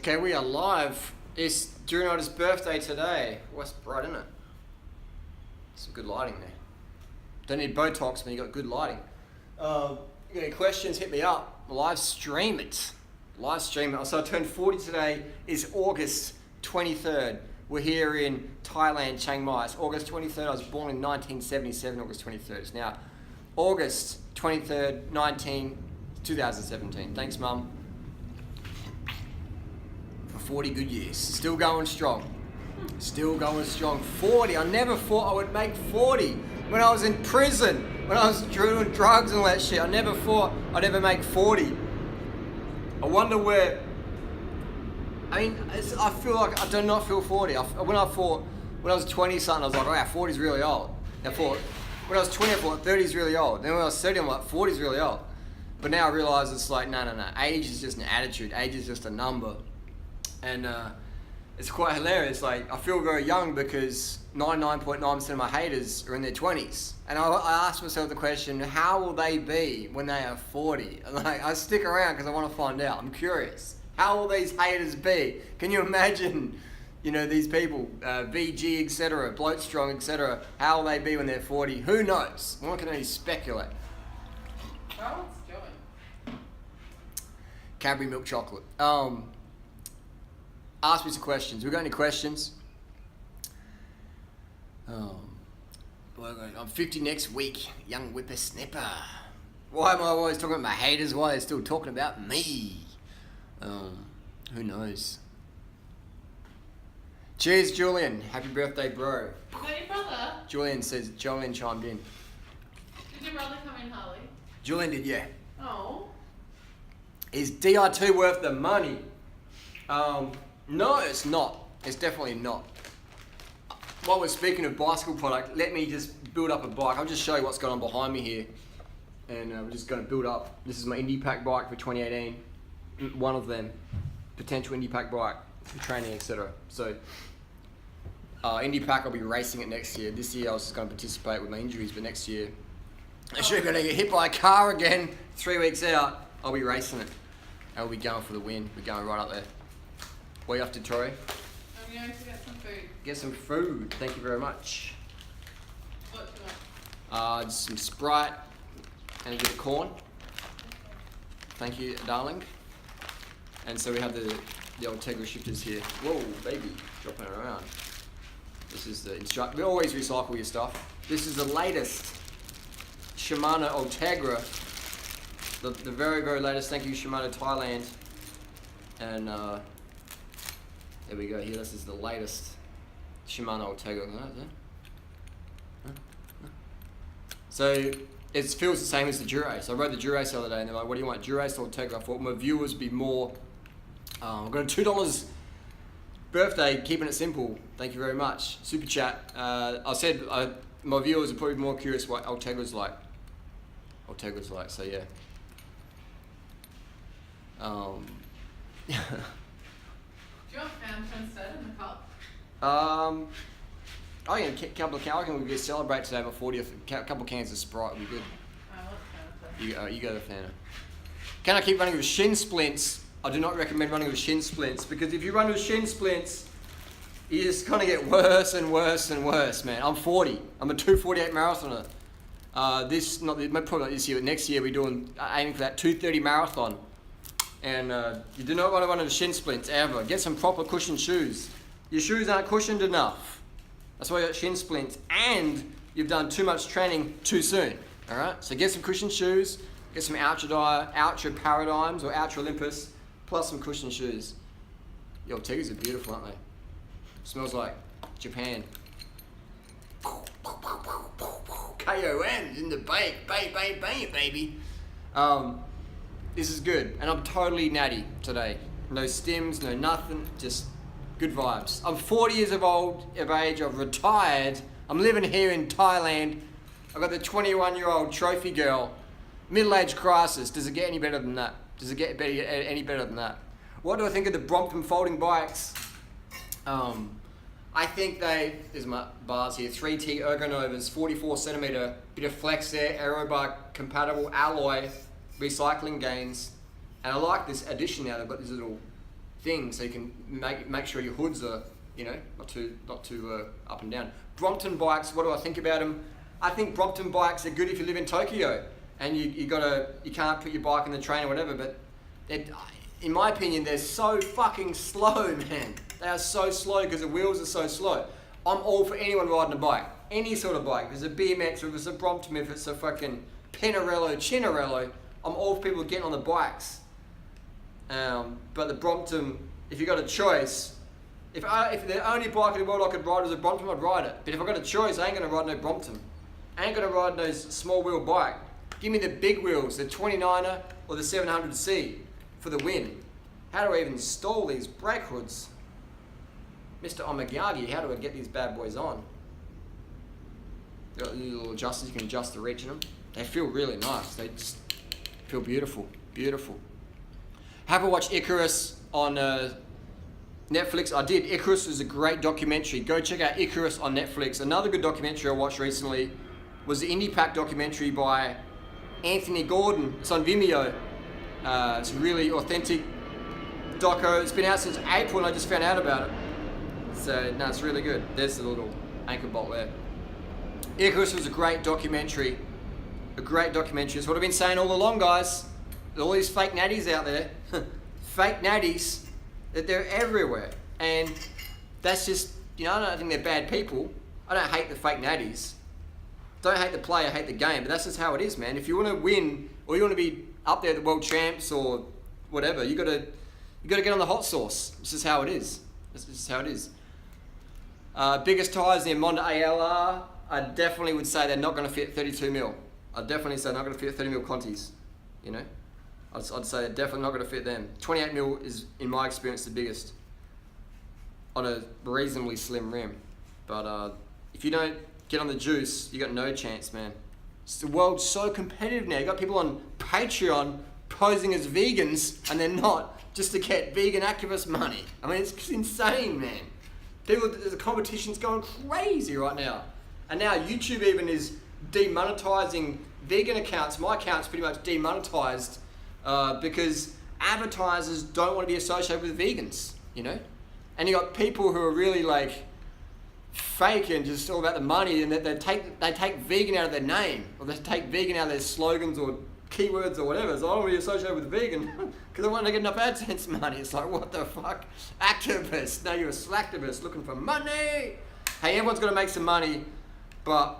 Okay, we are live. It's Drew birthday today. What's bright, isn't it? Some good lighting there. Don't need Botox when you got good lighting. You got any questions, hit me up. Live stream it. So I turned 40 today. It's August 23rd. We're here in Thailand, Chiang Mai. It's August 23rd. I was born in 1977, August 23rd. It's now August 23rd, 2017. Thanks, Mum. For 40 good years. Still going strong. 40. I never thought I would make 40. When I was in prison, when I was doing drugs and all that shit, I never thought I'd ever make 40. I wonder where... I feel like I do not feel 40. When I was 20 something, I was like, oh yeah, 40 is really old. When I was 20, I thought 30 is really old. Then when I was 30, I'm like, 40 is really old. But now I realize it's like, no. Age is just an attitude. Age is just a number. And it's quite hilarious. Like, I feel very young because 99.9% of my haters are in their 20s. And I ask myself the question, how will they be when they are 40? And like, I stick around because I want to find out. I'm curious. How will these haters be? Can you imagine, these people, VG, etc., Bloat Strong, etc., how will they be when they're 40? Who knows? One can only speculate. How old's Joey? Cadbury milk chocolate. Ask me some questions. We got any questions? I'm 50 next week. Young whippersnapper. Why am I always talking about my haters? Why are they still talking about me? Who knows? Cheers, Julian. Happy birthday, bro. Is that your brother? Julian chimed in. Did your brother come in, Harley? Julian did, yeah. Oh. Is DR2 worth the money? No, it's not. It's definitely not. While we're speaking of bicycle product, let me just build up a bike. I'll just show you what's going on behind me here. And we're just going to build up. This is my Indie Pack bike for 2018. One of them. Potential Indie Pack bike for training, etc. So, Indie Pack, I'll be racing it next year. This year I was just going to participate with my injuries, but next year, I'm sure going to get hit by a car again 3 weeks out. I'll be racing it. I'll be going for the win. We're going right up there. What are you up to, Tori? I'm going to get some food. Get some food. Thank you very much. What do you want? Just some Sprite and a bit of corn. Thank you, darling. And so we have the old Tegra shifters here. Whoa, baby, dropping it around. This is the instruct. We always recycle your stuff. This is the latest Shimano Ultegra. The very, very latest. Thank you, Shimano Thailand. And there we go. Here, this is the latest Shimano Ultegra. So it feels the same as the Durace. I rode the Durace the other day, and they're like, "What do you want, Durace or Ultegra?" I thought my viewers would be more. I've got a $2 birthday, keeping it simple. Thank you very much. Super chat. I said my viewers are probably more curious what Ultegra's like. So yeah. Do you want Fanta instead in the cup? Oh yeah, a couple of cans. We could celebrate today my 40th. A couple of cans of Sprite would be good. I want Fanta. You go to Fanta. Can I keep running with shin splints? I do not recommend running with shin splints, because if you run with shin splints, you're just gonna get worse and worse and worse, man. I'm 40. I'm a 2:48 marathoner. Probably not this year, but next year we're aiming for that 2:30 marathon. And you do not want to run with shin splints ever. Get some proper cushioned shoes. Your shoes aren't cushioned enough. That's why you got shin splints, and you've done too much training too soon. All right. So get some cushioned shoes. Get some Ultra Paradigms or Ultra Olympus, plus some cushioned shoes. Yo, Ultegras are beautiful, aren't they? Smells like Japan. KOM in the bake, baby. This is good, and I'm totally natty today. No stims, no nothing, just good vibes. I'm 40 years of age. I've retired. I'm living here in Thailand. I've got the 21-year-old trophy girl. Middle-age crisis. Does it get any better than that? Does it get any better than that? What do I think of the Brompton folding bikes? I think there's my bars here, 3T Ergonovas, 44 centimeter, bit of flex there, Aerobar compatible alloy, recycling gains. And I like this addition now, they've got this little thing, so you can make sure your hoods are, you know, not too up and down. Brompton bikes, what do I think about them? I think Brompton bikes are good if you live in Tokyo and you can't put your bike in the train or whatever, but in my opinion, they're so fucking slow, man. They are so slow because the wheels are so slow. I'm all for anyone riding a bike, any sort of bike. If it's a BMX, or if it's a Brompton, if it's a fucking Pinarello, Chinarello, I'm all for people getting on the bikes. But the Brompton, if you got a choice, if the only bike in the world I could ride was a Brompton, I'd ride it. But if I got a choice, I ain't gonna ride no Brompton. I ain't gonna ride no small wheel bike. Give me the big wheels, the 29er or the 700C for the win. How do I even install these brake hoods? Mr. Omagagi, how do I get these bad boys on? Got little adjusters, you can adjust the reach in them. They feel really nice. They just feel beautiful, beautiful. Have I watched Icarus on Netflix? I did. Icarus was a great documentary. Go check out Icarus on Netflix. Another good documentary I watched recently was the Indie Pack documentary by Anthony Gordon. It's on Vimeo. It's a really authentic doco. It's been out since April and I just found out about it. So, no, it's really good. There's the little anchor bolt there. Icarus was a great documentary. A great documentary. It's what I've been saying all along, guys. All these fake natties out there. Fake natties. That they're everywhere. And that's just, you know, I don't think they're bad people. I don't hate the fake natties. Don't hate the player, hate the game. But that's just how it is, man. If you want to win, or you want to be up there at the world champs or whatever, you got to get on the hot sauce. This is how it is. This is how it is. Biggest tyres, the Monda ALR, I definitely would say they're not going to fit 32 mil. I'd definitely say they're not going to fit 30 mil Contis, you know. I'd say they're definitely not going to fit them. 28 mil is, in my experience, the biggest on a reasonably slim rim. But if you don't get on the juice, you got no chance, man. The world's so competitive now. You got people on Patreon posing as vegans, and they're not, just to get vegan activist money. I mean, it's insane, man. The competition's going crazy right now. And now YouTube even is demonetizing vegan accounts. My account's pretty much demonetized because advertisers don't want to be associated with vegans, you know? And you got people who are really like fake and just all about the money, and that they take vegan out of their name, or they take vegan out of their slogans or keywords or whatever. So I don't want to be associated with vegan because I want to get enough AdSense money. It's like, what the fuck? Activist. No, you're a slacktivist looking for money. Hey, everyone's got to make some money, but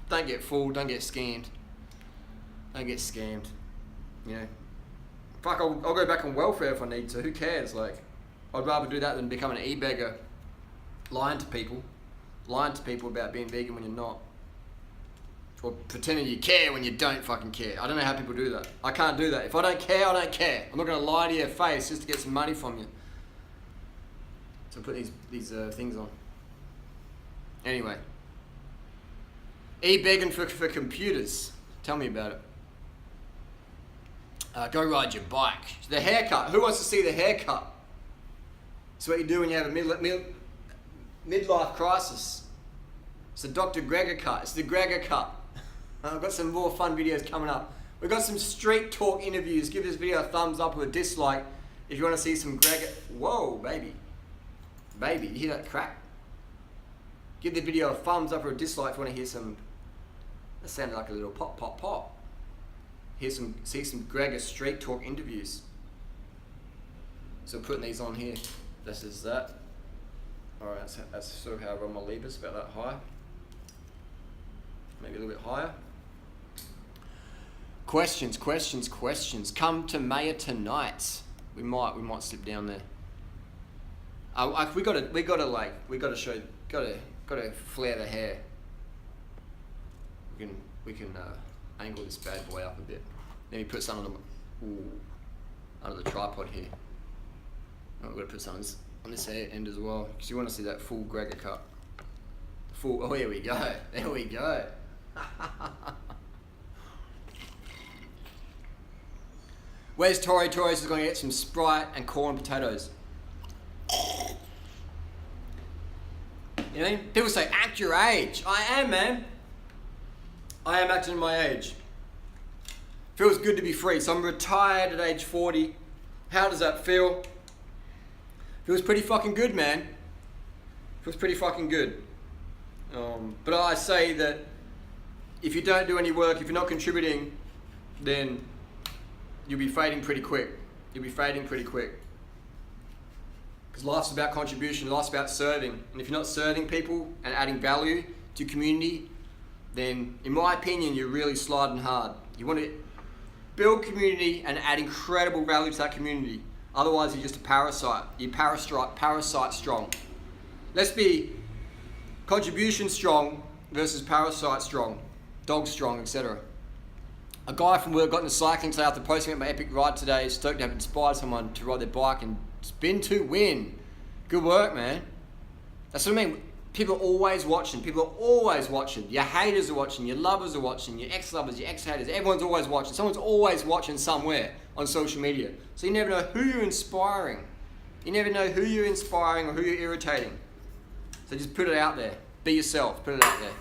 don't get fooled, don't get scammed. Don't get scammed. You know, fuck, I'll go back on welfare if I need to. Who cares? Like, I'd rather do that than become an e-beggar, lying to people about being vegan when you're not. Or pretending you care when you don't fucking care. I don't know how people do that. I can't do that. If I don't care, I don't care. I'm not going to lie to your face just to get some money from you. So put these things on. Anyway. E-begging for computers. Tell me about it. Go ride your bike. The haircut. Who wants to see the haircut? It's what you do when you have a midlife crisis. It's the Dr. Gregor cut. It's the Gregor cut. I've got some more fun videos coming up. We've got some street talk interviews. Give this video a thumbs up or a dislike if you want to see some Gregor. Whoa, baby. Baby, you hear that crack? Give the video a thumbs up or a dislike if you want to hear some. That sounded like a little pop, pop, pop. See some Gregor street talk interviews. So putting these on here. This is that. Alright, that's sort of how I run my levers, about that high. Maybe a little bit higher. Questions. Come to Maya tonight. We might slip down there. We gotta flare the hair. We can angle this bad boy up a bit. Let me put some under the tripod here. We've got to put some on this end as well, because you want to see that full Gregor cut. Oh, here we go. There we go. Where's Tori? Tori's going to get some Sprite and corn potatoes. You know, people say, act your age. I am, man. I am acting my age. Feels good to be free. So I'm retired at age 40. How does that feel? Feels pretty fucking good, man. Feels pretty fucking good. But I say that if you don't do any work, if you're not contributing, then you'll be fading pretty quick. You'll be fading pretty quick. Because life's about contribution, life's about serving. And if you're not serving people and adding value to your community, then in my opinion, you're really sliding hard. You want to build community and add incredible value to that community. Otherwise, you're just a parasite. You're parasite strong. Let's be contribution strong versus parasite strong, dog strong, etc. A guy from work got into cycling today after posting about my epic ride today. Stoked to have inspired someone to ride their bike and spin to win. Good work, man. That's what I mean. People are always watching. People are always watching. Your haters are watching. Your lovers are watching. Your ex-lovers, your ex-haters. Everyone's always watching. Someone's always watching somewhere on social media. So you never know who you're inspiring. You never know who you're inspiring or who you're irritating. So just put it out there. Be yourself. Put it out there.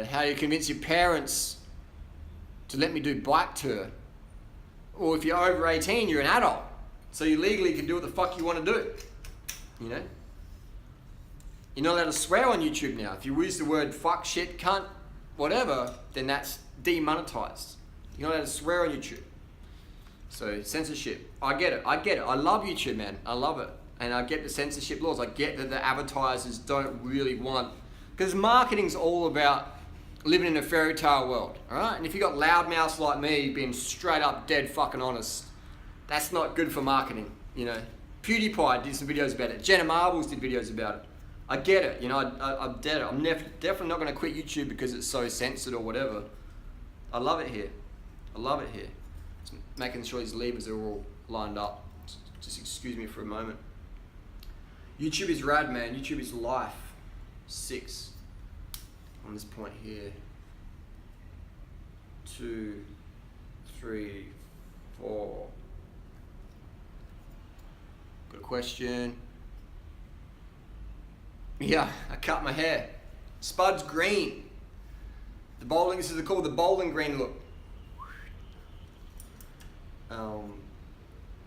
How you convince your parents to let me do bike tour. Or if you're over 18, you're an adult. So you legally can do what the fuck you want to do. You know? You're not allowed to swear on YouTube now. If you use the word fuck, shit, cunt, whatever, then that's demonetized. You're not allowed to swear on YouTube. So censorship. I get it. I love YouTube, man. I love it. And I get the censorship laws. I get that the advertisers don't really want... Because marketing's all about living in a fairy tale world, all right? And if you got loudmouths like me being straight up dead fucking honest, that's not good for marketing, you know? PewDiePie did some videos about it. Jenna Marbles did videos about it. I get it, you know, I get it. I'm definitely not going to quit YouTube because it's so censored or whatever. I love it here. I love it here. Just making sure these levers are all lined up. Just excuse me for a moment. YouTube is rad, man. YouTube is life. 6 on this point here. 2, 3, 4. Good question. Yeah, I cut my hair. Spud's green. The bowling, this is called the bowling green look.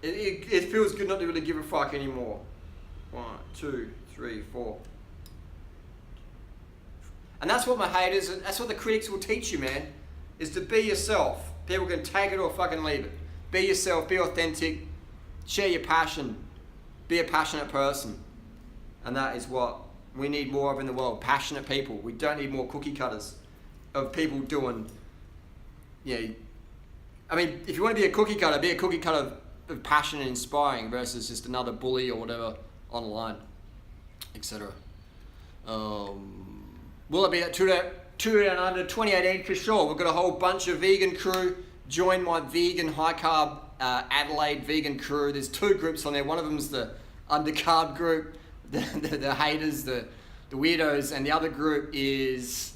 It feels good not to really give a fuck anymore. 1, 2, 3, 4. And that's what my haters, that's what the critics will teach you, man, is to be yourself. People can take it or fucking leave it. Be yourself, be authentic, share your passion, be a passionate person. And that is what we need more of in the world, passionate people. We don't need more cookie cutters of people doing, I mean, if you want to be a cookie cutter of passion and inspiring versus just another bully or whatever online, etc. Will it be at 2 down under 2018 for sure? We've got a whole bunch of vegan crew. Join my vegan high carb Adelaide vegan crew. There's 2 groups on there. One of them's the under carb group, the haters, the weirdos, and the other group is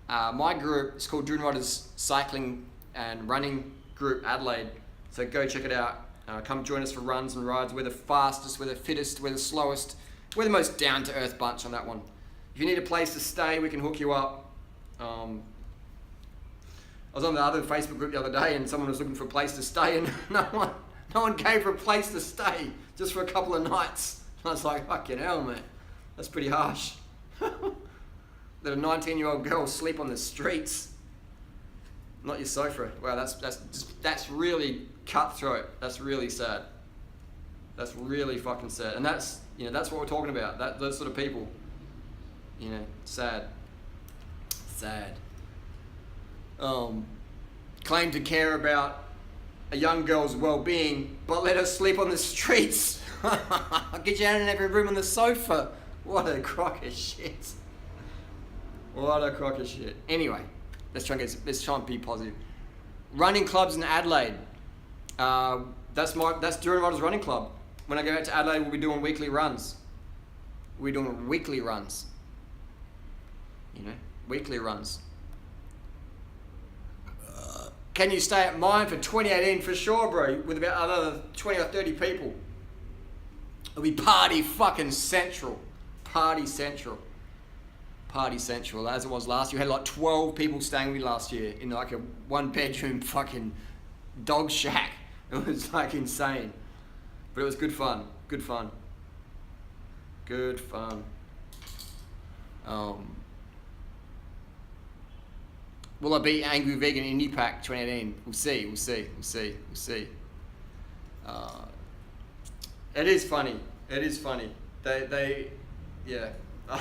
my group. It's called Dream Riders Cycling and Running Group Adelaide. So go check it out. Come join us for runs and rides. We're the fastest, we're the fittest, we're the slowest. We're the most down-to-earth bunch on that one. If you need a place to stay, we can hook you up. I was on the other Facebook group the other day and someone was looking for a place to stay and no one came for a place to stay just for a couple of nights. And I was like, fucking hell, man. That's pretty harsh. That a 19-year-old girl sleep on the streets. Not your sofa. Wow, that's really cutthroat. That's really sad. That's really fucking sad. And that's what we're talking about. Those sort of people. Sad. Claim to care about a young girl's well-being, but let her sleep on the streets. I'll get you out in every room on the sofa. What a crock of shit. What a crock of shit. Anyway, let's try and be positive. Running clubs in Adelaide. That's Duran Riders Running Club. When I go out to Adelaide, we'll be doing weekly runs. We're doing weekly runs. Weekly runs. Can you stay at mine for 2018 for sure, bro? With about another 20 or 30 people. It'll be party fucking central. Party central. Party central, as it was last year. We had like 12 people staying with me last year in like a 1-bedroom fucking dog shack. It was like insane. But it was good fun. Good fun. Good fun. Will I beat Angry Vegan Indie Pack 2018? We'll see. It is funny. They yeah. I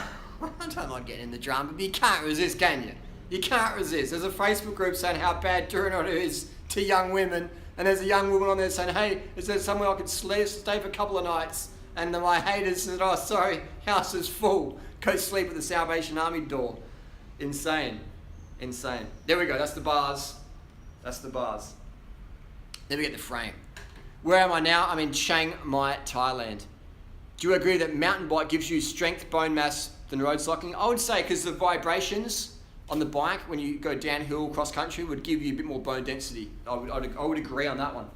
don't like getting in the drama, but you can't resist, can you? You can't resist. There's a Facebook group saying how bad Duranotta is to young women, and there's a young woman on there saying, hey, is there somewhere I could stay for a couple of nights? And my haters said, oh, sorry, house is full. Go sleep at the Salvation Army door. Insane. There we go, that's the bars. Then we get the frame. Where am I now? I'm in Chiang Mai, Thailand. Do you agree that mountain bike gives you strength, bone mass than road cycling? I would say because the vibrations on the bike when you go downhill cross country would give you a bit more bone density. I would agree on that one.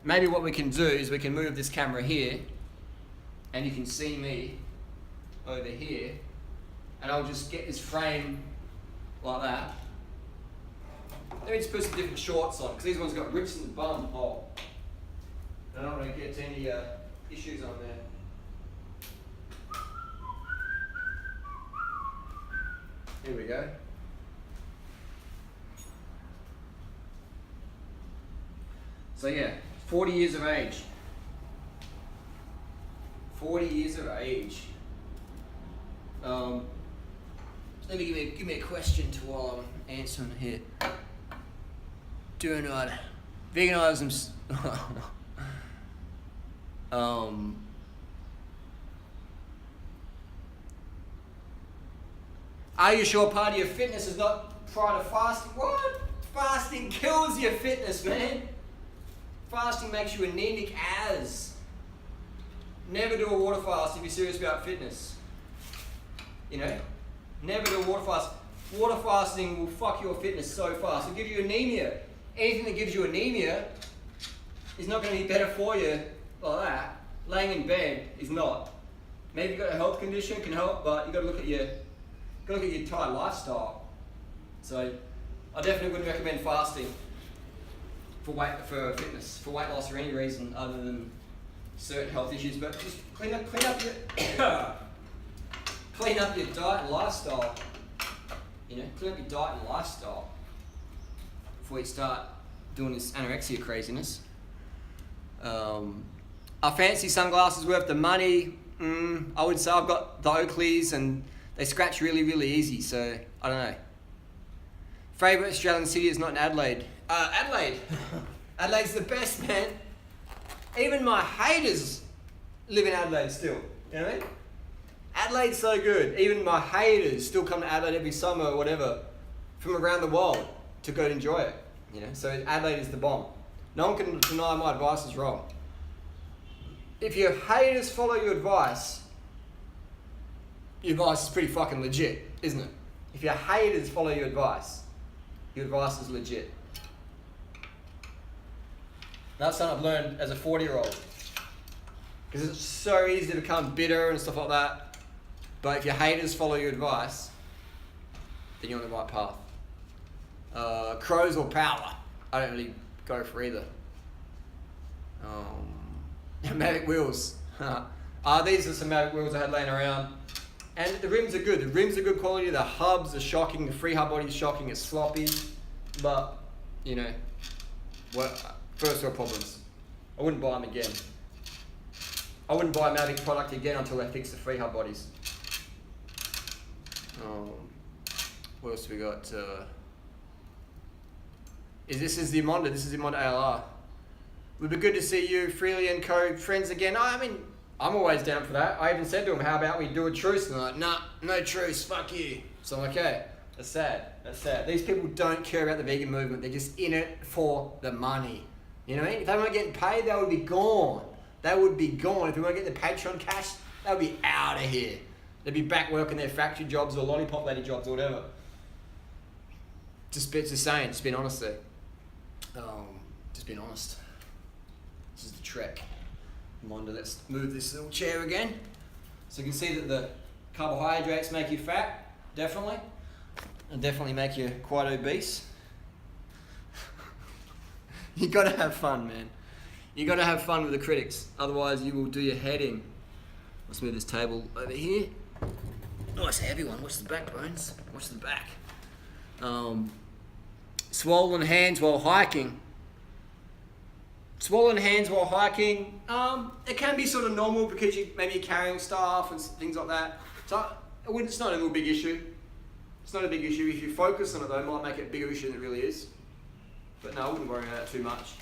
Maybe what we can do is we can move this camera here and you can see me over here, and I'll just get this frame like that. Let me just put some different shorts on, because these ones got rips in the bum hole. I don't want to get any issues on there. Here we go. So yeah, 40 years of age. 40 years of age. Let me give me a question to while I'm answering here. Doing what? Veganism's Are you sure part of your fitness is not prior to fasting? What? Fasting kills your fitness, man. Fasting makes you anemic as. Never do a water fast if you're serious about fitness. You know? Never do a water fast. Water fasting will fuck your fitness so fast. It'll give you anemia. Anything that gives you anemia is not going to be better for you like that. Laying in bed is not. Maybe you've got a health condition, can help, but you've got to look at your entire lifestyle. So I definitely wouldn't recommend fasting for fitness, for weight loss or any reason other than certain health issues. But just clean up your clean up your diet and lifestyle. You know, clean up your diet and lifestyle before you start doing this anorexia craziness. Are fancy sunglasses worth the money? I would say I've got the Oakleys and they scratch really, really easy, so I don't know. Favourite Australian city is not in Adelaide. Adelaide. Adelaide's the best, man. Even my haters live in Adelaide still. You know what I mean? Adelaide's so good. Even my haters still come to Adelaide every summer or whatever from around the world to go and enjoy it. You know, so Adelaide is the bomb. No one can deny my advice is wrong. If your haters follow your advice is pretty fucking legit, isn't it? If your haters follow your advice is legit. That's something I've learned as a 40-year-old. Because it's so easy to become bitter and stuff like that. But if your haters follow your advice, then you're on the right path. Crows or power? I don't really go for either. Mavic wheels. These are some Mavic wheels I had laying around. And the rims are good. The rims are good quality. The hubs are shocking. The free hub body is shocking. It's sloppy. But, you know, first world problems. I wouldn't buy them again. I wouldn't buy a Mavic product again until they fix the free hub bodies. What else have we got? This is the Amonda. This is the Amonda ALR. Would be good to see you, Freely and Co. friends again. I mean, I'm always down for that. I even said to them, how about we do a truce? And they're like, nah, no truce, fuck you. So I'm like, okay, that's sad. These people don't care about the vegan movement. They're just in it for the money. You know what I mean? If they weren't getting paid, they would be gone. If they weren't getting the Patreon cash, they would be out of here. They'd be back working their factory jobs or lollipop lady jobs or whatever. Just saying, just being honest there. Just being honest. This is the trek. Monda, let's move this little chair again. So you can see that the carbohydrates make you fat, definitely. And definitely make you quite obese. You gotta have fun, man. You gotta have fun with the critics, otherwise you will do your head in. Let's move this table over here. Oh, it's a heavy one. Watch the back, Bones. Watch the back. Swollen hands while hiking. Swollen hands while hiking. It can be sort of normal because maybe you're carrying stuff and things like that. So it's not a real big issue. It's not a big issue. If you focus on it though, it might make it a bigger issue than it really is. But no, I wouldn't worry about it too much.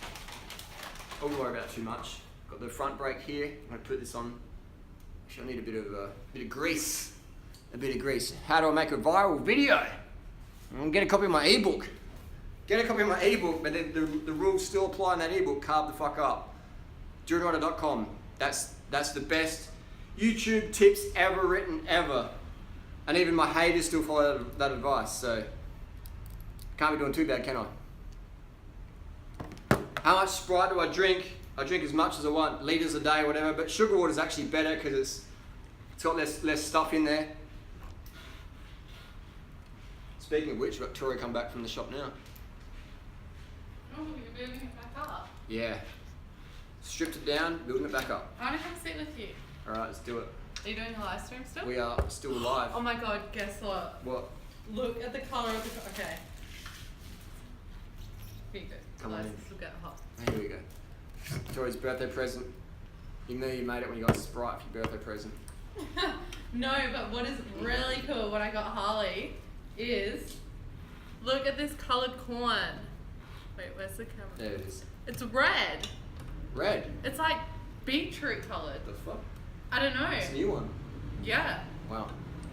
I wouldn't worry about it too much. Got the front brake here. I'm gonna put this on. Actually, I need a bit of grease. A bit of grease. How do I make a viral video? I'm gonna get a copy of my ebook. Get a copy of my ebook, but then the rules still apply in that ebook. Carb the fuck up. DuranRider.com. That's the best YouTube tips ever written ever. And even my haters still follow that advice. So can't be doing too bad, can I? How much Sprite do I drink? I drink as much as I want, litres a day or whatever, but sugar water is actually better because it's got less stuff in there. Speaking of which, we've got Tori come back from the shop now. Oh, you're building it back up. Yeah. Stripped it down, building it back up. I want to come sit with you. Alright, let's do it. Are you doing a live stream still? We are still live. Oh my god, guess what? What? Look at the colour of the okay. Here you go. Come on in. This will get hot. Here we go. Tori's birthday present. You know you made it when you got Sprite for your birthday present. No, but what is really cool, what I got Harley, is look at this coloured corn. Wait, where's the camera? There it is. It's red. Red? It's like beetroot coloured. The fuck? I don't know. It's a new one. Yeah. Wow.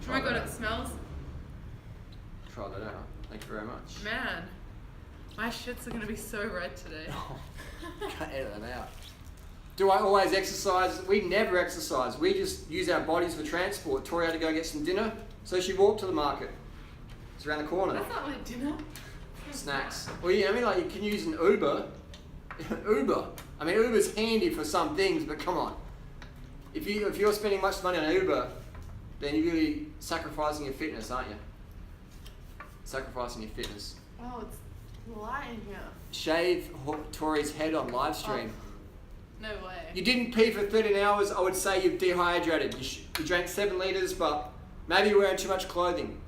Oh my god, it smells. Try that out. Thank you very much. Man, my shits are gonna be so red today. Can't edit that out. Do I always exercise? We never exercise. We just use our bodies for transport. Tori had to go get some dinner, so she walked to the market. It's around the corner. That's not like dinner. Snacks. Well, yeah, I mean, like you can use an Uber. Uber. I mean, Uber's handy for some things, but come on. If you're spending much money on Uber, then you're really sacrificing your fitness, aren't you? Sacrificing your fitness. Oh, it's light in here. Shave Tori's head on live stream. Oh, no way. You didn't pee for 13 hours, I would say you've dehydrated. You drank 7 litres, but maybe you're wearing too much clothing.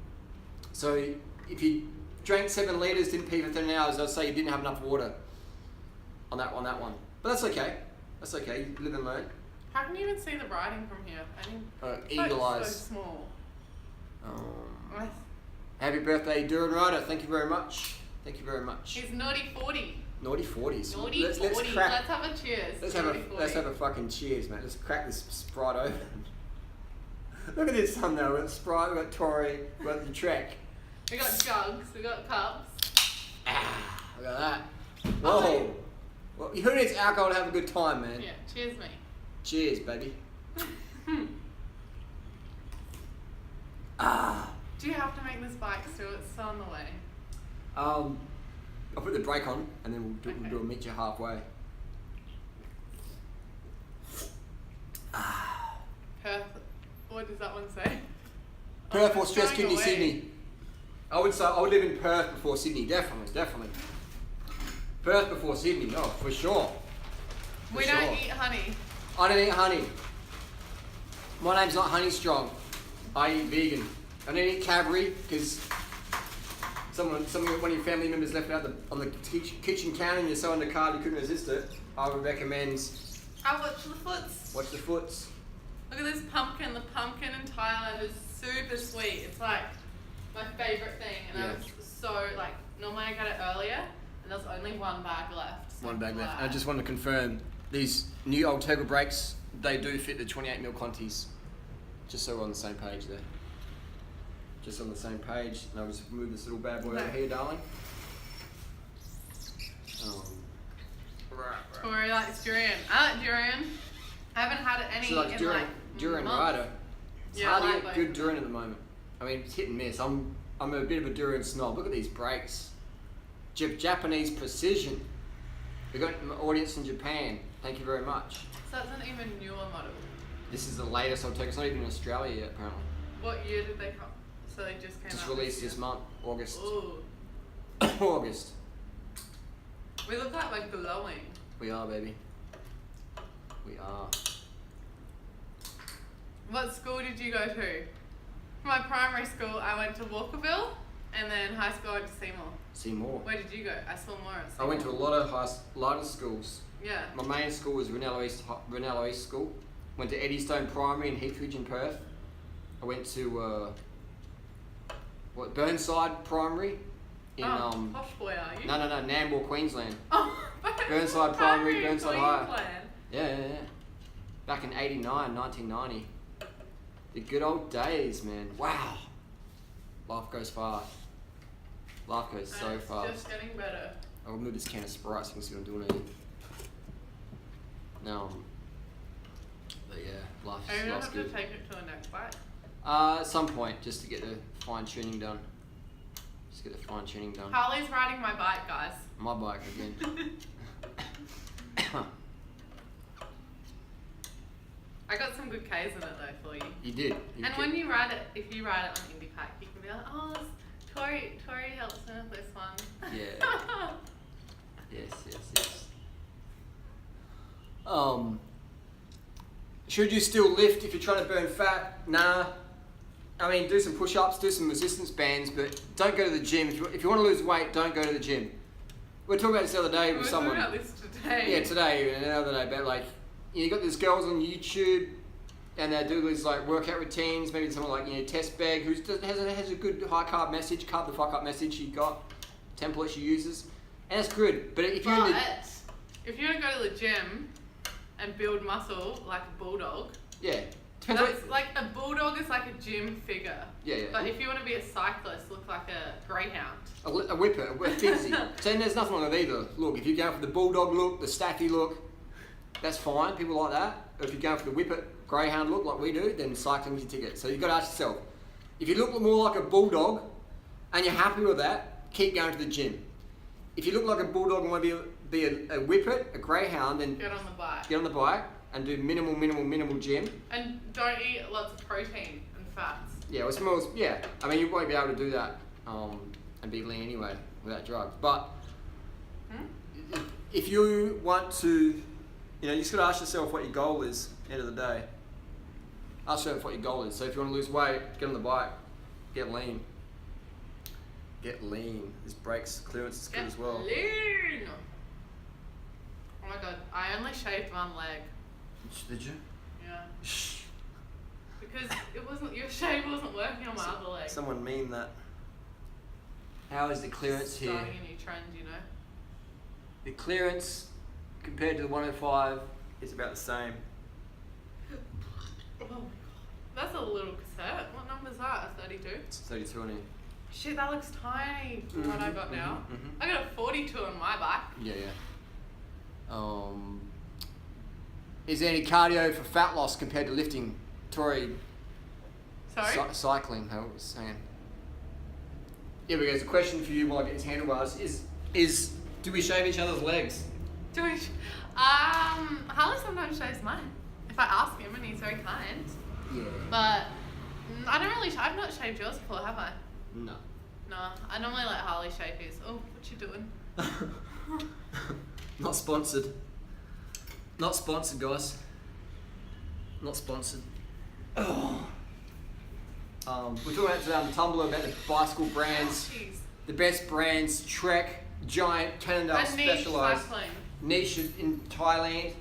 So if you drank 7 litres, didn't pee for 13 hours, I'd say you didn't have enough water on that one. But that's okay. That's okay. You live and learn. How can you even see the writing from here? I mean, Eagle eyes. So small. Happy birthday, DuranRider. Thank you very much. Thank you very much. He's naughty 40. Naughty 40s. Naughty 40. Let's have a cheers. Let's have a fucking cheers, mate. Let's crack this Sprite open. Look at this thumbnail. We've got Sprite, we've got Tori, we've got the Trek. We got jugs, we got cups. Look at that. Whoa. Well, who needs alcohol to have a good time, man? Yeah, cheers me. Cheers, baby. Do you have to make this bike still? It's still on the way. I'll put the brake on and then we'll do a meet you halfway. Perth. What does that one say? Perth or Stress going Kidney, away. Sydney. I would say I would live in Perth before Sydney, definitely. Perth before Sydney, oh, for sure. We don't eat honey. I don't eat honey. My name's not Honey Strong. I eat vegan. I don't eat Cadbury because one of your family members left it out on the kitchen counter and you're so under carb you couldn't resist it. I would recommend. I watch the foots. Watch the foots. Look at this pumpkin. The pumpkin in Thailand is super sweet. It's like my favourite thing. And I was so like, normally I got it earlier and there's only one bag left. So One bag left. glad. I just want to confirm these new Ultegra brakes, they do fit the 28mm Contis. Just so we're on the same page there. Just on the same page. And I'll just move this little bad boy over here, darling. Tori likes durian. I like durian. I haven't had any She likes in durian, like durian months. rider. It's Yeah, hard I to like get both. good durian at the moment. I mean, it's hit and miss. I'm a bit of a durian snob. Look at these brakes. Japanese precision. We've got an audience in Japan. Thank you very much. So that's an even newer model. This is the latest Ultegra. It's not even in Australia yet, apparently. What year did they come? So they just came Just out released this this month, August. Ooh. August. We look like we're glowing. We are, baby. We are. What school did you go to? For my primary school, I went to Walkerville, and then high school I went to Seymour. Seymour. Where did you go? I saw more at I Seymour. went to a lot of schools. Yeah. My main school was Ranello East School. Went to Eddystone Primary in Heathridge in Perth. I went to Burnside Primary in posh boy, are you? No, Nambour, Queensland. Oh, Burnside Primary, in Burnside High. Queensland. Yeah. Back in 1990. The good old days, man. Wow. Life goes fast. Life goes so And it's fast. just getting better. I'll move this can of Sprite so you can see what I'm doing here. But yeah, Are you gonna life's have to good. take it to a next bite? At some point, just to get the fine tuning done. Harley's riding my bike, guys. My bike again. I got some good K's in it though for you. You did. And when you ride it, if you ride it on IndyPack, you can be like, oh, Tori helps me with this one. Yeah. Yes. Should you still lift if you're trying to burn fat? Nah. I mean, do some push-ups, do some resistance bands, but don't go to the gym. If you want to lose weight, don't go to the gym. We were talking about this the other day with someone. We were talking about this today. Yeah, today and the other day, but like, you got these girls on YouTube, and they do these like workout routines. Maybe someone like Tess Begg, who has a good high carb message, carb the fuck up message. She got template she uses, and that's good. But if you're if you want to go to the gym and build muscle like a bulldog, yeah, that's like a bulldog is like a gym figure. Yeah. But if you want to be a cyclist, look like a greyhound. A whipper, a fizzy. So there's nothing wrong with either. Look, if you're going for the bulldog look, the staffy look, that's fine. People like that. Or if you're going for the whippet greyhound look like we do, then cycling's your ticket. So you've got to ask yourself, if you look more like a bulldog and you're happy with that, keep going to the gym. If you look like a bulldog and want to be a whippet, a greyhound, then get on the bike. Get on the bike and do minimal gym. And don't eat lots of protein and fats. Yeah, well, smells. Yeah, I mean you won't be able to do that and be lean anyway without drugs. But if you want to, you just got to ask yourself what your goal is. At the end of the day, ask yourself what your goal is. So if you want to lose weight, get on the bike, get lean. Get lean. This brakes clearance is good as well. Lean. Oh my god, I only shaved one leg. Did you? Yeah. Because your shave wasn't working on my other leg. Someone mean that. How is the clearance here? Starting a new trend, The clearance compared to the 105 is about the same. Oh my god. That's a little cassette. What number is that? A 32? It's 32 on here. Shit, that looks tiny for what I got now. I got a 42 on my bike. Yeah. Is there any cardio for fat loss compared to lifting? Tori. Sorry? Cycling, I was saying. Here we go. There's a question for you while I get his handlebars. Is do we shave each other's legs? Do we? Harley sometimes shaves mine. If I ask him and he's very kind. Yeah. But I don't really. I've not shaved yours before, have I? No. No. I normally let Harley shave his. Oh, what you doing? Not sponsored. Not sponsored, guys. Not sponsored. Oh. We're talking about Tumblr about the bicycle brands. Jeez. The best brands: Trek, Giant, Cannondale, And niche Specialized. cycling. Niche in Thailand.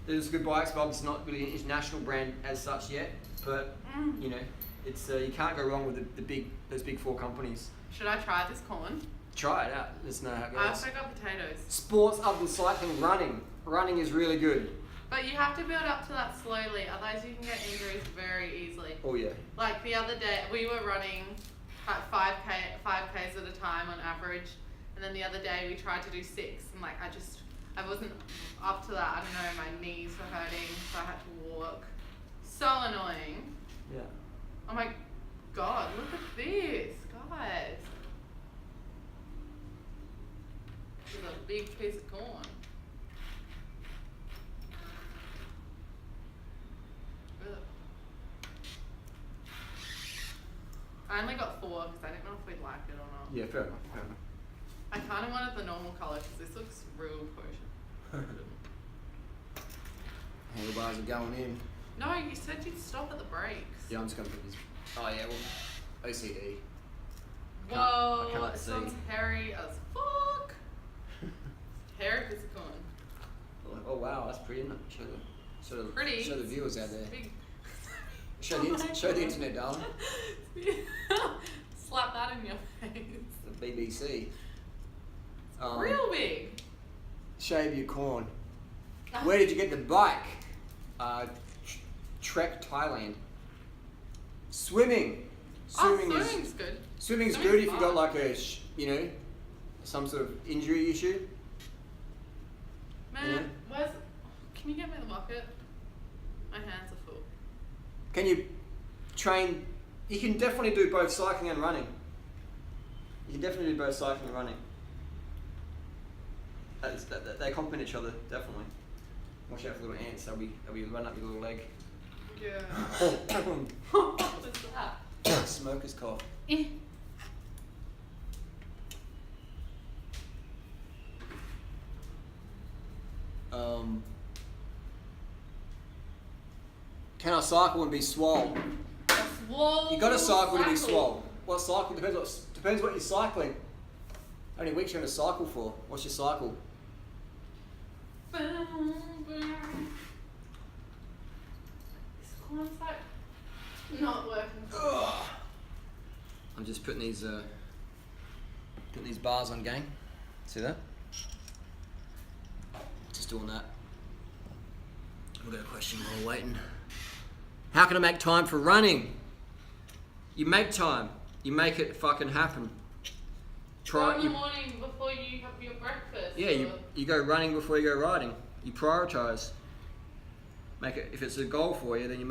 There's good bikes, but it's not really an international brand as such yet. But it's you can't go wrong with those big four companies. Should I try this corn? Try it out. Let's know how it I goes. also got potatoes. Sports other than cycling, running. Running is really good. But you have to build up to that slowly, otherwise you can get injuries very easily. Oh yeah. Like the other day, we were running at 5Ks at a time on average, and then the other day we tried to do 6, and I wasn't up to that. I don't know, my knees were hurting, so I had to walk. So annoying. Yeah. Oh my god, look at this, guys. This is a big piece of corn. Ugh. I only got 4 because I didn't know if we'd like it or not. Yeah, fair enough. I kind of wanted the normal colour because this looks real potion. Handlebars are going in. No, you said you'd stop at the brakes. Yeah, I'm just gonna put this. Oh yeah, well, OCD. Whoa, I can't it see. sounds hairy as fuck. Hairy as a con. Oh wow, that's pretty, isn't it? Pretty. Show the viewers out there. Big. Show the internet, darling. Slap that in your face. The BBC. Real big. Shave your corn. Where did you get the bike? Trek, Thailand. Swimming. Swimming's good. Swimming's good if you've got like a, some sort of injury issue. Man, can you get me the bucket? My hands are full. Can you train? You can definitely do both cycling and running. You can definitely do both cycling and running. They complement each other, definitely. Watch out for little ants, they'll be running up your little leg. Yeah. What is that? Smoker's cough. Can I cycle and be swole? You got to cycle to be swole. What cycle? Depends what you're cycling. How many weeks you're going to cycle for? What's your cycle? Boom, boom. This corn's like not working. Ugh. I'm just putting these bars on, gang. See that? Just doing that. We've got a question while we're waiting. How can I make time for running? You make time. You make it fucking happen. Go in the morning before you have your breakfast. Yeah, you go running before you go riding. You prioritise. Make it, if it's a goal for you, then you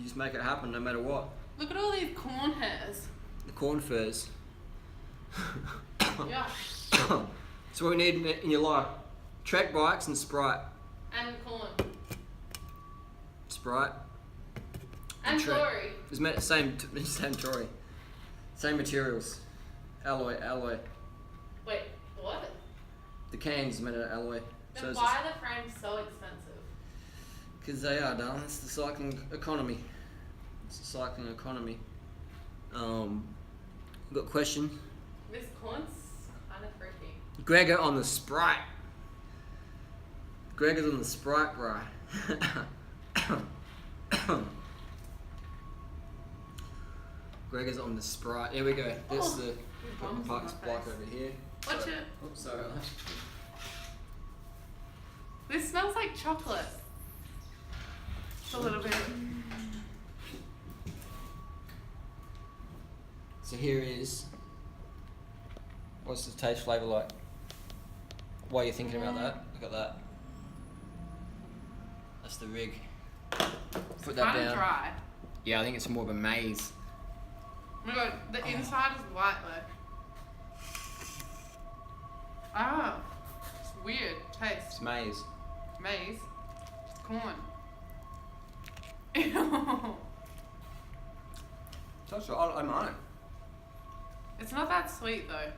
just make it happen no matter what. Look at all these corn hairs. The corn furs. Yeah. So what we need in your life: track bikes and Sprite. And corn. Sprite. And Tory. It's same Tory. Same materials. Alloy. Wait, what? The cans made out of alloy. Then why are the frames so expensive? Because they are, darling. It's the cycling economy. It's the cycling economy. Got a question? This corn's kind of freaky. Gregor on the Sprite. Gregor's on the Sprite, bro. Gregor's on the Sprite. Here we go. This is the park's block over here. Watch it. Oops, sorry. This smells like chocolate. Just a little bit. So here is. What's the taste flavour like? While you're thinking about that, look at that. That's the rig. Put that Kind of down. dry. Yeah, I think it's more of a maize. Oh my god, the inside is white though. Ah, it's weird taste. It's maize. Maize. It's corn. Ew. That's right, I know. It's not that sweet though.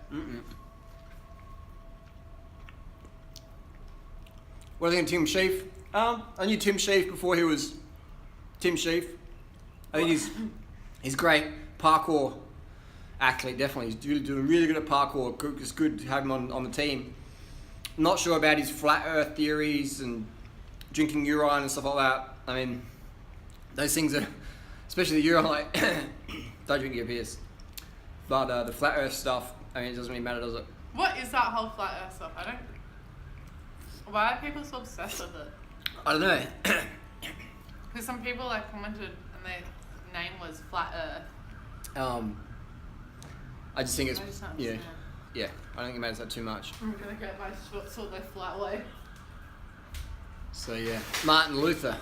What do you think of Tim Sheaf? I knew Tim Sheaf before he was Tim Sheaf. I think he's great parkour athlete, definitely. He's doing really good at parkour. It's good to have him on the team. Not sure about his flat earth theories and drinking urine and stuff like that. I mean, those things are, especially the urine, like, don't drink your beers. But the flat earth stuff, I mean, it doesn't really matter, does it? What is that whole flat earth stuff? I don't. Why are people so obsessed with it? I don't know. Because some people like commented and their name was Flat Earth. I just think it's, I just don't yeah, understand. yeah, I don't think it matters that too much. I'm gonna get my sort of flat way. So yeah, Martin Luther.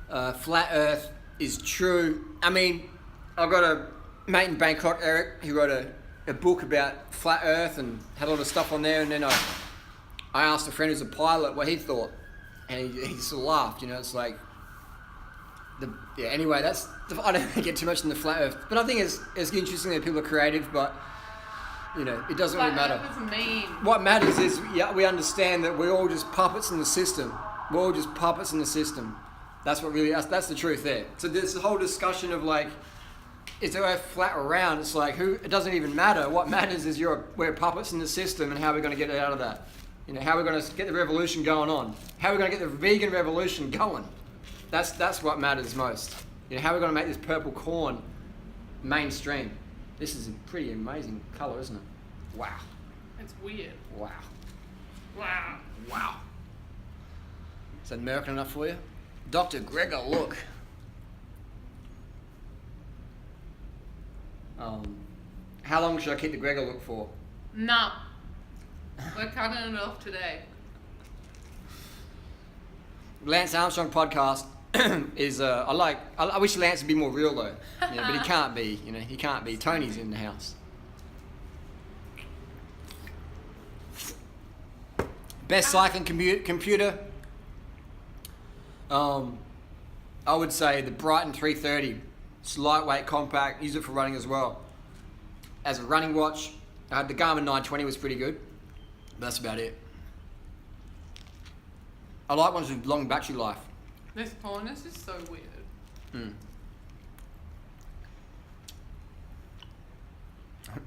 Flat Earth is true. I mean, I've got a mate in Bangkok, Eric. He wrote a book about Flat Earth and had a lot of stuff on there. And then I asked a friend who's a pilot what he thought, and he sort of laughed. You know, it's like Anyway, I don't get too much in the Flat Earth, but I think it's interesting that people are creative. But You know, it doesn't really matter. That was mean. What matters is we understand that we're all just puppets in the system. We're all just puppets in the system. That's what really, that's the truth there. So there's the whole discussion of like, is the earth flat or round? It's like, it doesn't even matter. What matters is we're puppets in the system, and how we're going to get it out of that. You know, how we're going to get the revolution going on. How we're going to get the vegan revolution going. That's what matters most. You know, how we're going to make this purple corn mainstream. This is a pretty amazing colour, isn't it? Wow. It's weird. Wow. Wow. Wow. Is that American enough for you? Dr. Gregor, look. How long should I keep the Gregor look for? No. We're cutting it off today. Lance Armstrong podcast is I wish Lance would be more real though, you know, but he can't be. You know, he can't be. Tony's in the house. Best cycling computer. I would say the Brighton 330. It's lightweight, compact. Use it for running as well. As a running watch, I had the Garmin 920 was pretty good. But that's about it. I like ones with long battery life. This harness is so weird.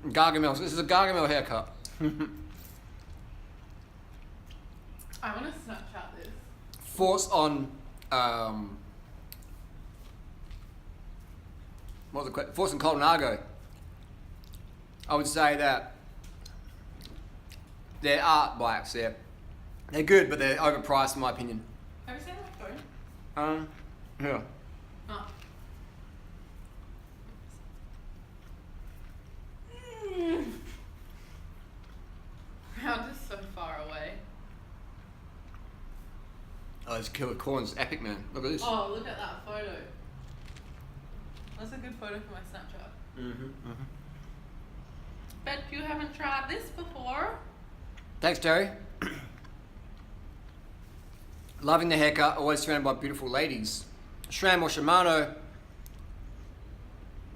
Gargamel. This is a Gargamel haircut. I want to Snapchat this. Force on. What was the Force on Colnago. I would say that they're art bikes. They're good, but they're overpriced in my opinion. Have you seen my phone? Yeah. Oh. Round is so far away. Oh, this killer corn's epic, man. Look at this. Oh, look at that photo. That's a good photo for my Snapchat. Bet you haven't tried this before. Thanks, Terry. Loving the haircut, always surrounded by beautiful ladies. SRAM or Shimano,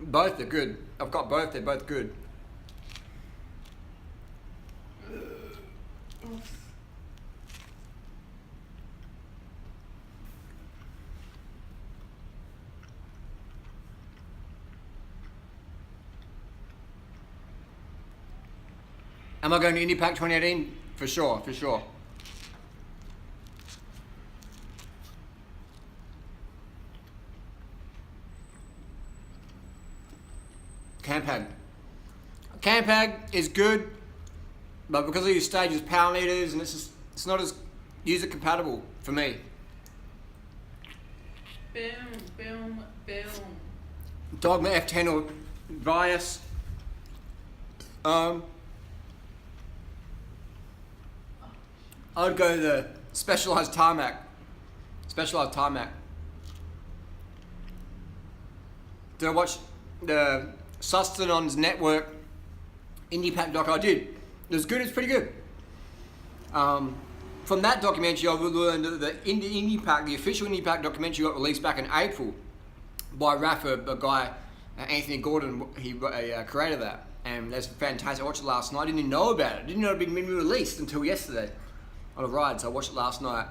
both are good. I've got both, they're both good. Am I going to IndiePack 2018? For sure, for sure. Campag. Campag is good, but because of these stages, power meters, and it's not as user compatible for me. Boom, boom, boom. Dogma F10 or Vias. I would go the Specialized Tarmac. Specialized Tarmac. Did I watch the Sustenance Network IndiePack doc? I did. It was good. It's pretty good. From that documentary, I learned that the IndiePack, the official IndiePack documentary, got released back in April by Rafa, a guy, Anthony Gordon. He created that, and that's fantastic. I watched it last night. I didn't even know about it. I didn't know it had been released until yesterday on a ride, so I watched it last night.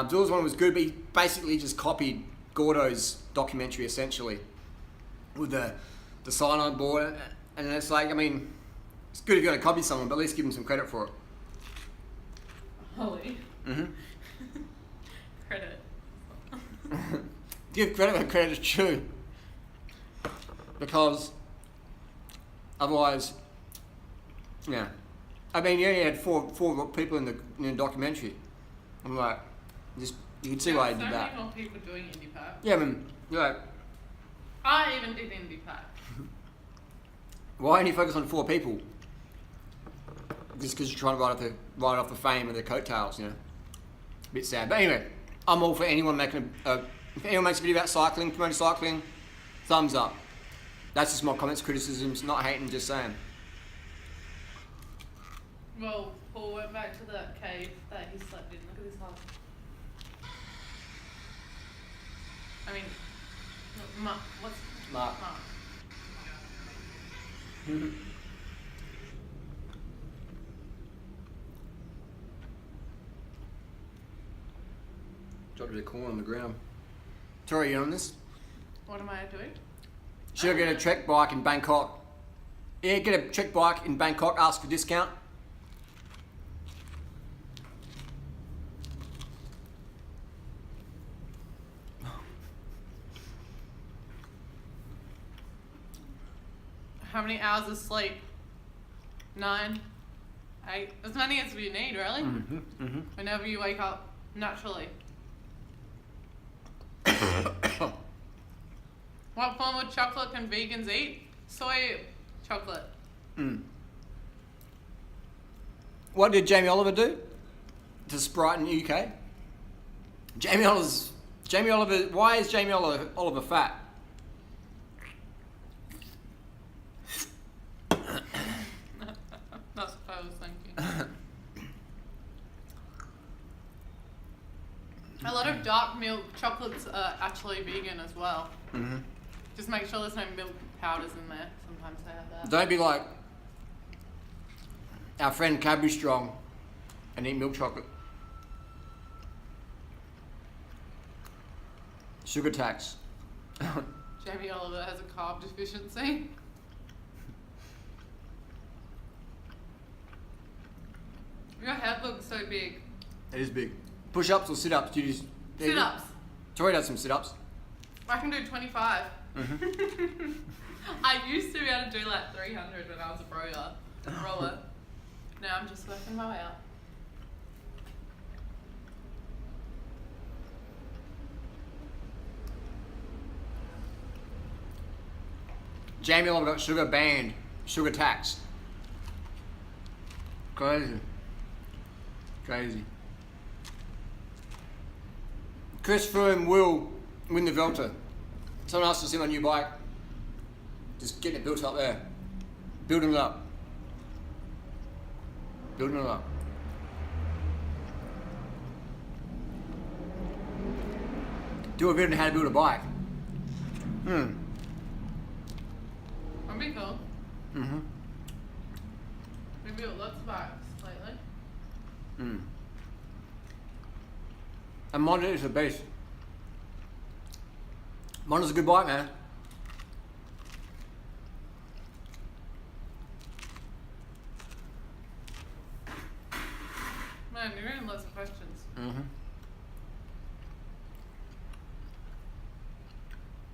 Dill's one was good, but he basically just copied Gordo's documentary essentially with the sign on board, and it's like, I mean, it's good if you're going to copy someone, but at least give them some credit for it. Holly. Mm-hmm. Credit. Give credit where credit is due, because otherwise, yeah. I mean, you only had four people in the documentary. I'm like, you can see why I did that. So many more people doing IndiePack. Yeah, I mean, you're like, I even did IndiePack. why only focus on 4 people? Just because you're trying to ride off the fame of the coattails, you know. A bit sad, but anyway, I'm all for anyone making if anyone makes a video about cycling, promoting cycling, thumbs up. That's just my comments, criticisms, not hating, just saying. Well, Paul went back to that cave that he slept in. Look at this house. I mean, what's Mark. Dropped the corn on the ground. Tori, you on this? What am I doing? Should I get a trek bike in Bangkok? Yeah, get a trek bike in Bangkok, ask for discount. How many hours of sleep? 9, 8, as many as you need, really. Whenever you wake up naturally. What form of chocolate can vegans eat? Soy chocolate. What did Jamie Oliver do to Sprite in the UK? Jamie Oliver. Why is Jamie Oliver fat? That's what I was thinking. A lot of dark milk chocolates are actually vegan as well. Just make sure there's no milk powders in there. Sometimes they have that. Don't be like our friend Cadbury Strong and eat milk chocolate. Sugar tax. Jamie Oliver has a carb deficiency. Your head looks so big. It is big. Push-ups or sit-ups? Do you just Sit-ups. Tori does some sit-ups. I can do 25. I used to be able to do like 300 when I was a roller. Now I'm just working my way up. Jamie Oliver got sugar banned. Sugar tax. Crazy. Chris Froome will win the Velta. Someone else to see my new bike. Just getting it built up there. Building it up. Do a video on how to build a bike. That'd be cool. We built lots of bikes lately. And Monda is the best. Monda's a good bike, man. Man, you're in lots of questions.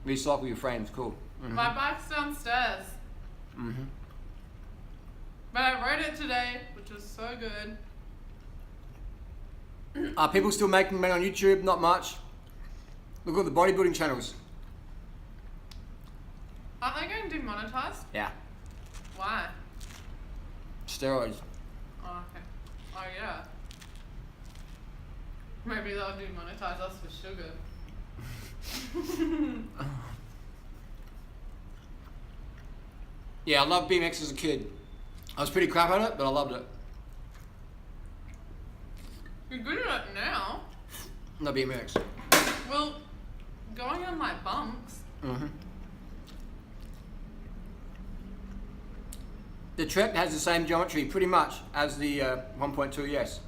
Recycle your frames, cool. My bike's downstairs. But I rode it today, which was so good. Are people still making money on YouTube? Not much. Look at the bodybuilding channels. Aren't they getting demonetized? Yeah. Why? Steroids. Oh, okay. Oh, yeah. Maybe they'll demonetize us for sugar. Yeah, I loved BMX as a kid. I was pretty crap at it, but I loved it. You're good at it now. No BMX. Well, going on like bumps. The Trek has the same geometry pretty much as the 1.2 ES.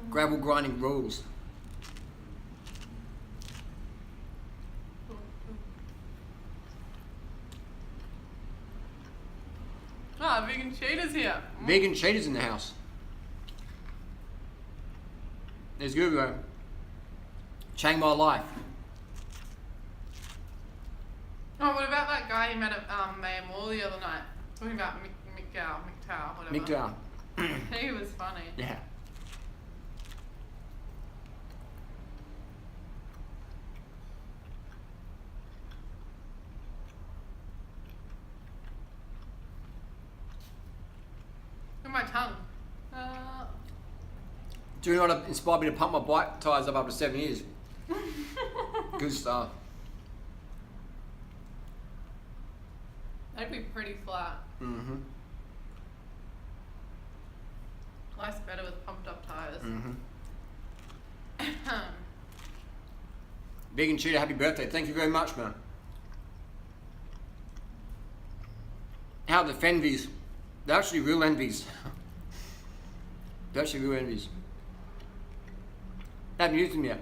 Gravel grinding rules. Ah, vegan cheetah's here. Vegan cheetahs in the house. It's good, bro. Changed my life. Oh, what about that guy you met at Mayhem Mall the other night? Talking about McTow, whatever. McDowell. He was funny. Yeah. Look at my tongue. Do you know what inspired me to pump my bike tyres up after 7 years? Good stuff. They'd be pretty flat. Life's better with pumped up tires. Vegan cheetah, happy birthday. Thank you very much, man. How are the Fenvies? They're actually real envies. They're actually good envies. I haven't used them yet.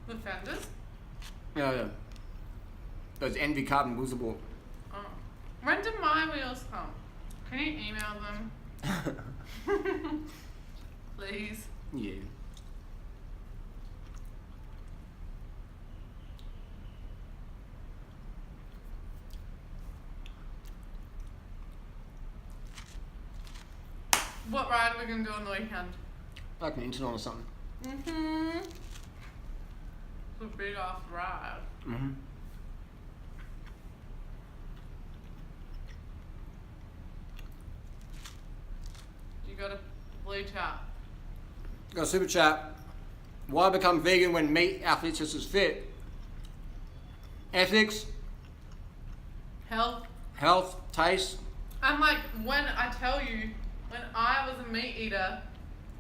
The fenders? Yeah. Those Envy carbon visible. Oh. When do my wheels come? Can you email them? Please. Yeah. What ride are we going to do on the weekend? Like an internet or something. Mm-hmm. It's a big ass ride. Mm-hmm. You got a blue chat. Got a super chat. Why become vegan when meat athletes just as fit? Ethics, Health. taste. And like, when I tell you, when I was a meat eater,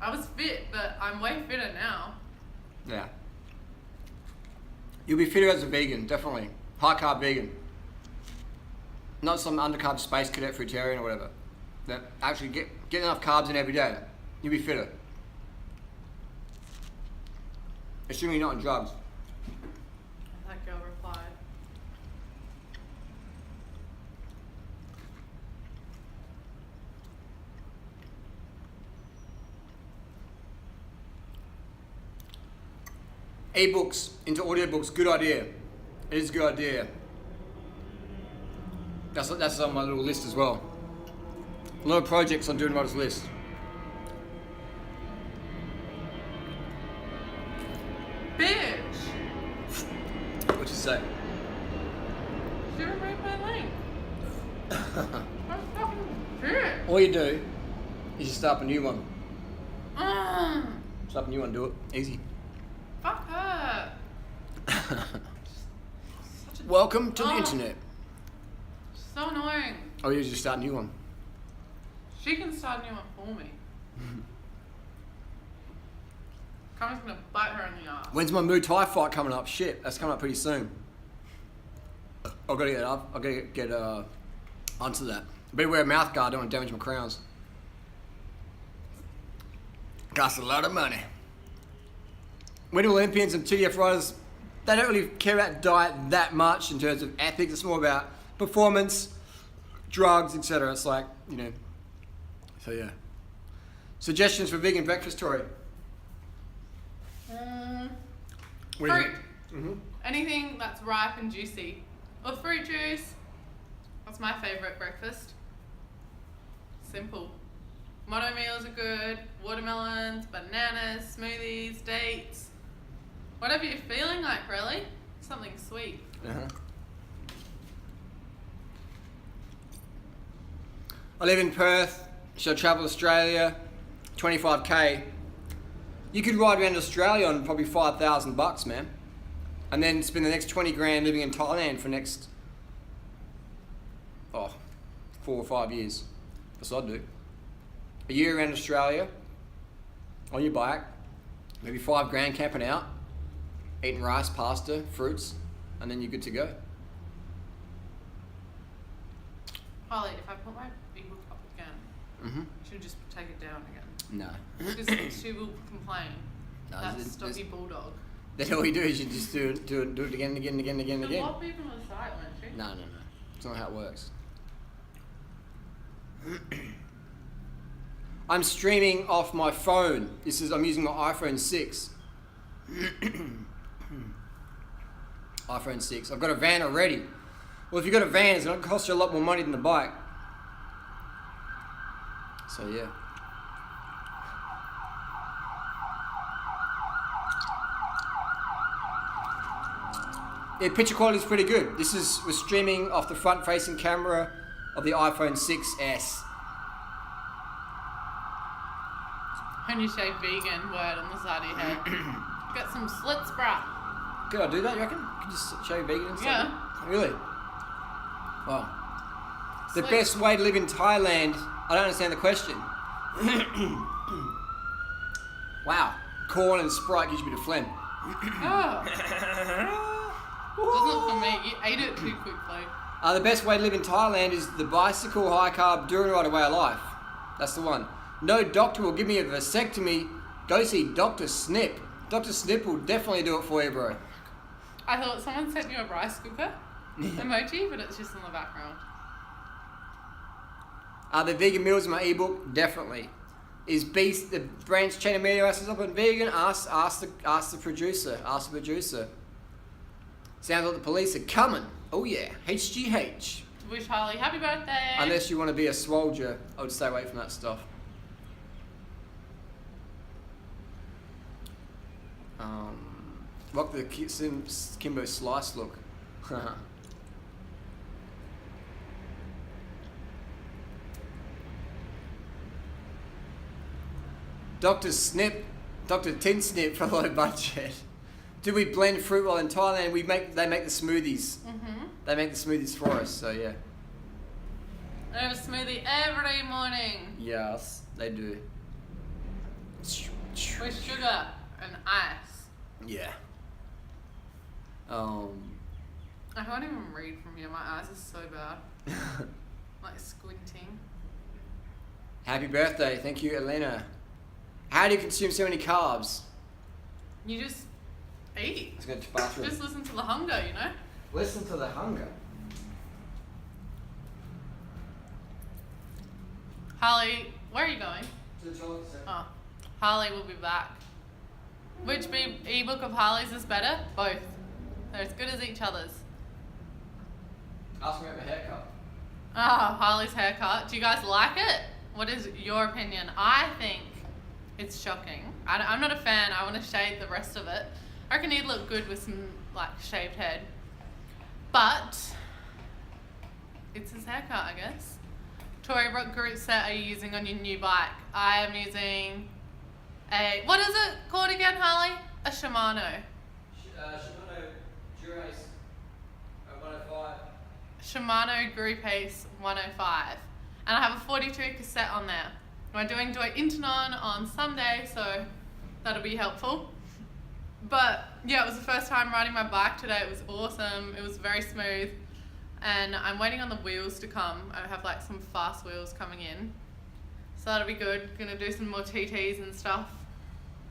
I was fit, but I'm way fitter now. Yeah. You'll be fitter as a vegan, definitely. High carb vegan. Not some undercarb space cadet fruitarian or whatever. That actually get enough carbs in every day. You'll be fitter. Assuming you're not on drugs. That girl replied. Ebooks into audiobooks, good idea. It is a good idea. That's on my little list as well. A lot of projects on Doing Rod's list. Bitch! What'd you say? She removed my link. I'm fucking bitch. All you do is you start up a new one. Mm. Start up a new one, do it. Easy. Fuck her. Welcome to the internet. So annoying. Oh, you just start a new one. She can start a new one for me. Carmen's gonna bite her in the ass. When's my Muay Thai fight coming up? Shit, that's coming up pretty soon. I've got to get up. I've got to get onto that. Better wear a mouth guard. I don't want to damage my crowns. Costs a lot of money. Winter Olympians and TDF riders, they don't really care about diet that much in terms of ethics. It's more about performance, drugs, etc. It's like, you know. So yeah. Suggestions for vegan breakfast, Tori? Fruit. Mm-hmm. Anything that's ripe and juicy. Or fruit juice. That's my favourite breakfast. Simple. Mono meals are good. Watermelons, bananas, smoothies, dates. Whatever you're feeling like, really. Something sweet. Uh-huh. I live in Perth. Shall travel Australia. 25k. You could ride around Australia on probably $5,000, man, and then spend the next 20 grand living in Thailand for next 4 or 5 years. That's what I'd do. A year around Australia on your bike, maybe 5 grand camping out, eating rice, pasta, fruits, and then you're good to go. Holly, if I put my ebook up again, Mm-hmm. you should just take it down again. No. Because she will complain. No, That there's- stocky bulldog. Then all you do is you just do it again and again and again and again and She'll again. lock people on the side, won't she? No. It's not how it works. I'm streaming off my phone. I'm using my iPhone 6. iPhone 6. I've got a van already. Well, if you've got a van, it's going to cost you a lot more money than the bike. So, yeah. Yeah, picture quality is pretty good. We're streaming off the front-facing camera of the iPhone 6S. When you say vegan word on the side of your head. Get some slits, bruh. Could I do that, you reckon? Could you just show vegan and stuff? Yeah. Really? Wow. The Slits. best way to live in Thailand? I don't understand the question. Wow. Corn and Sprite gives you a bit of phlegm. Oh. Doesn't for me. You ate it too quickly. The best way to live in Thailand is the bicycle, high carb, Duraride way of life. That's the one. No doctor will give me a vasectomy. Go see Dr. Snip. Dr. Snip will definitely do it for you, bro. I thought someone sent you a rice cooker emoji, but it's just in the background. Are there vegan meals in my ebook? Definitely. Is beef the branched chain amino acids up on vegan? Ask the producer. Ask the producer. Sounds like the police are coming. Oh yeah, HGH. Wish Harley happy birthday. Unless you want to be a soldier, I would stay away from that stuff. Rock the Kimbo slice look. Dr. Snip, Dr. Tin Snip for low budget. Do we blend fruit? Well, in Thailand they make the smoothies. They make the smoothies for us, so yeah. I have a smoothie every morning. Yes, they do. With sugar and ice. Yeah. I can't even read from here. My eyes are so bad. Like squinting. Happy birthday. Thank you, Elena. How do you consume so many carbs? You just eat. Let's go to the bathroom. Just listen to the hunger, you know? Listen to the hunger. Harley, where are you going? To the toilet, sir. Oh, Harley will be back. Which ebook of Harley's is better? Both. They're as good as each other's. Ask me about my haircut. Oh, Harley's haircut. Do you guys like it? What is your opinion? I think it's shocking. I'm not a fan. I want to shade the rest of it. I reckon he'd look good with some like shaved head. But it's his haircut, I guess. Tori, what group set are you using on your new bike? I am using a, what is it called again, Harley? A Shimano. Shimano Dura-Ace 105. Shimano Group Ace 105. And I have a 42 cassette on there. We're doing Joy Internon on Sunday, so that'll be helpful. But yeah, it was the first time riding my bike today. It was awesome. It was very smooth. And I'm waiting on the wheels to come. I have like some fast wheels coming in. So that'll be good. Gonna do some more TTs and stuff.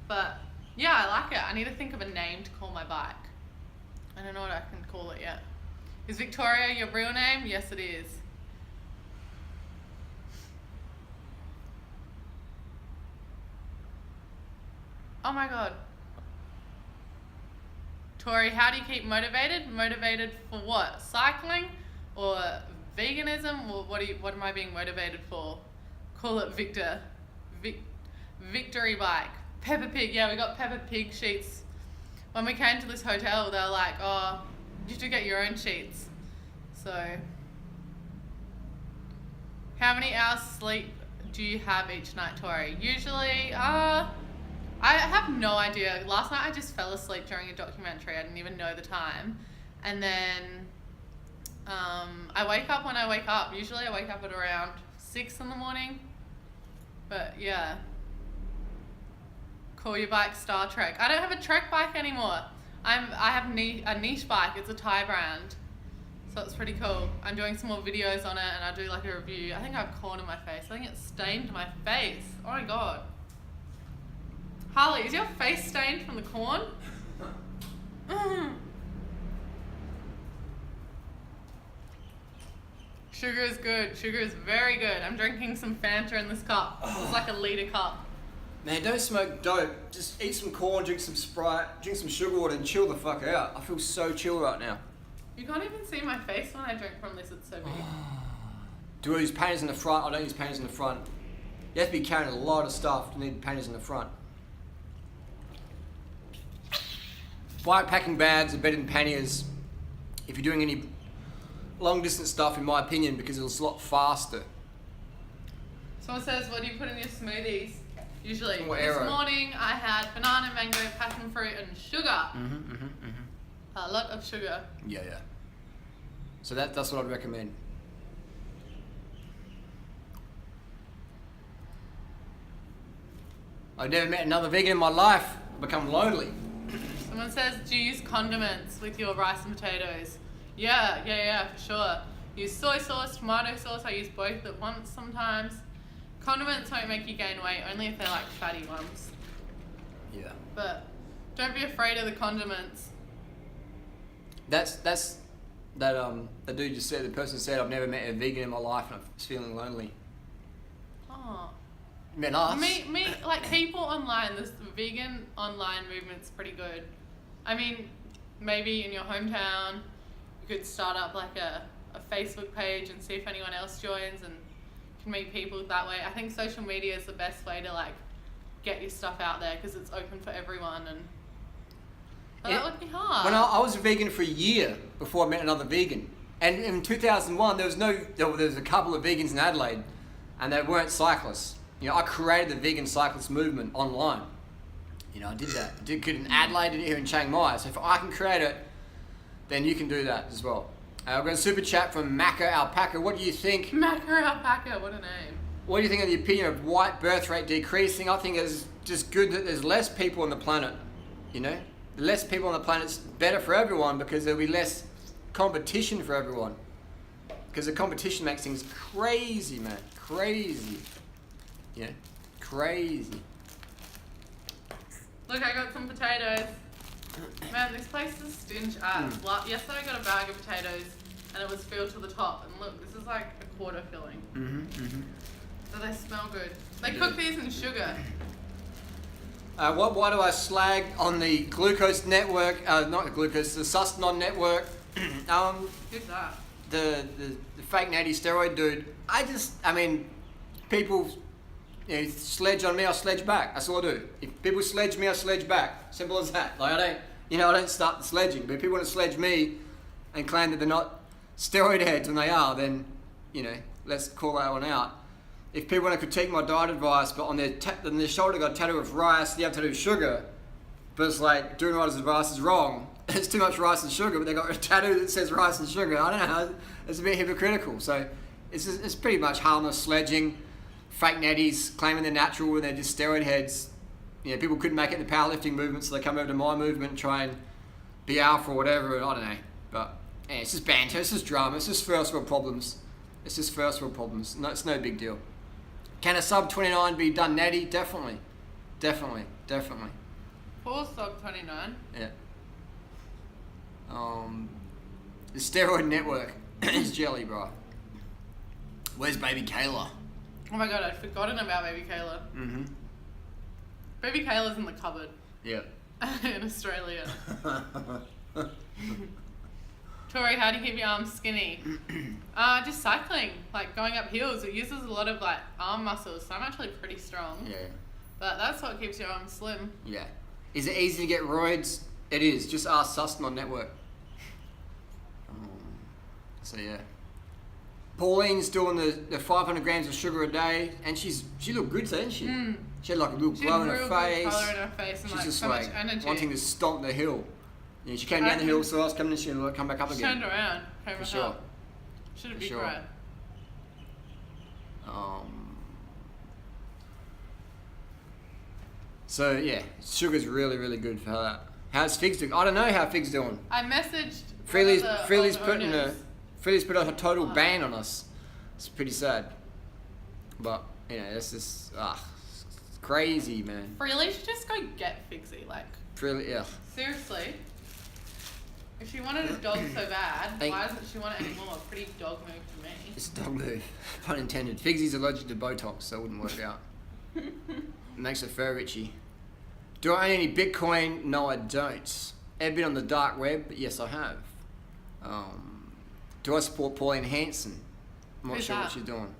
But yeah, I like it. I need to think of a name to call my bike. I don't know what I can call it yet. Is Victoria your real name? Yes, it is. Oh my God. Tori, how do you keep motivated? Motivated for what? Cycling or veganism? Or what am I being motivated for? Call it Victor. Victory bike. Peppa Pig. Yeah, we got Peppa Pig sheets. When we came to this hotel, they were like, oh, you should get your own sheets. So, how many hours sleep do you have each night, Tori? Usually, I have no idea. Last night I just fell asleep during a documentary. I didn't even know the time. And then I wake up when I wake up. Usually I wake up at around 6 in the morning. But yeah. Call your bike Star Trek. I don't have a Trek bike anymore. I have a niche bike. It's a Thai brand. So it's pretty cool. I'm doing some more videos on it and I'll do like a review. I think I have corn in my face. I think it stained my face. Oh my God. Harley, is your face stained from the corn? Sugar is good. Sugar is very good. I'm drinking some Fanta in this cup. It's like a litre cup. Man, don't smoke dope. Just eat some corn, drink some Sprite, drink some sugar water and chill the fuck out. I feel so chill right now. You can't even see my face when I drink from this. It's so big. Do I use painters in the front? I don't use painters in the front. You have to be carrying a lot of stuff to need painters in the front. Bike packing bags are better than panniers if you're doing any long distance stuff, in my opinion, because it's a lot faster. Someone says, what do you put in your smoothies? Usually. What This arrow? morning I had banana, mango, passion fruit and sugar. A lot of sugar. Yeah. So that's what I'd recommend. I've never met another vegan in my life. I've become lonely. Someone says, do you use condiments with your rice and potatoes? Yeah, for sure. Use soy sauce, tomato sauce. I use both at once sometimes. Condiments won't make you gain weight, only if they're like fatty ones. Yeah. But don't be afraid of the condiments. That's the dude just said, the person said, I've never met a vegan in my life and I was feeling lonely. Oh. Met us. Me, like people online, this vegan online movement's pretty good. I mean, maybe in your hometown, you could start up like a Facebook page and see if anyone else joins and can meet people that way. I think social media is the best way to like get your stuff out there because it's open for everyone and that would be hard. When I was a vegan for a year before I met another vegan, and in 2001 there was a couple of vegans in Adelaide, and they weren't cyclists. You know, I created the vegan cyclist movement online. You know, I did that. I did good in Adelaide, did it here in Chiang Mai. So if I can create it, then you can do that as well. I've got a super chat from Macca Alpaca. What do you think? Macca Alpaca, what a name. What do you think of the opinion of white birth rate decreasing? I think it's just good that there's less people on the planet. You know, less people on the planet's better for everyone because there'll be less competition for everyone. Because the competition makes things crazy, man. Crazy. Yeah, crazy. Look, I got some potatoes. Man, this place is stingy ass. Yesterday I got a bag of potatoes and it was filled to the top. And look, this is like a quarter filling. So they smell good. They cook these in sugar. Why do I slag on the glucose network? Not the glucose, the Sustanon network. Who's that? The fake natty steroid dude. I mean, people, you know, sledge on me, I'll sledge back. That's all I do. If people sledge me, I sledge back. Simple as that. Like I don't start the sledging. But if people want to sledge me and claim that they're not steroid heads when they are, then, you know, let's call that one out. If people want to critique my diet advice, but on their shoulder they got a tattoo of rice, the other tattoo of sugar, but it's like doing right as advice is wrong. It's too much rice and sugar, but they got a tattoo that says rice and sugar. I don't know. It's a bit hypocritical. So it's pretty much harmless sledging. Fake natties claiming they're natural when they're just steroid heads. You know, people couldn't make it in the powerlifting movement, so they come over to my movement and try and be alpha or whatever. I don't know. But yeah, it's just banter. It's just drama. It's just first world problems. No, it's no big deal. Can a sub 29 be done natty? Definitely. Poor sub 29. Yeah. The steroid network is jelly, bro. Where's baby Kayla? Oh my god, I'd forgotten about baby Kayla. Baby Kayla's in the cupboard. Yeah. In Australia. Tori, how do you keep your arms skinny? Just cycling, like going up hills. It uses a lot of like arm muscles, so I'm actually pretty strong. Yeah. But that's what keeps your arms slim. Yeah. Is it easy to get roids? It is. Just ask Sustanon Network. So yeah. Pauline's doing the 500 grams of sugar a day, and she looked good, didn't she? She had like a little glow in her face. Colour in her face and She's like just so like much energy. wanting to stomp the hill. Yeah, she came down the hill, so I was coming in, she would come back up She again. turned around, came back sure. up. Should have been right. So yeah, sugar's really, really good for that. How's Fig's doing? I don't know how Fig's doing. I messaged Freely's put a total ban on us. It's pretty sad. But, you know, it's just, it's crazy, man. Freely should just go get Fixie, like. Freely, yeah. Seriously. If she wanted a dog so bad, why doesn't she want it anymore? Pretty dog move to me. It's a dog move. Pun intended. Figsy's allergic to Botox, so it wouldn't work out. It makes her fur itchy. Do I own any Bitcoin? No, I don't. I've been on the dark web, but yes, I have. Do I support Pauline Hanson? I'm not sure what she's doing.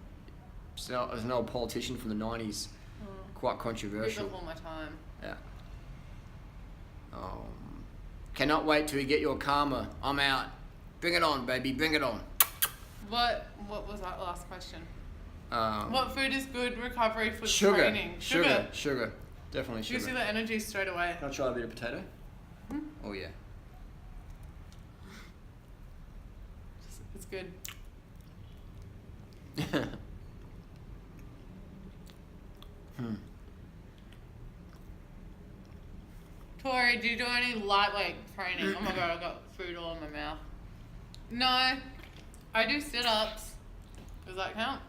She's an old politician from the 90s. Quite controversial. Before my time. Yeah. Cannot wait till you get your karma. I'm out. Bring it on, baby. Bring it on. What was that last question? What food is good recovery for training? Sugar. Definitely sugar. You see the energy straight away. Can I try a bit of potato? Oh yeah. It's good. Tori, do you do any lightweight training? Oh my god, I got food all in my mouth. No, I do sit-ups. Does that count?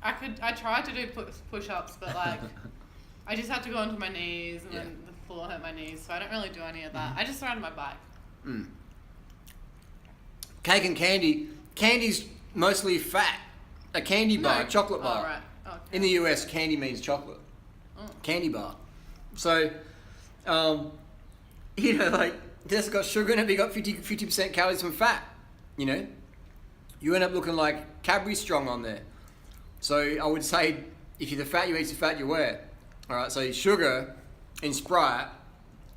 I tried to do push-ups, but like, I just had to go onto my knees, and then the floor hurt my knees, so I don't really do any of that. I just ride my bike. Cake and candy. Candy's mostly fat. A candy bar, a chocolate bar. Oh, right. Okay. In the US, candy means chocolate. Candy bar. So, you know, like, that's got sugar in it, but you got 50% calories from fat, you know? You end up looking like Cadbury Strong on there. So I would say, if you're the fat you eat, the fat you wear. All right, so sugar in Sprite,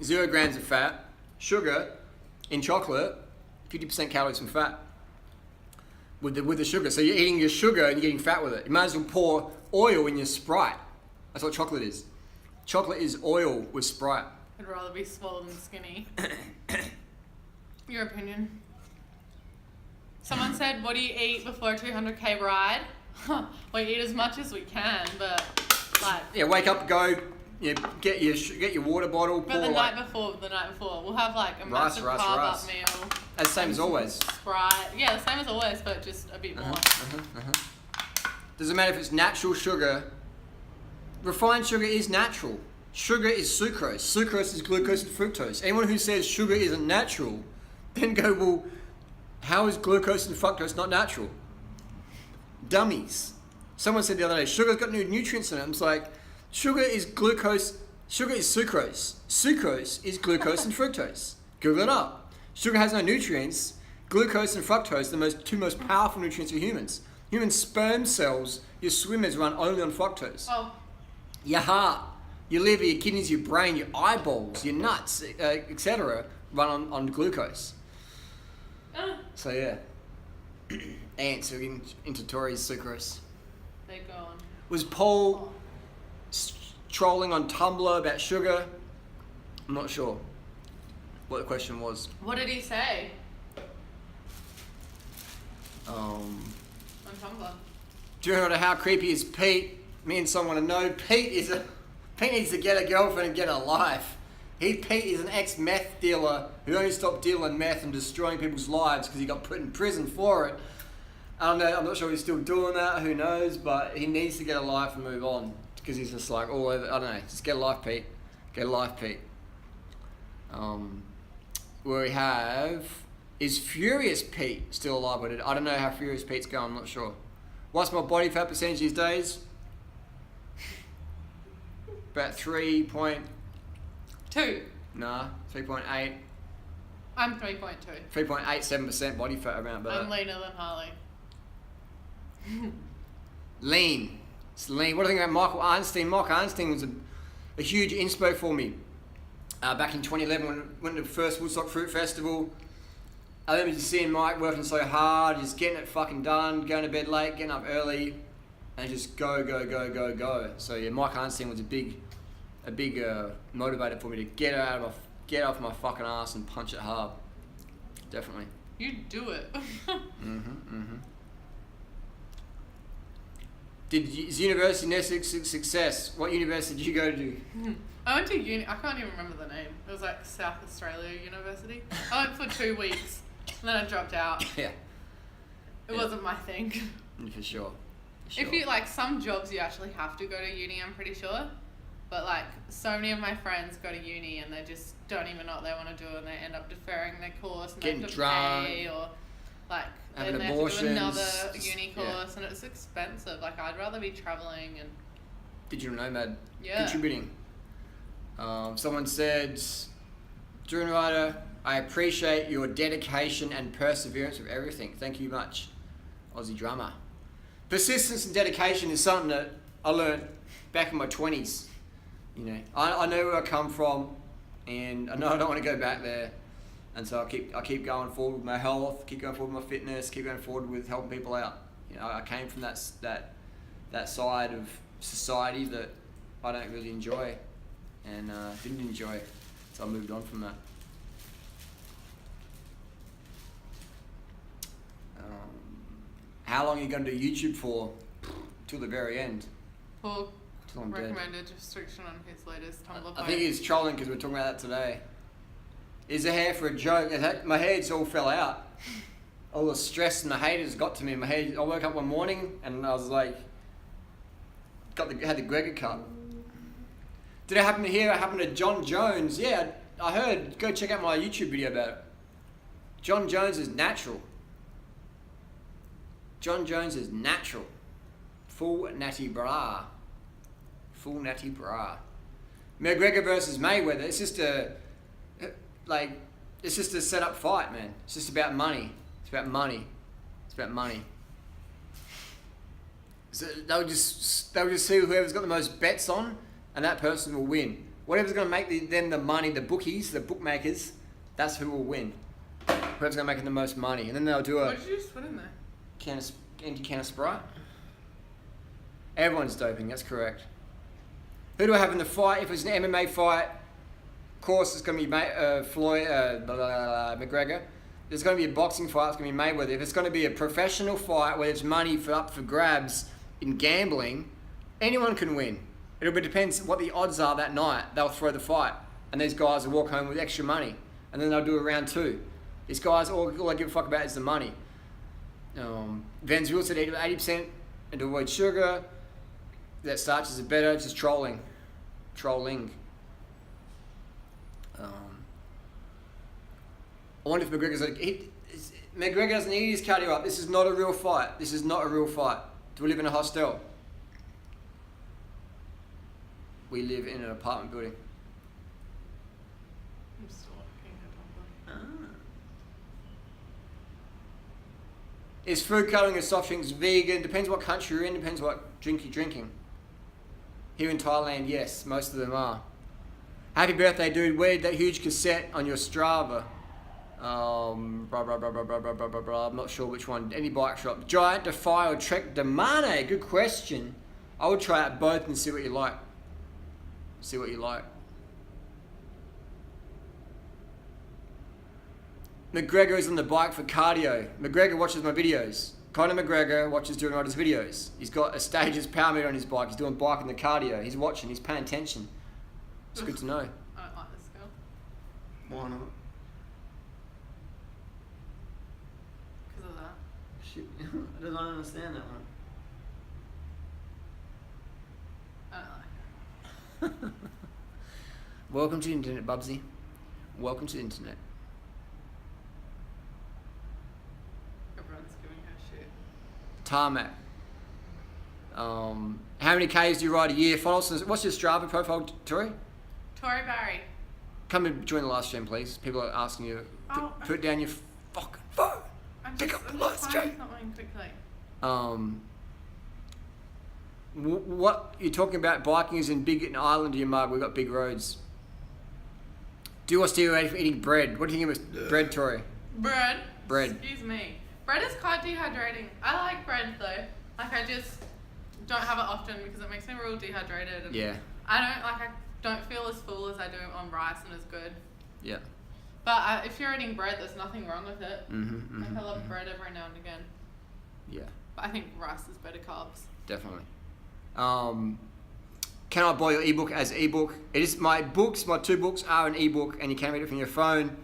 0 grams of fat. Sugar in chocolate, 50% calories from fat. With the sugar. So you're eating your sugar and you're getting fat with it. You might as well pour oil in your Sprite. That's what chocolate is. Chocolate is oil with Sprite. I'd rather be swole than skinny. Your opinion? Someone said, what do you eat before a 200k ride? We eat as much as we can, but like... Yeah, wake up, go, you know, get your water bottle, but the night before, we'll have like a massive carb up meal. As same as always. Sprite. Yeah, the same as always, but just a bit more. Doesn't matter if it's natural sugar. Refined sugar is natural. Sugar is sucrose. Sucrose is glucose and fructose. Anyone who says sugar isn't natural, then go, well, how is glucose and fructose not natural? Dummies. Someone said the other day, sugar's got new nutrients in it. It's like, sugar is glucose, sugar is sucrose. Sucrose is glucose and fructose. Google it up. Sugar has no nutrients. Glucose and fructose, the two most powerful nutrients for humans. Human sperm cells, your swimmers run only on fructose. Oh. Your heart, your liver, your kidneys, your brain, your eyeballs, your nuts, etc. run on glucose. So yeah. Ants are into Tori's sucrose. They're gone. Was Paul trolling on Tumblr about sugar? I'm not sure what the question was. What did he say? On Tumblr. Do you know how creepy is Pete? Me and someone to know. Pete needs to get a girlfriend and get a life. Pete is an ex-meth dealer who only stopped dealing meth and destroying people's lives because he got put in prison for it. I don't know, I'm not sure he's still doing that, who knows, but he needs to get a life and move on because he's just like all over, I don't know, just get a life, Pete. Get a life, Pete. Where we have, is Furious Pete still alive? I don't know how Furious Pete's going, I'm not sure. What's my body fat percentage these days? About 3.2. Nah, 3.8. I'm 3.2. 3.87% body fat around. But I'm leaner than Harley. Lean. It's lean. What do you think about Michael Arnstein? Michael Arnstein was a huge inspo for me. Back in 2011 when I went to the first Woodstock Fruit Festival. I remember just seeing Mike working so hard, just getting it fucking done, going to bed late, getting up early, and just go. So yeah, Mike Arnstein was a big motivator for me to get off my fucking ass and punch it hard. Definitely. You do it. Is university next success? What university did you go to? I went to uni. I can't even remember the name. It was like South Australia University. I went for 2 weeks, and then I dropped out. Yeah. It wasn't my thing. For sure. If you like some jobs, you actually have to go to uni. I'm pretty sure. But like so many of my friends go to uni and they just don't even know what they want to do, and they end up deferring their course and getting they have to drunk, pay, or like having then they abortions, have to do another uni course, and it's expensive. Like I'd rather be traveling and digital nomad, yeah, contributing. Someone said, Drew Ryder, I appreciate your dedication and perseverance with everything. Thank you much, Aussie drummer. Persistence and dedication is something that I learned back in my 20s. You know, I know where I come from, and I know I don't want to go back there, and so I keep going forward with my health, keep going forward with my fitness, keep going forward with helping people out. You know, I came from that side of society that I don't really enjoy, and didn't enjoy, so I moved on from that. How long are you going to do YouTube for? Till the very end. Paul Till I'm recommended dead. restriction on his latest Tumblr post. I think he's trolling because we were talking about that today. Is the hair for a joke? My hair's all fell out. All the stress and the haters got to me. I woke up one morning and I was like, had the Gregor Cup. Did it happen here? It happened to John Jones. Yeah, I heard. Go check out my YouTube video about it. John Jones is natural. John Jones is natural. Full natty bra. Full natty bra. McGregor versus Mayweather. It's just a set up fight, man. It's just about money. It's about money. It's about money. So they'll just see whoever's got the most bets on, and that person will win. Whatever's going to make them the money, the bookies, the bookmakers, that's who will win. Whoever's going to make them the most money, and then they'll do What did you just put in there? Empty can of Sprite. Everyone's doping. That's correct. Who do I have in the fight? If it's an MMA fight, of course it's going to be McGregor. There's going to be a boxing fight. It's going to be Mayweather. If it's going to be a professional fight where there's money up for grabs in gambling, anyone can win. It depends what the odds are that night. They'll throw the fight, and these guys will walk home with extra money, and then they'll do a round 2. These guys, all they give a fuck about is the money. Van's said 80% and to avoid sugar. That starches are better. Just trolling. I wonder if McGregor's McGregor doesn't eat his cardio up. This is not a real fight. Do we live in a hostel? We live in an apartment building. I'm still looking at Is food coloring and soft drinks vegan? Depends what country you're in, depends what drink you're drinking. Here in Thailand, yes, most of them are. Happy birthday, dude. Where did that huge cassette on your Strava? I'm not sure which one. Any bike shop. Giant Defy or Trek de Mane? Good question. I would try out both and see what you like. McGregor is on the bike for cardio. McGregor watches my videos. Conor McGregor watches Doing Riders videos. He's got a Stages power meter on his bike. He's doing bike and the cardio. He's watching. He's paying attention. It's good to know. I don't like this girl. Why not? Because of that. Shit, I don't understand that one. I don't like her. Welcome to the internet, Bubsy. Welcome to the internet. Everyone's giving her shit. Tarmac. How many Ks do you ride a year? What's your Strava profile, Tori? Tori Barry. Come and join the live stream, please. People are asking you. Put down your fucking phone. Pick up the live stream. It's not moving quickly. What you're talking about? Biking is in big island of your mug. We've got big roads. Do or steer away from eating bread? What do you think of bread, Tori? Bread. Bread. Excuse me. Bread is quite dehydrating. I like bread though. Like I just don't have it often because it makes me real dehydrated. And Yeah. I don't feel as full as I do on rice and as good. Yeah. But if you're eating bread, there's nothing wrong with it. I love bread every now and again. Yeah. But I think rice is better carbs. Definitely. Can I buy your ebook as ebook? It is my 2 books are an ebook, and you can read it from your phone.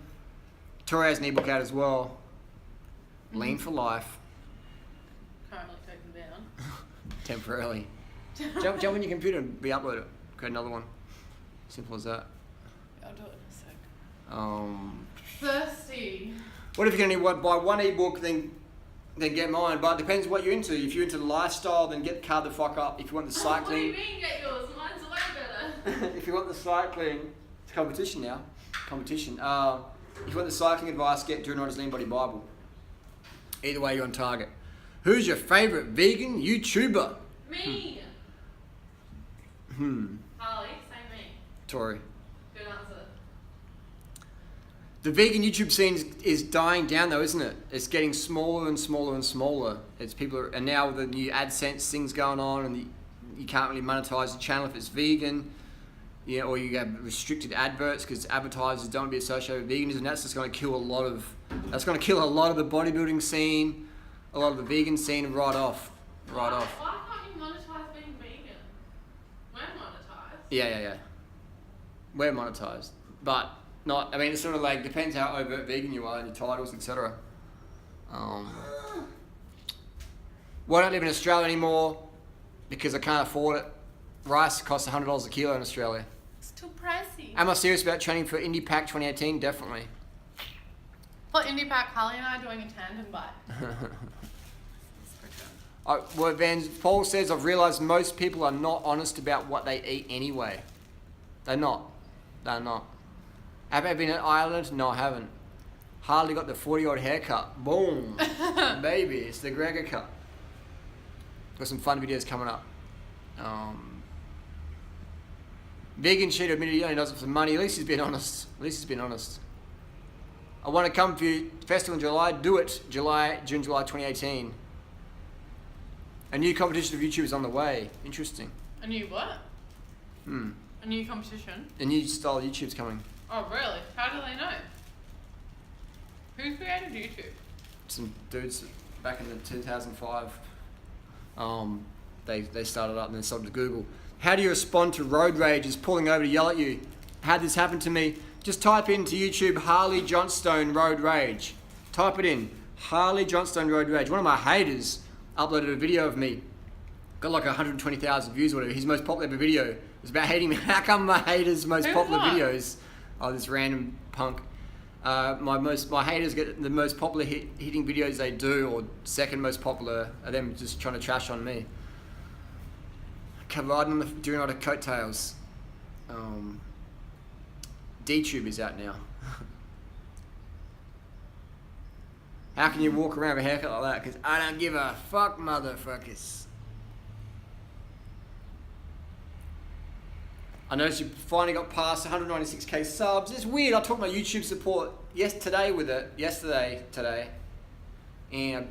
Tori has an ebook out as well. Lean for life. Currently taken down. Temporarily. jump on your computer and be uploaded. Create another one. Simple as that. I'll do it in a sec. Thirsty. What if you can only buy one ebook, then get mine? But it depends what you're into. If you're into the lifestyle, then get the car the fuck up. If you want the cycling... What do you mean get yours? Mine's way better. If you want the cycling... It's competition now. If you want the cycling advice, get Doing Riders Lean Body Bible. Either way, you're on target. Who's your favourite vegan YouTuber? Me. Harley, say me. Tori. Good answer. The vegan YouTube scene is dying down though, isn't it? It's getting smaller and smaller and smaller. And now with the new AdSense things going on, and you can't really monetize the channel if it's vegan. Yeah, or you have restricted adverts because advertisers don't want to be associated with veganism. That's just going to kill a lot of the bodybuilding scene, a lot of the vegan scene right off. Why can't you monetize being vegan? We're monetized. Yeah. We're monetized, but not. I mean, it's sort of like depends how overt vegan you are and your titles, etc. Why don't live in Australia anymore? because I can't afford it. Rice costs $100 a kilo in Australia. It's too pricey. Am I serious about training for Indy Pack 2018? Definitely. For Indie Pack, Harley and I are doing a tandem bike. Paul says, I've realised most people are not honest about what they eat anyway. They're not. They're not. Have I been in Ireland? No, I haven't. Harley got the 40-odd haircut. Boom. Baby, it's the Gregor cut. Got some fun videos coming up. Vegan Cheater admitted he only does it for money. At least he's been honest. I want to come for your festival in July. Do it. June, July 2018. A new competition of YouTube is on the way. Interesting. A new what? A new competition? A new style of YouTube's coming. Oh, really? How do they know? Who created YouTube? Some dudes back in the 2005. They started up and then sold to Google. How do you respond to road ragers pulling over to yell at you? Had this happen to me? Just type into YouTube Harley Johnstone Road Rage. Type it in. Harley Johnstone Road Rage. One of my haters uploaded a video of me. Got like 120,000 views or whatever. His most popular video was about hating me. How come my haters' most popular videos are this random punk? My haters get the most popular hitting videos they do, or second most popular, are them just trying to trash on me. Riding on the doing all the coattails. D-Tube is out now. How can you walk around with a haircut like that? Because I don't give a fuck, motherfuckers. I noticed you finally got past 196k subs. It's weird. I talked about YouTube support yesterday, and I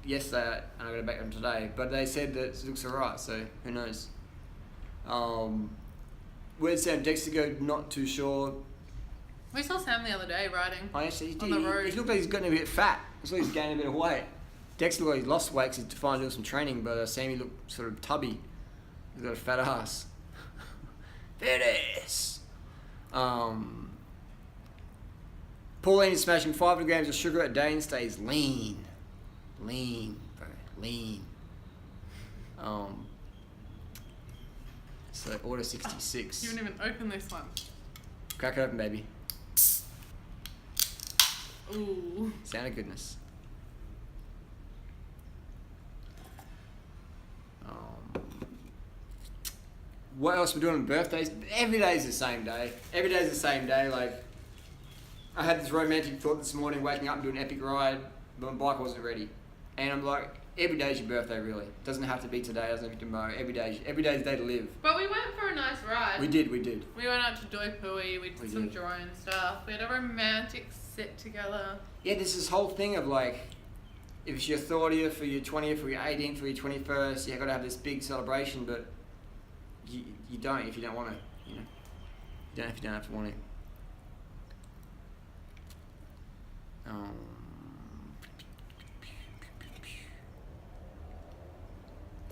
got it back on today. But they said that it looks alright, so who knows? Where'd Sam Dexter go? Not too sure. We saw Sam the other day riding I actually on the road. He looked like he's gotten a bit fat. Looks like he's gained a bit of weight. Dexter looked like he's lost weight because he's finally doing some training, but Sammy looked sort of tubby. He's got a fat ass. Fat ass. Pauline is smashing 500 grams of sugar a day and stays lean. Lean, bro. Lean. So order 66. You wouldn't even open this one. Crack it open, baby. Ooh. Sound of goodness. What else we're doing on birthdays? Every day's the same day. Every day's the same day. Like, I had this romantic thought this morning, waking up and doing an epic ride, but my bike wasn't ready. And I'm like, every day's your birthday, really. It doesn't have to be today, it doesn't have to be tomorrow. Every day's the day to live. But we went for a nice ride. We did. We went out to Doi Pui, we did some drone stuff. We had a romantic sit together. Yeah, there's this whole thing of like, if it's your 30th or your 20th or your 18th or your 21st, you got to have this big celebration, but you don't if you don't want to, you know. You don't if you don't have to want to.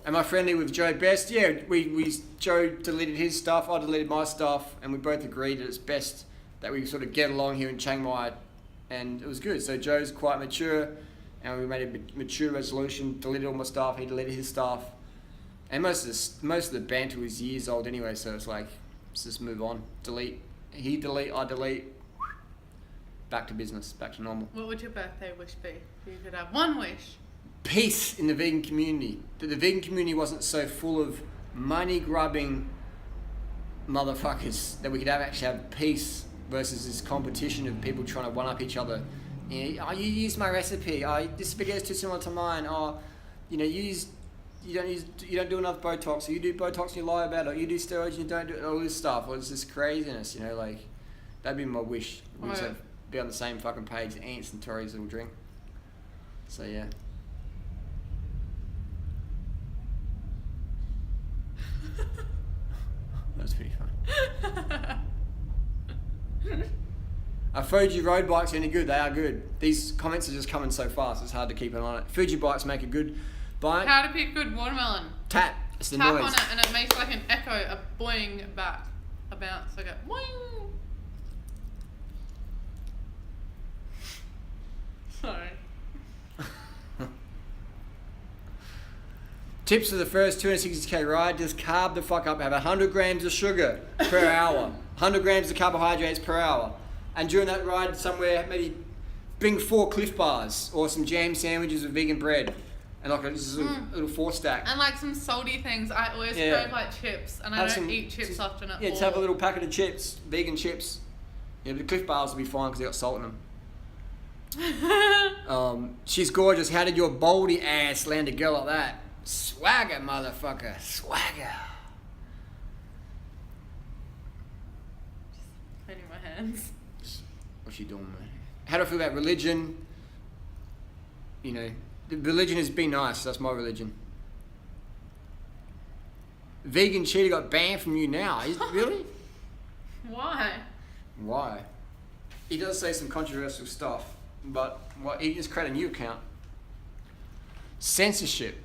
Am I friendly with Joe best? Yeah, Joe deleted his stuff, I deleted my stuff, and we both agreed that it's best that we sort of get along here in Chiang Mai, and it was good. So Joe's quite mature, and we made a mature resolution, deleted all my stuff, he deleted his stuff. And most of the banter was years old anyway, so it's like, let's just move on. Delete. He delete, I delete. Back to business, back to normal. What would your birthday wish be? If you could have one wish. Peace in the vegan community. That the vegan community wasn't so full of money-grubbing motherfuckers. That we could actually have peace versus this competition of people trying to one-up each other. You know, oh, you used my recipe. Oh, this video is too similar to mine. Oh, you know, you don't do enough Botox, or you do Botox and you lie about it, or you do steroids and you don't do it, all this stuff. Well, it's this craziness, you know, like, that'd be my wish. We just be on the same fucking page, ants and Tories little drink. So, yeah. That's pretty fun. Are Fuji road bikes any good? They are good. These comments are just coming so fast, it's hard to keep an eye on it. Fuji bikes make a good bike. How to pick good watermelon? Tap. It's the Tap noise. on it and it makes like an echo, a boing back, a bounce, like a boing. Sorry. Tips for the first 260k ride, just carb the fuck up. Have 100 grams of sugar per hour. 100 grams of carbohydrates per hour. And during that ride somewhere, maybe bring 4 Cliff Bars or some jam sandwiches with vegan bread. And like a little 4 stack. And like some salty things. I always crave like chips, and I don't eat chips often at all. Yeah, just have a little packet of chips, vegan chips. Yeah, the Cliff Bars will be fine because they got salt in them. She's gorgeous. How did your baldy ass land a girl like that? Swagger, motherfucker. Swagger. Cleaning my hands. What's she doing, man? How do I feel about religion? You know, the religion is be nice. That's my religion. Vegan cheater got banned from you now. Really? Why? Why? He does say some controversial stuff, but he just created a new account. Censorship.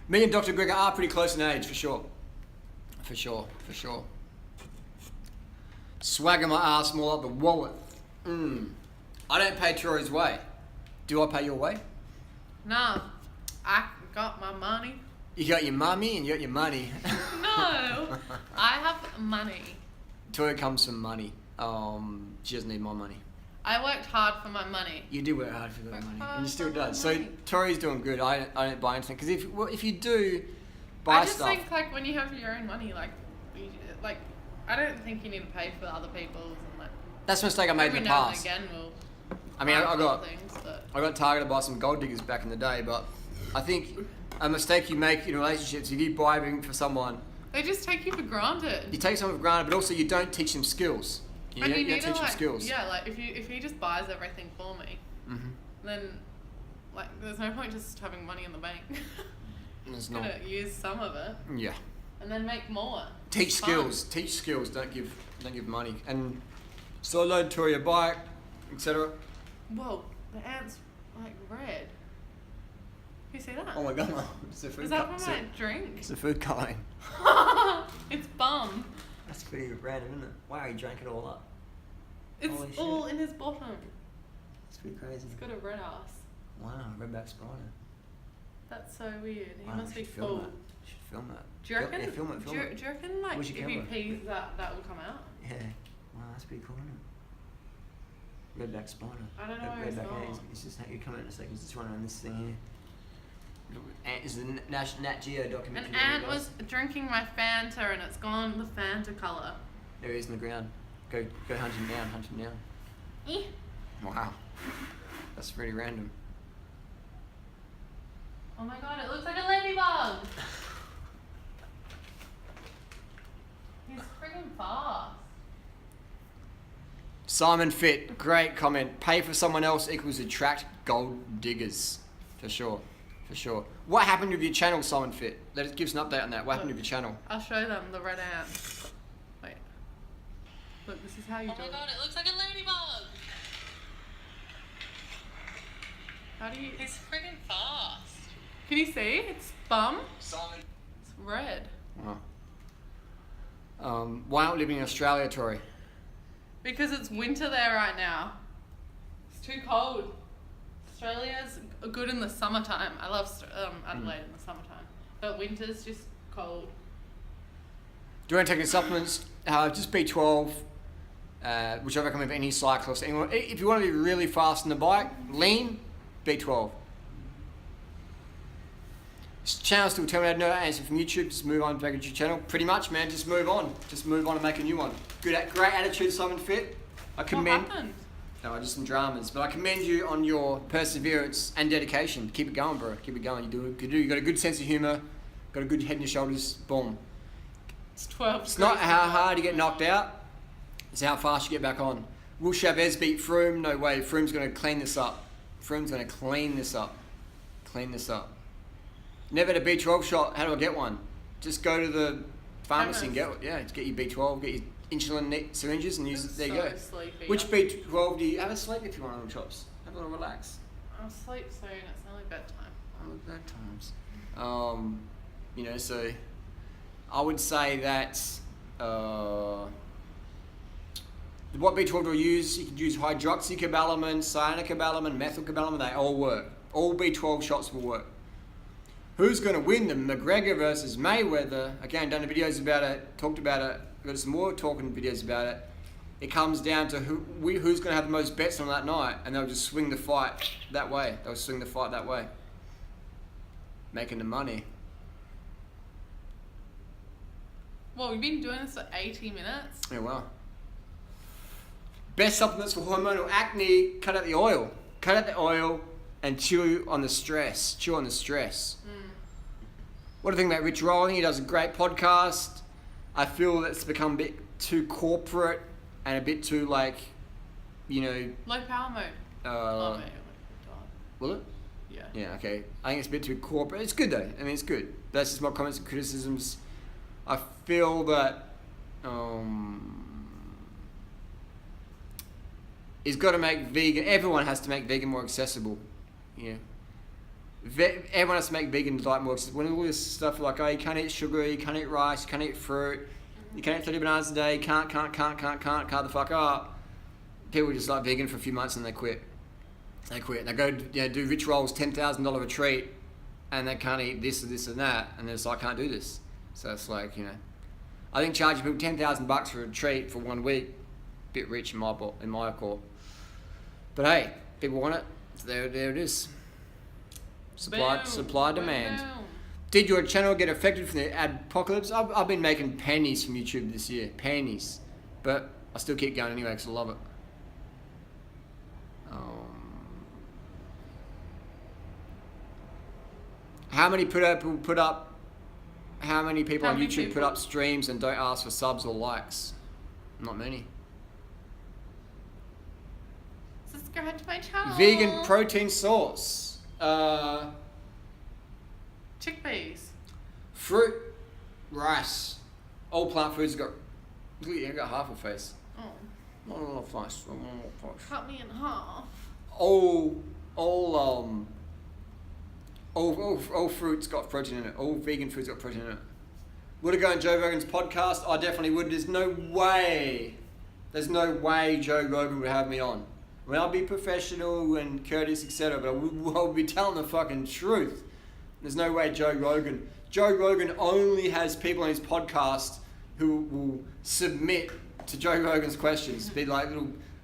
Me and Dr. Gregor are pretty close in age, for sure. Swagger my ass more like the wallet. I don't pay Troy's way. Do I pay your way? No. I got my money. You got your mummy and you got your money. No. I have money. Toya comes from money. She doesn't need my money. I worked hard for my money. You do work hard for the money, and you still does. So Tori's doing good. I don't buy anything because if you do buy stuff, I just think like when you have your own money, like I don't think you need to pay for other people's and like. That's a mistake I made in the past. Every now and again, we'll. I mean, I got targeted by some gold diggers back in the day, but I think a mistake you make in relationships, if you buy everything for someone, they just take you for granted. You take someone for granted, but also you don't teach them skills. You don't teach them skills. Yeah, like if he just buys everything for me, then like there's no point just having money in the bank. There's not. Gonna use some of it. Yeah. And then make more. Teach skills. Don't give money. And so load Tori a bike, etc. Whoa, the ant's like red. You see that? Oh my god, it's a food. Is that from my drink? It's a food coloring. It's bum. That's pretty random, isn't it? Wow, he drank it all up. It's all in his bottom. It's pretty crazy. It's got a red ass. Wow, redback spider. That's so weird. He wow, must be full. You should film that. Do you reckon? Yeah, film it. Do you reckon like if he pees that will come out? Yeah. Wow, that's pretty cool, isn't it? Redback spider. I don't know where it's gone. It's just you come out in a second. It's just running on this thing here. It's a Nat Geo documentary. An ant was drinking my Fanta and it's gone the Fanta colour. There he is in the ground. Go hunt him down. Eh. Wow. That's pretty random. Oh my god, it looks like a ladybug! He's friggin' fast. Simon Fit, great comment. Pay for someone else equals attract gold diggers. For sure. What happened with your channel, Simon Fit? Give us an update on that. What happened with your channel? I'll show them the red ant. Wait. Look, this is how you do it. Oh my god, it looks like a ladybug! How do you... He's friggin' fast. Can you see? It's bum. Simon. It's red. Wow. Why aren't we living in Australia, Tori? Because it's winter there right now. It's too cold. Australia's good in the summertime. I love Adelaide in the summertime. But winter's just cold. Do you want to take any supplements? Just B12, which I recommend for any cyclist. Anyone, if you want to be really fast on the bike, lean, B12. Channel still terminated, no answer from YouTube. Just move on back to your channel. Pretty much, man. Just move on and make a new one. Great attitude, Simon Fit. I commend. What happened? No, just some dramas. But I commend you on your perseverance and dedication. Keep it going, bro. Keep it going. You got a good sense of humour. Got a good head and your shoulders. Boom. It's 12. It's not how hard you get knocked out. It's how fast you get back on. Will Chavez beat Froome? No way. Froome's going to clean this up. Clean this up. Never had a B12 shot. How do I get one? Just go to the pharmacy and get your B12, get your insulin syringes and use it. There you go. Sleepy. Which B12 do you have a sleep if you want on chops? Have a little relax. I'll sleep soon. It's only bedtime. Bad times. So I would say that What B12 do I use? You can use hydroxycobalamin, cyanocobalamin, methylcobalamin. They all work. All B12 shots will work. Who's going to win them? McGregor versus Mayweather. Again, done the videos about it, talked about it. Got some more talking videos about it. It comes down to who's going to have the most bets on that night, and they'll just swing the fight that way. They'll swing the fight that way, making the money. Well, we've been doing this for 80 minutes. Yeah, well. Best supplements for hormonal acne: cut out the oil. Cut out the oil and chew on the stress. Chew on the stress. What do you think about Rich Roll? I think he does a great podcast. I feel it's become a bit too corporate and a bit too low power mode. Will it? Yeah. Yeah, okay. I think it's a bit too corporate. It's good though. I mean, it's good. That's just my comments and criticisms. I feel that he's got to make vegan. Everyone has to make vegan more accessible. Yeah. Everyone has to make vegan diet more accessible. When all this stuff like, you can't eat sugar, you can't eat rice, you can't eat fruit, you can't eat 30 bananas a day, can't the fuck up. People just like vegan for a few months and they quit. They go do Rich Roll's $10,000 retreat and they can't eat this or this and that, and they're just like, I can't do this. So it's like, I think charging people $10,000 for a retreat for 1 week, bit rich in my call. But hey, people want it. So there it is. Supply demand. Boom. Did your channel get affected from the apocalypse? I've been making pennies from YouTube this year, pennies, but I still keep going anyway because I love it. How many people on YouTube put up streams and don't ask for subs or likes? Not many. Subscribe to my channel. Vegan protein source. Chickpeas. Fruit, rice. All plant foods got. Look, I got half a face. Oh. Not a lot of face. Cut me in half. All fruits got protein in it. All vegan foods got protein in it. Would I go on Joe Rogan's podcast? I definitely would. There's no way Joe Rogan would have me on. I mean, I'll be professional and courteous, etc., but I will be telling the fucking truth. There's no way Joe Rogan only has people on his podcast who will submit to Joe Rogan's questions. Be like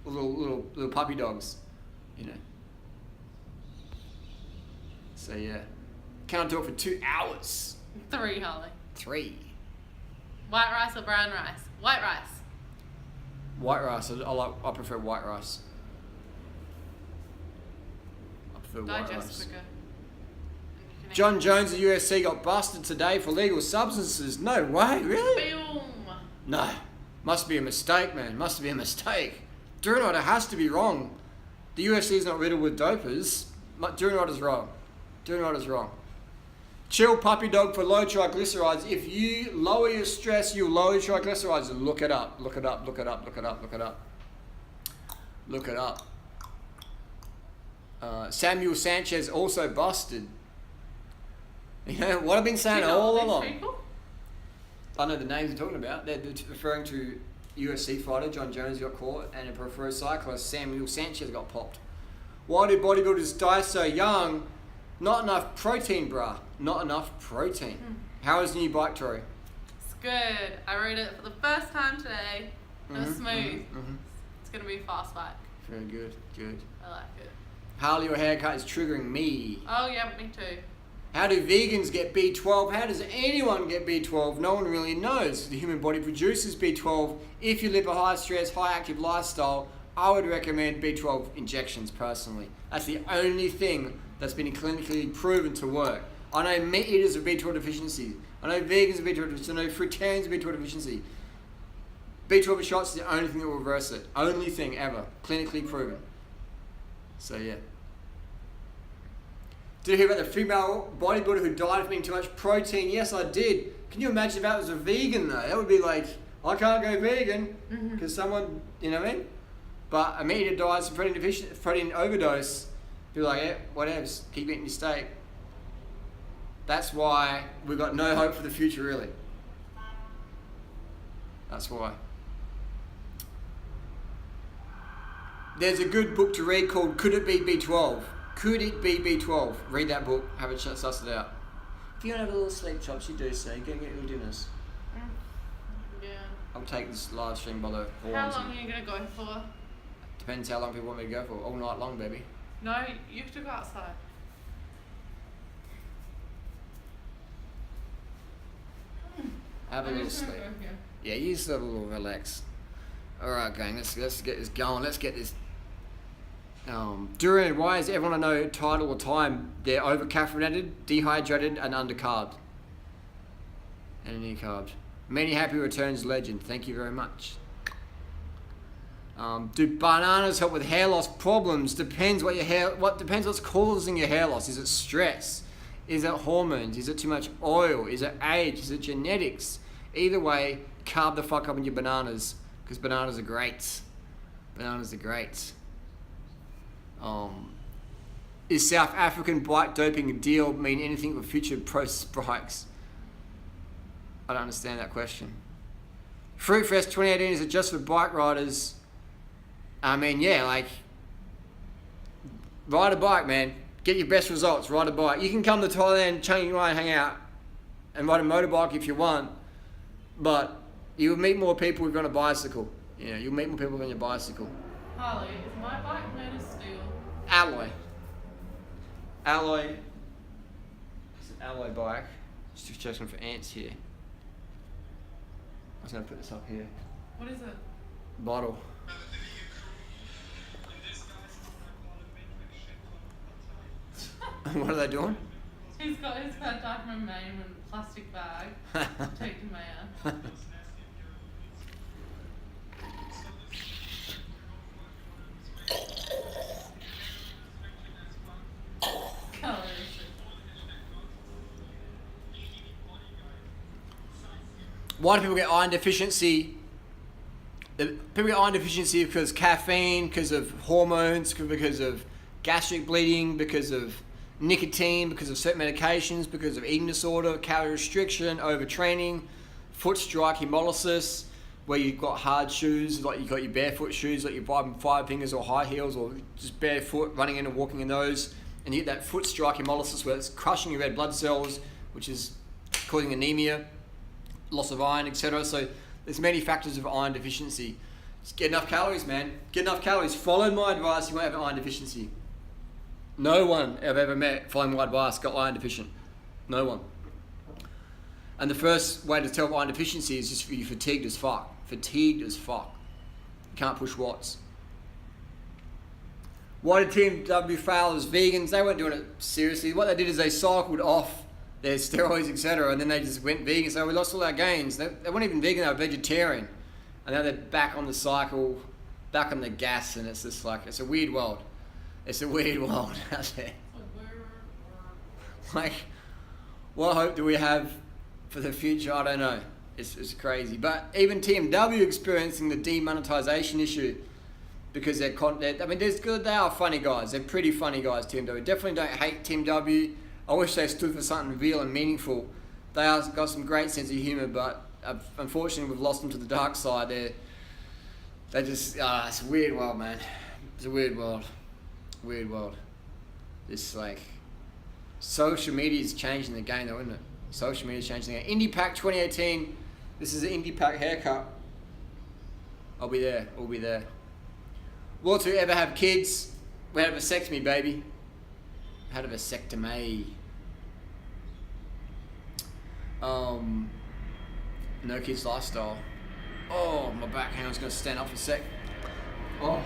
little puppy dogs, So yeah, can't do it for 2 hours. 3, Holly. 3. White rice or brown rice? White rice. White rice. I prefer white rice. Digest quicker. John Jones of USC got busted today for illegal substances. No way, really? Boom. No. Must be a mistake, man. Must be a mistake. Durinoda has to be wrong. The UFC is not riddled with dopers. Durinoda's wrong. Durinoda's wrong. Chill puppy dog for low triglycerides. If you lower your stress, you lower your triglycerides. Look it up. Look it up. Look it up. Look it up. Look it up. Look it up. Samuel Sanchez also busted. What I've been saying all along. People? I know the names you're talking about. They're referring to UFC fighter John Jones got caught, and a pro cyclist Samuel Sanchez got popped. Why do bodybuilders die so young? Not enough protein, bruh. Not enough protein. How is the new bike, Tori? It's good. I rode it for the first time today. It was smooth. It's going to be a fast bike. Very good. Good. I like it. Harley, your haircut is triggering me. Oh yeah, me too. How do vegans get B12? How does anyone get B12? No one really knows. The human body produces B12. If you live a high stress, high active lifestyle, I would recommend B12 injections personally. That's the only thing that's been clinically proven to work. I know meat eaters have B12 deficiency. I know vegans have B12 deficiency. I know fruitarians have B12 deficiency. B12 shots is the only thing that will reverse it. Only thing ever. Clinically proven. So yeah. Did you hear about the female bodybuilder who died from eating too much protein? Yes, I did. Can you imagine if that was a vegan though? That would be like, I can't go vegan because someone, you know what I mean? But a meat eater dies from protein overdose. People are like, yeah, whatever, keep eating your steak. That's why we've got no hope for the future, really. That's why. There's a good book to read called Could It Be B12? Could It Be B12? Read that book, have a chat, suss it out. If you don't have a little sleep chops, you do so. Get your dinners. Yeah. I'll take this live stream by the horns. How long are you going to go for? Depends how long people want me to go for. All night long, baby. No, you have to go outside. Have a little sleep. Yeah, you just have a little relax. Alright, gang, let's get this going. Let's get this. During, why is everyone I know tired all the time? They're over caffeinated, dehydrated, and undercarbed. And any carbs. Many happy returns, legend. Thank you very much. Do bananas help with hair loss problems? Depends depends what's causing your hair loss. Is it stress? Is it hormones? Is it too much oil? Is it age? Is it genetics? Either way, carb the fuck up on your bananas, because bananas are great. Bananas are great. Is South African bike doping deal mean anything for future pro bikes? I don't understand that question. Fruit Fest 2018, is it just for bike riders? I mean, yeah, like, ride a bike, man. Get your best results, ride a bike. You can come to Thailand, Chiang Mai, hang out, and ride a motorbike if you want, but you'll meet more people if you're on a bicycle. You know, you'll meet more people on your bicycle. Harley, is my bike made of steel? Alloy. Alloy. It's an alloy bike. Just checking for ants here. I was going to put this up here. What is it? Bottle. What are they doing? He's got his fat diaphragm in a plastic bag. Taking my ass. Why do people get iron deficiency? People get iron deficiency because caffeine, because of hormones, because of gastric bleeding, because of nicotine, because of certain medications, because of eating disorder, calorie restriction, overtraining, foot strike hemolysis, where you've got hard shoes, like you've got your barefoot shoes, like you're five fingers or high heels, or just barefoot, running in and walking in those, and you get that foot strike hemolysis where it's crushing your red blood cells, which is causing anemia, loss of iron, etc. So there's many factors of iron deficiency. Just get enough calories, man. Get enough calories. Follow my advice, you won't have iron deficiency. No one I've ever met following my advice got iron deficient. No one. And the first way to tell iron deficiency is just you're fatigued as fuck. Fatigued as fuck. You can't push watts. Why did Team W fail as vegans? They weren't doing it seriously. What they did is they cycled off their steroids, etc., and then they just went vegan. So we lost all our gains. They weren't even vegan, they were vegetarian. And now they're back on the cycle, back on the gas, and it's just like, it's a weird world. It's a weird world out there. Like, what hope do we have for the future? I don't know. It's crazy. But even Team W experiencing the demonetization issue because they're I mean, they are funny guys. They're pretty funny guys, Team W. Definitely don't hate Team W. I wish they stood for something real and meaningful. They have got some great sense of humor, but unfortunately we've lost them to the dark side. They just, it's a weird world, man. It's a weird world. Weird world. This, like, social media is changing the game though, isn't it? Social media is changing the game. Indie Pack 2018. This is an Indie Pack haircut. I'll be there. We'll be there. Will to ever have kids? We had a vasectomy, baby. Had a vasectomy. No kids lifestyle. Oh, my back. Hang on, I was going to stand up for a sec. Oh.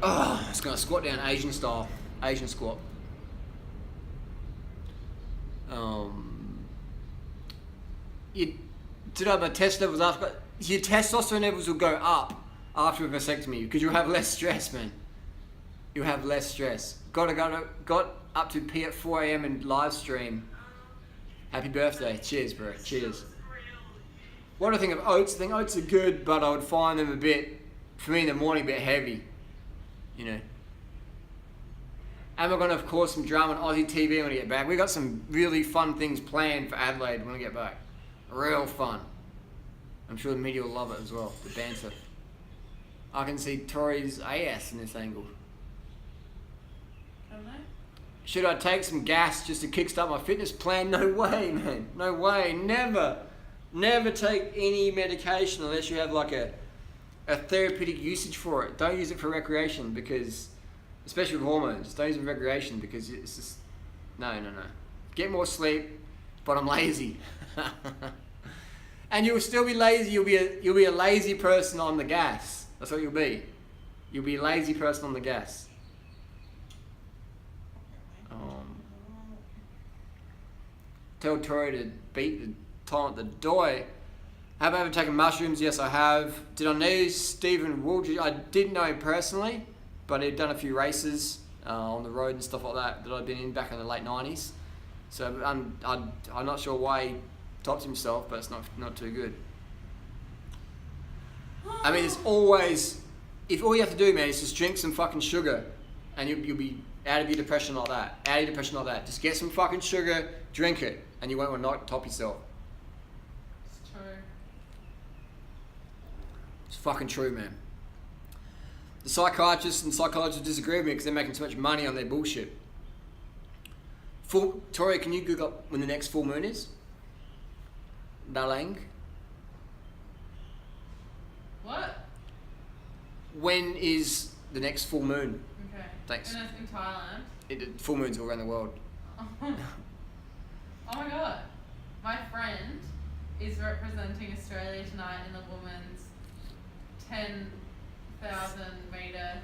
Oh, just gonna squat down Asian style, Asian squat. Today my test levels after, your testosterone levels will go up after a vasectomy because you'll have less stress, man. You'll have less stress. Got up to pee at 4 a.m. and live stream. Happy birthday. Cheers, bro. Cheers. What do I think of oats? I think oats are good, but I would find them a bit, for me in the morning, a bit heavy. You know. And we're going to, of course, some drama on Aussie TV when we get back. We've got some really fun things planned for Adelaide when we get back. Real fun. I'm sure the media will love it as well, the banter. I can see Tori's ass in this angle. Can they? Should I take some gas just to kickstart my fitness plan? No way, man. No way. Never. Never take any medication unless you have like a therapeutic usage for it. Don't use it for recreation because, especially with hormones, don't use it for recreation because it's just, no. Get more sleep, but I'm lazy. And you'll still be lazy. You'll be a lazy person on the gas. That's what you'll be. You'll be a lazy person on the gas. Tell Tori to beat the time at the door. Have I ever taken mushrooms? Yes, I have. Did I know Stephen Woolridge? I didn't know him personally, but he'd done a few races on the road and stuff like that I'd been in back in the late 90s. So I'm not sure why he tops himself, but it's not too good. I mean, it's always, if all you have to do, man, is just drink some fucking sugar and you'll be out of your depression like that. Just get some fucking sugar, drink it, and you won't want to not top yourself. It's true. It's fucking true, man. The psychiatrists and psychologists disagree with me because they're making too much money on their bullshit. Tori, can you Google up when the next full moon is? Darling? What? When is the next full moon? Okay. Thanks. And it's in Thailand. Full moons all around the world. Oh my god. My friend is representing Australia tonight in the women's 10,000 metre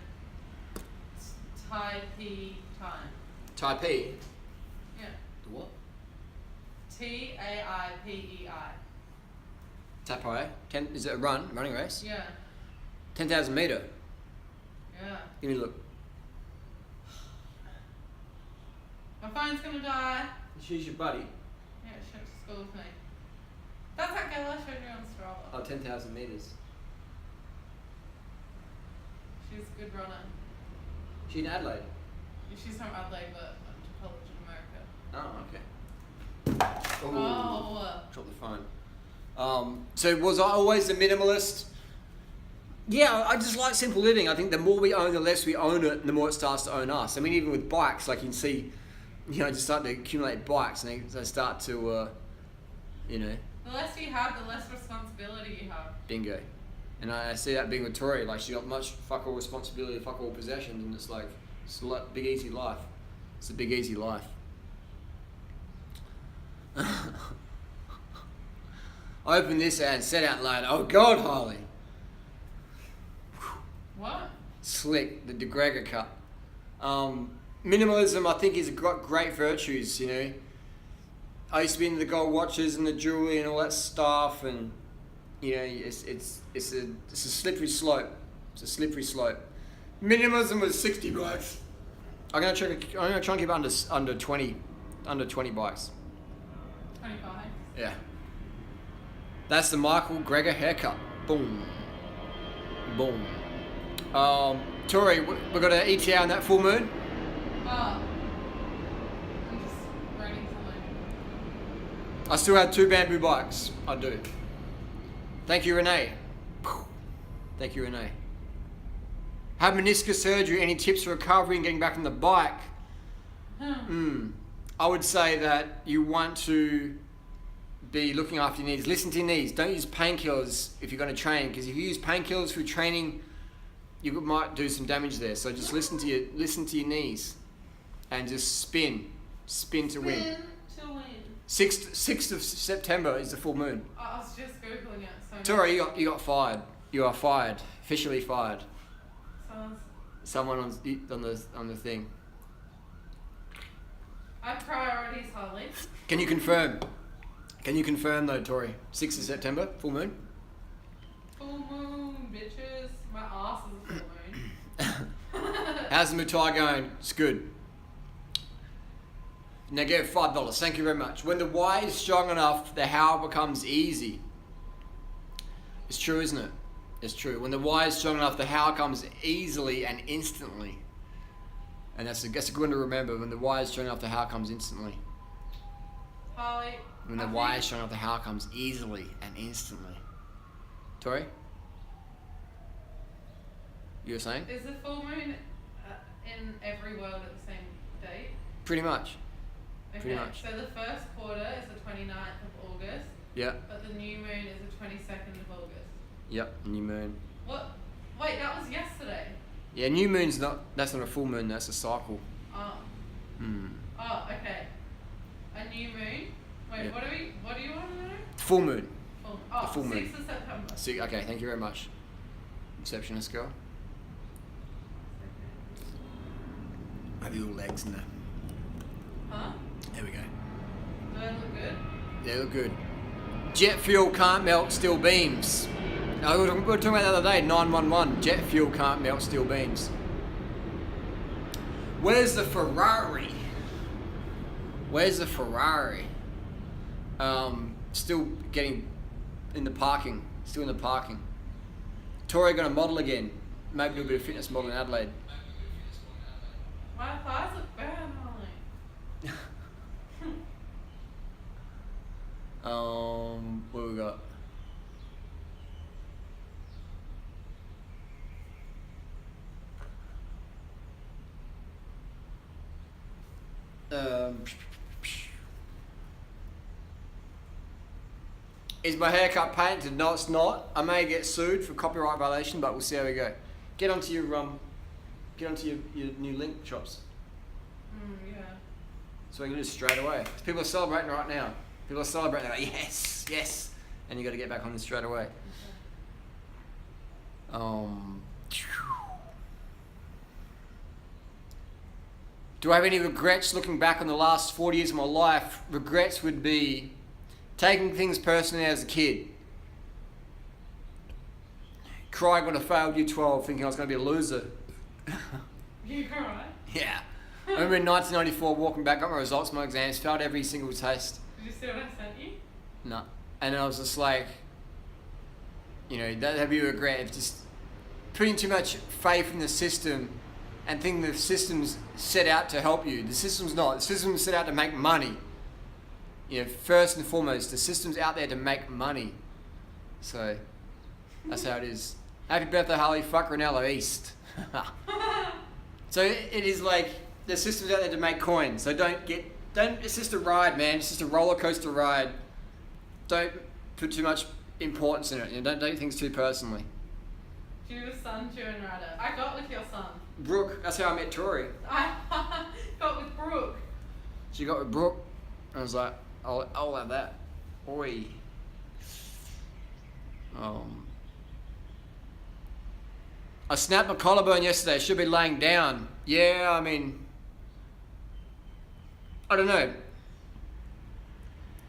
Taipei time. Taipei? Yeah. The what? Taipei. Taipei? Is it a running race? Yeah. 10,000 metre? Yeah. Give me a look. My phone's gonna die. She's your buddy. Yeah, she went to school with me. That's that girl I showed you on Strava. Oh, 10,000 metres. She's a good runner. She in Adelaide? She's from Adelaide, but went to college in America. Oh, okay. Oh. Drop the phone. So was I always a minimalist? Yeah, I just like simple living. I think the more we own, the less we own it, and the more it starts to own us. I mean, even with bikes, like you can see, just start to accumulate bikes, and they start to, The less you have, the less responsibility you have. Bingo. And I see that being with Tori, like she got much fuck all responsibility, fuck all possessions, and it's like, it's a big easy life. It's a big easy life. I opened this and said out loud, "Oh God, Harley." What? Slick, the DeGregor cup. Minimalism, I think, is got great virtues. I used to be into the gold watches and the jewelry and all that stuff, and it's a slippery slope. It's a slippery slope. Minimalism was $60. I'm gonna try and keep under 20 bikes. 25. Yeah. That's the Michael Greger haircut. Boom. Boom. Tori, we got an ETA on that full moon? I'm just writing something. I still have 2 bamboo bikes. I do. Thank you, Renee. Thank you, Renee. Had meniscus surgery. Any tips for recovery and getting back on the bike? I would say that you want to be looking after your knees. Listen to your knees. Don't use painkillers if you're going to train, because if you use painkillers for training, you might do some damage there. So just listen to your knees, and just spin to win. Spin to win. 6th of September is the full moon. I was just googling it. Tori, you got fired. You are fired. Officially fired. Someone on the thing. I have priorities, Holly. Can you confirm? Can you confirm though, Tori? 6th of September, full moon? Full moon, bitches. My ass is a full moon. How's the Muay going? It's good. Now get $5. Thank you very much. When the why is strong enough, the how becomes easy. It's true, isn't it? It's true. When the why is strong enough, the how comes easily and instantly. And that's a good one to remember. When the wire's showing off, the how comes instantly. Harley. When the wire's showing off, the how comes easily and instantly. Tori? You were saying? Is the full moon in every world at the same date? Pretty much. Okay, Pretty much. so the first quarter is the 29th of August. Yeah. But the new moon is the 22nd of August. Yep, new moon. What? Wait, that was yesterday. Yeah, new moon's that's not a full moon, that's a cycle. Oh. Oh, okay. A new moon? Wait, Yeah. what do you want to know? Full moon. Oh, The full moon. 6th of September. Okay, thank you very much. Receptionist girl. Have your legs in there. Huh? There we go. Do they look good? They look good. Jet fuel can't melt steel beams. No, we were talking about the other day, 911. Jet fuel can't melt steel beams. Where's the Ferrari? Where's the Ferrari? Still getting in the parking. Still in the parking. Tori gonna model again. Maybe do a bit of fitness model in Adelaide. My thighs look bad, Holly. What we got? Is my haircut patented? No, it's not. I may get sued for copyright violation, but we'll see how we go. Get onto your new link shops. Yeah. So we can do it straight away. People are celebrating right now. People are celebrating. They're like, yes, yes, and you got to get back on this straight away. Do I have any regrets looking back on the last 40 years of my life? Regrets would be taking things personally as a kid. Crying when I failed Year 12, thinking I was going to be a loser. You cried? Yeah. I remember in 1994 walking back, got my results, my exams, failed every single test. Did you see what I sent you? No. And I was just like, that'd be a regret of just putting too much faith in the system and thinking the system's set out to help you. The system's not. The system's set out to make money. First and foremost, the system's out there to make money. So, that's how it is. Happy birthday, Harley. Fuck Ronaldo East. So it is like the system's out there to make coins. So it's just a ride, man. It's just a roller coaster ride. Don't put too much importance in it. Don't take things too personally. She was son, June Ryder. I got with your son. Brooke, that's how I met Tori. I got with Brooke. She got with Brooke. I was like, I'll have that. Oi. I snapped my collarbone yesterday. Should be laying down. Yeah, I mean, I don't know.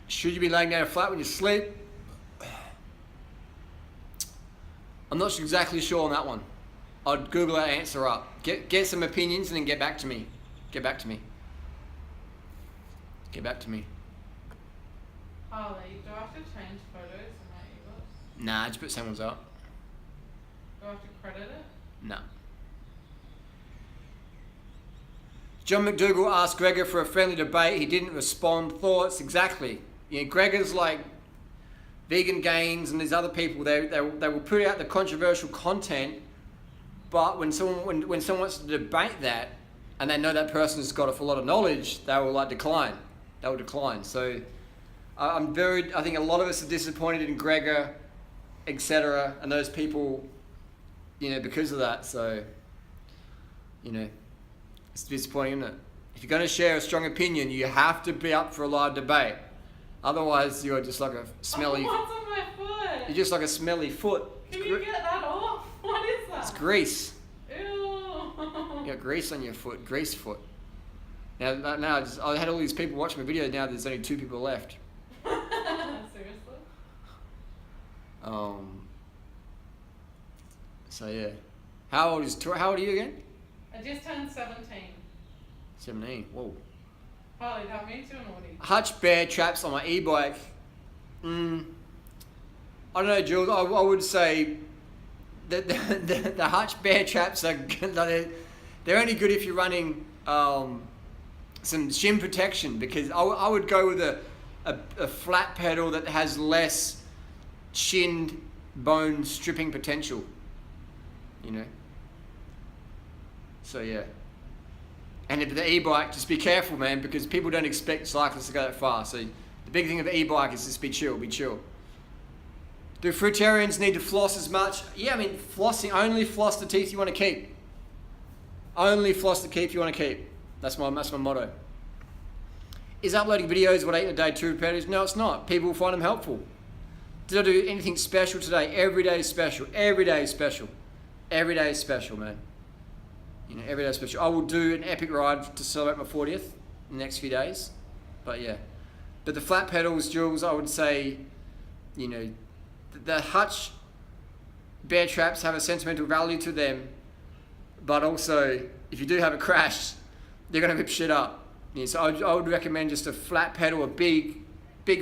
Should you be laying down flat when you sleep? I'm not exactly sure on that one. I'd Google that answer up. Get some opinions and then get back to me. Get back to me. Harley, do I have to change photos in my ebooks? Nah, just put someone's up. Do I have to credit it? No. John McDougall asked Gregor for a friendly debate. He didn't respond. Thoughts? Exactly. Gregor's like Vegan Gains and these other people. They will put out the controversial content, but when someone wants to debate that, and they know that person's got a lot of knowledge, they will decline. They will decline. So I think a lot of us are disappointed in Gregor, etc., and those people, because of that. So, it's disappointing, isn't it? If you're going to share a strong opinion, you have to be up for a live debate. Otherwise, you're just like a smelly. Oh, what's on my foot? You're just like a smelly foot. Can you get that off? What is that? It's grease. Ew. You got grease on your foot. Grease foot. Now I had all these people watching my video. Now there's only 2 people left. Seriously? So yeah. How old are you again? I just turned 17. 17. Whoa. Harley, that means you're naughty. Hutch bear traps on my e-bike. I don't know, Jules. I would say that the Hutch bear traps are they're only good if you're running some shin protection, because I would go with a flat pedal that has less shin bone stripping potential, you know. So yeah. And the e-bike, just be careful, man, because people don't expect cyclists to go that far. So the big thing of the e-bike is just be chill. Do fruitarians need to floss as much? Yeah, I mean, only floss the teeth you want to keep. Only floss the teeth you want to keep. That's my motto. Is uploading videos what I eat in a day too repetitive? No, it's not. People will find them helpful. Did I do anything special today? Every day is special. Every day is special. Every day is special, man. You know, every day is special. I will do an epic ride to celebrate my 40th in the next few days. But yeah. But the flat pedals, Jules, I would say, you know, the Hutch bear traps have a sentimental value to them, but also if you do have a crash, they're going to rip shit up. Yeah, so I would recommend just a flat pedal, a big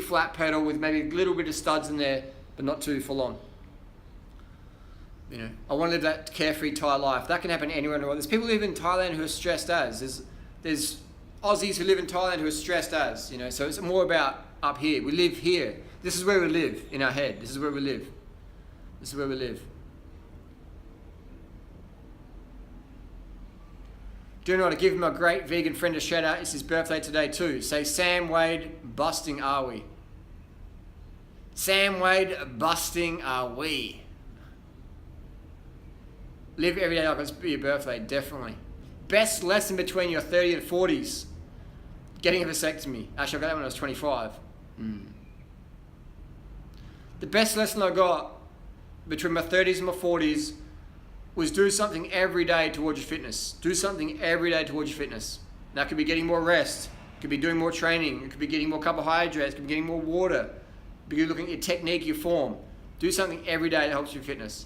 flat pedal with maybe a little bit of studs in there, but not too full on. You know, I want to live that carefree Thai life. That can happen anywhere in the world. There's people who live in Thailand who are stressed as. There's Aussies who live in Thailand who are stressed as. You know, so it's more about up here. We live here. This is where we live in our head. This is where we live. This is where we live. Do you want to give my great vegan friend a shout out? It's his birthday today too. Say, Sam Wade, busting are we? Sam Wade, busting are we? Live every day like it's your birthday, definitely. Best lesson between your 30 and 40s. Getting a vasectomy. Actually, I got that when I was 25. The best lesson I got between my 30s and my 40s was do something every day towards your fitness. Do something every day towards your fitness. That could be getting more rest. It could be doing more training. It could be getting more carbohydrates. It could be getting more water. It could be looking at your technique, your form. Do something every day that helps your fitness.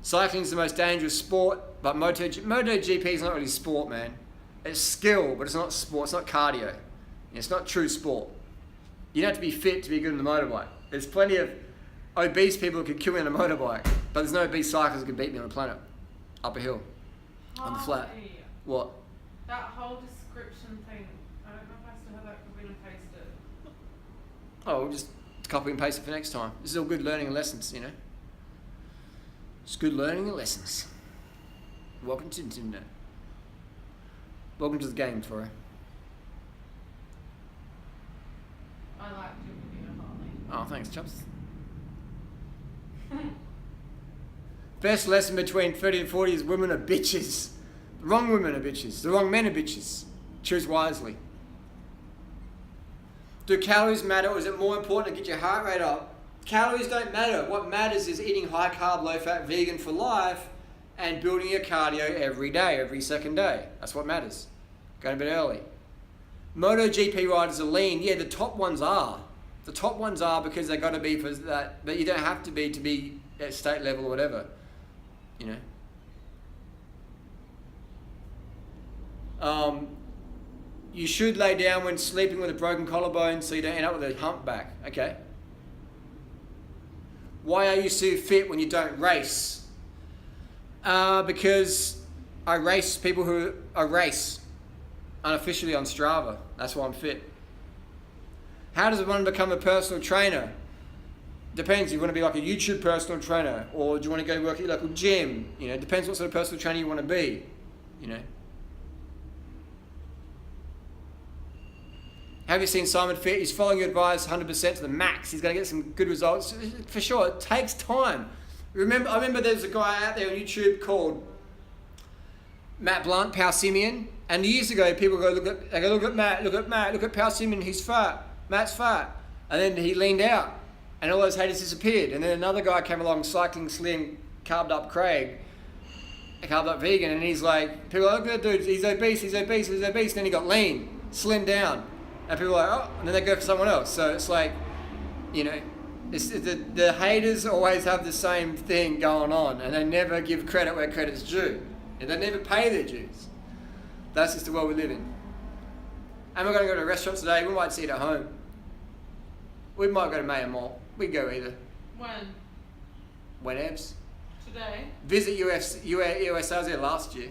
Cycling is the most dangerous sport, but MotoGP is not really sport, man. It's skill, but it's not sport. It's not cardio. It's not true sport. You don't have to be fit to be good on the motorbike. There's plenty of obese people who could kill me on a motorbike, but there's no obese cyclists who can beat me on the planet. Up a hill. On the flat. What? That whole description thing, I don't know if I still have that copied and pasted. Oh, we'll just copy and paste it for next time. This is all good learning and lessons, you know. It's good learning and lessons. Welcome to internet. Welcome to the game, Tori. I like you being a Harley. Oh, thanks, Chubbs. Best lesson between 30 and 40 is women are bitches. The wrong women are bitches. The wrong men are bitches. Choose wisely. Do calories matter, or is it more important to get your heart rate up? Calories don't matter. What matters is eating high carb, low fat, vegan for life and building your cardio every day, every second day. That's what matters. Going a bit early. MotoGP riders are lean. Yeah, the top ones are. The top ones are because they got to be for that, but you don't have to be at state level or whatever, you know. You should lay down when sleeping with a broken collarbone so you don't end up with a humpback. Okay. Why are you so fit when you don't race? Because I race people who I race unofficially on Strava. That's why I'm fit. How does one become a personal trainer? Depends. You want to be like a YouTube personal trainer, or do you want to go work at your local gym? You know, depends what sort of personal trainer you want to be. You know. Have you seen Simon Fit? He's following your advice 100% to the max. He's going to get some good results for sure. It takes time. I remember there's a guy out there on YouTube called Matt Blunt, Pal Simeon, and years ago people go look at Matt, look at Pal Simeon. He's fat. Matt's fat. And then he leaned out and all those haters disappeared. And then another guy came along, cycling slim, carved up Craig, a carved up vegan, and he's like, people are like, look at that dude, he's obese. Then he got lean, slimmed down. And people are like, oh, and then they go for someone else. So it's like, you know, the haters always have the same thing going on, and they never give credit where credit's due. And they never pay their dues. That's just the world we live in. And we're going to go to a restaurant today. We might sit at home. We might go to Mayor Mall. We can go either. When? Whenevs. Today? Visit US. I was there last year.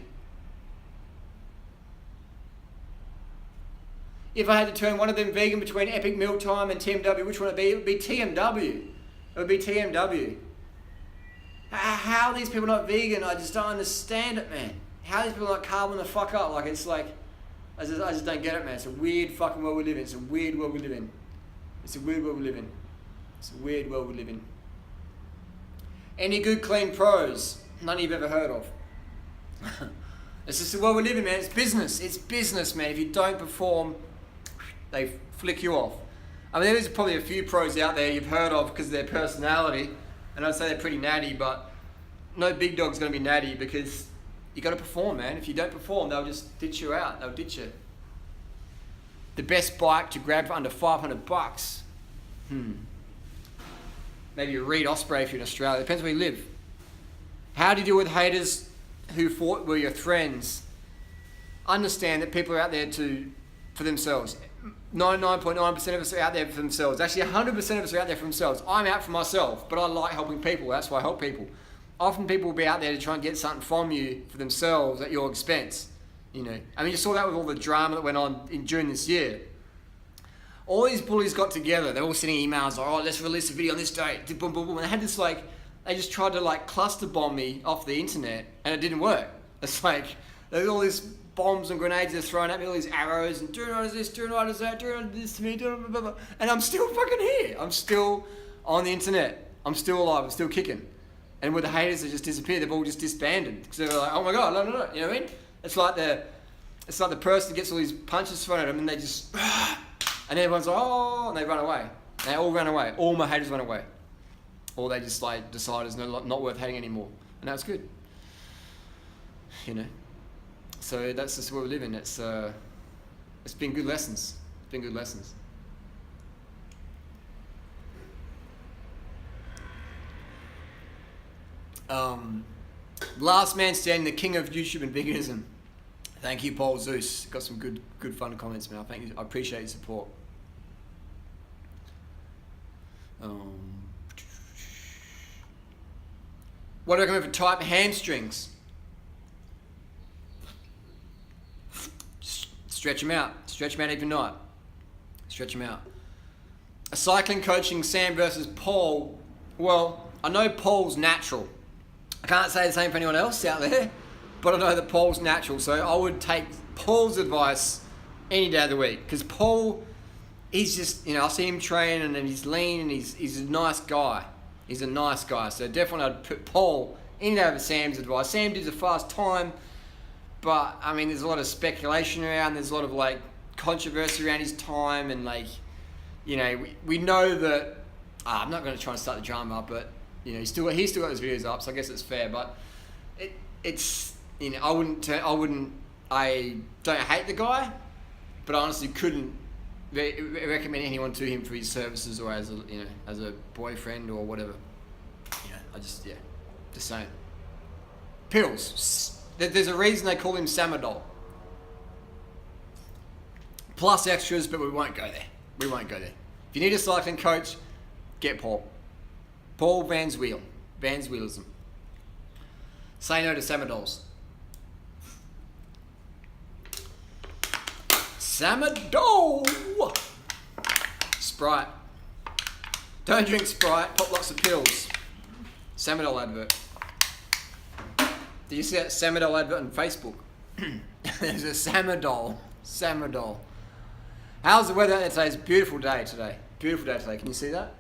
If I had to turn one of them vegan between Epic Mealtime and TMW, which one would it be? It would be TMW. It would be TMW. How are these people not vegan? I just don't understand it, man. How are these people not carbon the fuck up? Like, it's like, I just don't get it, man. It's a weird fucking world we live in. It's a weird world we live in. It's a weird world we live in. It's a weird world we live in. Any good, clean pros? None you've ever heard of. It's just the world we live in, man. It's business. It's business, man. If you don't perform, they flick you off. I mean, there's probably a few pros out there you've heard of because of their personality, and I'd say they're pretty natty, but no big dog's going to be natty because you got to perform, man. If you don't perform, they'll just ditch you out. They'll ditch you. The best bike to grab for under $500. Maybe a Reed Osprey if you're in Australia. Depends where you live. How do you deal with haters who thought were your friends? Understand that people are out there for themselves. 99.9% of us are out there for themselves. Actually, 100% of us are out there for themselves. I'm out for myself, but I like helping people. That's why I help people. Often people will be out there to try and get something from you for themselves at your expense. You know, I mean, you saw that with all the drama that went on in June this year. All these bullies got together. They're all sending emails like, oh, let's release a video on this date. Boom, boom, boom. And they had this like, they just tried to like cluster bomb me off the internet, and it didn't work. It's like, there's all these bombs and grenades they're throwing at me, all these arrows, and doing all this, doing all that, doing all this to me, doing blah, blah, blah. And I'm still fucking here. I'm still on the internet. I'm still alive. I'm still kicking. And with the haters, they just disappeared. They've all just disbanded because they're like, oh my god, no. You know what I mean? It's like the person gets all these punches thrown at them, and they just, and everyone's like, oh, and they run away. And they all ran away. All my haters ran away. Or they just like decide it's not worth hating anymore, and that's good. You know. So that's just where we live in. It's been good lessons. It's been good lessons. Last man standing, the king of YouTube and veganism. Thank you, Paul Zeus. Got some good fun comments, man. Thank you. I appreciate your support. What do I recommend for tight hamstrings? Stretch them out. Stretch them out even night. Stretch them out. A cycling coaching Sam versus Paul. Well, I know Paul's natural. I can't say the same for anyone else out there, but I know that Paul's natural. So I would take Paul's advice any day of the week. Because Paul, he's just, you know, I see him train and he's lean and he's a nice guy. He's a nice guy. So definitely I'd put Paul any day over Sam's advice. Sam did a fast time. But, I mean, there's a lot of speculation around, there's a lot of, like, controversy around his time, and, like, you know, we know that, I'm not going to try and start the drama, but, you know, he's still got his videos up, so I guess it's fair, but it's, you know, I don't hate the guy, but I honestly couldn't recommend anyone to him for his services or as a, you know, as a boyfriend or whatever. You know, just saying. Pills. There's a reason they call him Samadol. Plus extras, but we won't go there. We won't go there. If you need a cycling coach, get Paul. Paul Van Zweel. Van Zweelism. Say no to Samadols. Samadol! Sprite. Don't drink Sprite, pop lots of pills. Samadol advert. Did you see that Samadol advert on Facebook? There's a Samadol. Samadol. How's the weather out there today? It's a beautiful day today. Beautiful day today. Can you see that?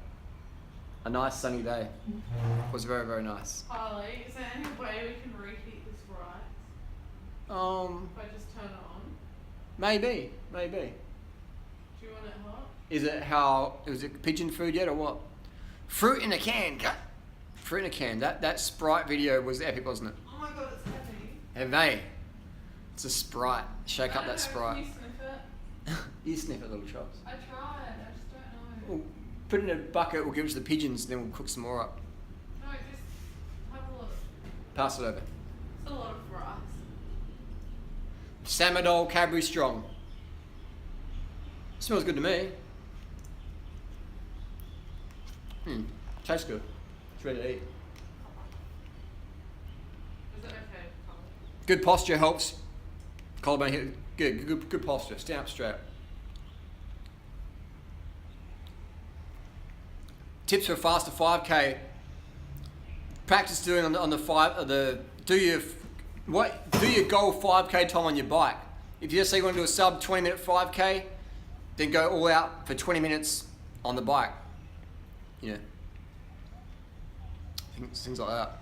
A nice sunny day. It was very, very nice. Harley, is there any way we can reheat this rice? If I just turn it on? Maybe. Do you want it hot? Was it pigeon food yet or what? Fruit in a can, cut. Fruit in a can. That Sprite video was epic, wasn't it? Oh my god, it's heavy. Heavy. It's a Sprite. Shake up that Sprite. Can you sniff it? You sniff it, little chops. I tried, I just don't know. We'll put it in a bucket, we'll give it to the pigeons, and then we'll cook some more up. No, just have a look. Pass it over. It's a lot of rice. Samadol Cadbury Strong. Smells good to me. Tastes good. It's ready to eat. Is it okay? Good posture helps. Collarbone hit. Good posture. Stand up straight. tips for a faster 5K. Practice doing on the do your goal 5K time on your bike. If you just say you want to do a sub 20-minute 5K, then go all out for 20 minutes on the bike. You know, things like that.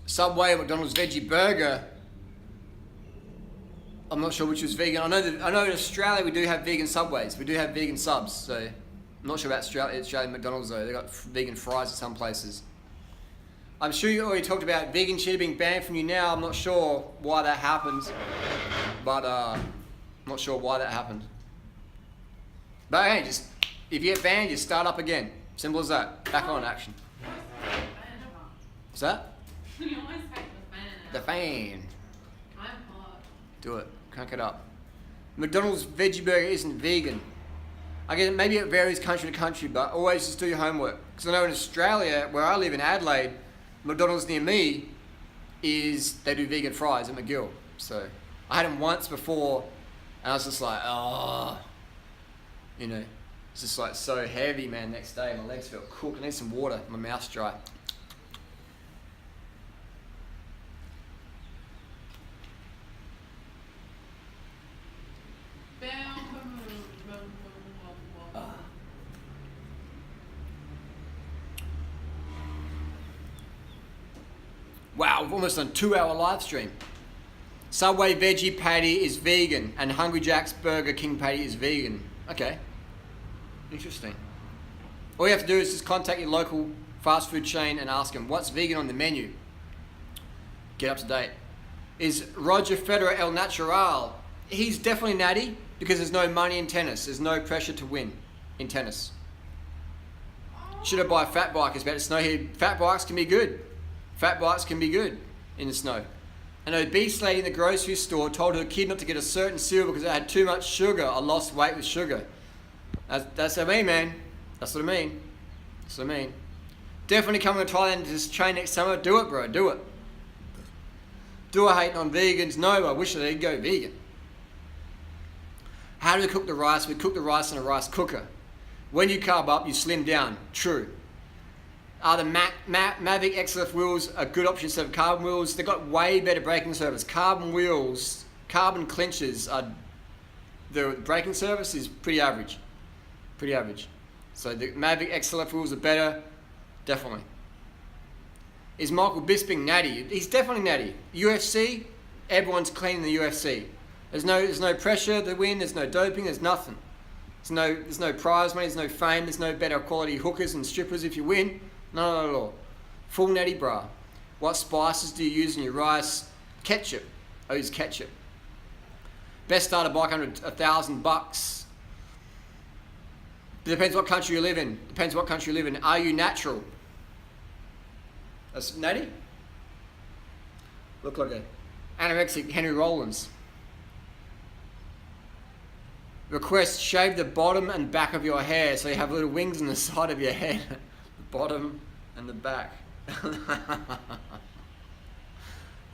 Subway, McDonald's veggie burger. I'm not sure which was vegan. I know in Australia we do have vegan Subways. We do have vegan subs. So I'm not sure about Australian McDonald's though. They got vegan fries at some places. I'm sure you already talked about vegan cheddar being banned from you now. I'm not sure why that happened, but I'm not sure why that happened. But hey, just if you get banned, you start up again. Simple as that. Back on action. What's that? You always take the fan out. The fan. I'm hot. Do it. Crank it up. McDonald's veggie burger isn't vegan. I guess maybe it varies country to country, but always just do your homework. Because I know in Australia, where I live in Adelaide, McDonald's near me they do vegan fries at McGill. So I had them once before, and I was just like, oh, you know, it's just like so heavy, man. Next day, my legs felt cooked. I need some water. My mouth's dry. Wow, we've almost done a 2-hour live stream. Subway veggie patty is vegan, and Hungry Jack's Burger King patty is vegan. Okay, interesting. All you have to do is just contact your local fast food chain and ask them what's vegan on the menu. Get up to date. Is Roger Federer El Natural? He's definitely natty because there's no money in tennis. There's no pressure to win in tennis. Should I buy a fat bike? It's about to snow here. Fat bikes can be good. Fat bikes can be good in the snow. An obese lady in the grocery store told her kid not to get a certain cereal because it had too much sugar. I lost weight with sugar. That's what I mean, man. That's what I mean. That's what I mean. Definitely coming to Thailand to just train next summer. Do it, bro. Do it. Do I hate on vegans? No, I wish they'd go vegan. How do we cook the rice? We cook the rice in a rice cooker. When you carb up, you slim down. True. Are the Mavic XLF wheels a good option instead of carbon wheels? They've got way better braking service. Carbon wheels, carbon clinches the braking service is pretty average. Pretty average. So the Mavic XLF wheels are better, definitely. Is Michael Bisping natty? He's definitely natty. UFC, everyone's clean in the UFC. There's no pressure to win, there's no doping, there's nothing. There's no prize money, there's no fame, there's no better quality hookers and strippers if you win. No, at all. Full natty bra. What spices do you use in your rice? Ketchup. I use ketchup. Best starter bike under $1,000. Depends what country you live in. Depends what country you live in. Are you natural? That's natty? Look like a anorexic Henry Rollins. Request shave the bottom and back of your hair so you have little wings on the side of your head. The bottom and the back.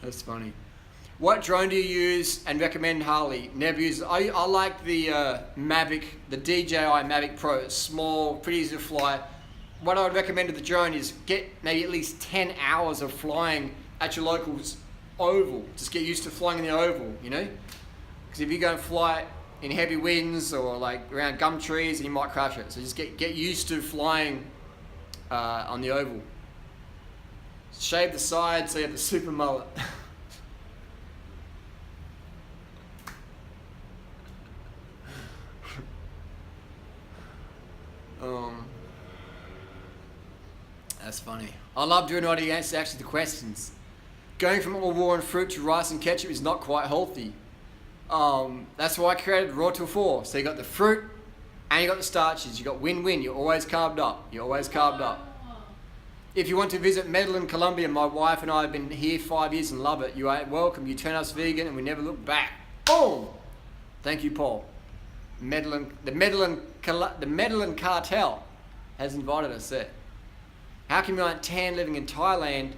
That's funny. What drone do you use and recommend, Harley? Never use it. I like the Mavic, the DJI Mavic Pro. It's small, pretty easy to fly. What I would recommend with the drone is get maybe at least 10 hours of flying at your local oval. Just get used to flying in the oval, you know? Because if you go and fly in heavy winds or like around gum trees, and you might crash it. So just get used to flying on the oval. Shave the sides so you have the super mullet. That's funny. I love doing what he answers actually the questions. Going from all raw and fruit to rice and ketchup is not quite healthy. That's why I created Raw Till 4. So you got the fruit and you got the starches. You got win-win. You're always carbed up. You're always carbed up. If you want to visit Medellin, Colombia, my wife and I have been here 5 years and love it. You are welcome. You turn us vegan and we never look back. Boom! Thank you, Paul. The Medellin cartel has invited us there. How come you aren't tan living in Thailand?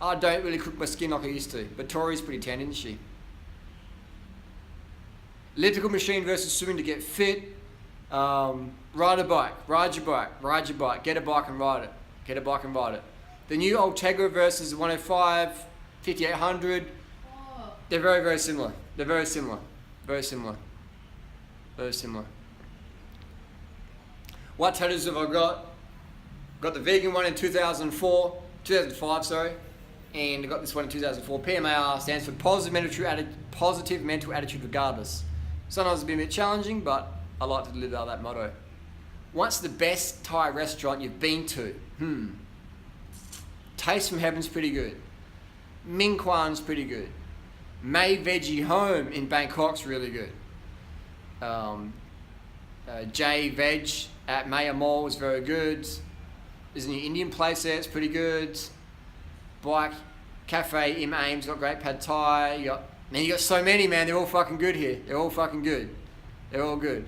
I don't really cook my skin like I used to. But Tori's pretty tan, isn't she? Elliptical machine versus swimming to get fit. Ride a bike, ride your bike, get a bike and ride it. The new Ultegra versus 105, 5800, they're very, very similar. What tattoos have I got? Got the vegan one in 2005, sorry. And I got this one in 2004. PMAR stands for positive mental attitude regardless. Sometimes it's been a bit challenging, but I like to live by that motto. What's the best Thai restaurant you've been to? Taste from Heaven's pretty good. Ming Kwan's pretty good. May Veggie Home in Bangkok's really good. J Veg at Maya Mall is very good. There's a new Indian place there, it's pretty good. Bike Cafe Im Aim's got great pad thai. You got so many, man. They're all fucking good here. They're all good.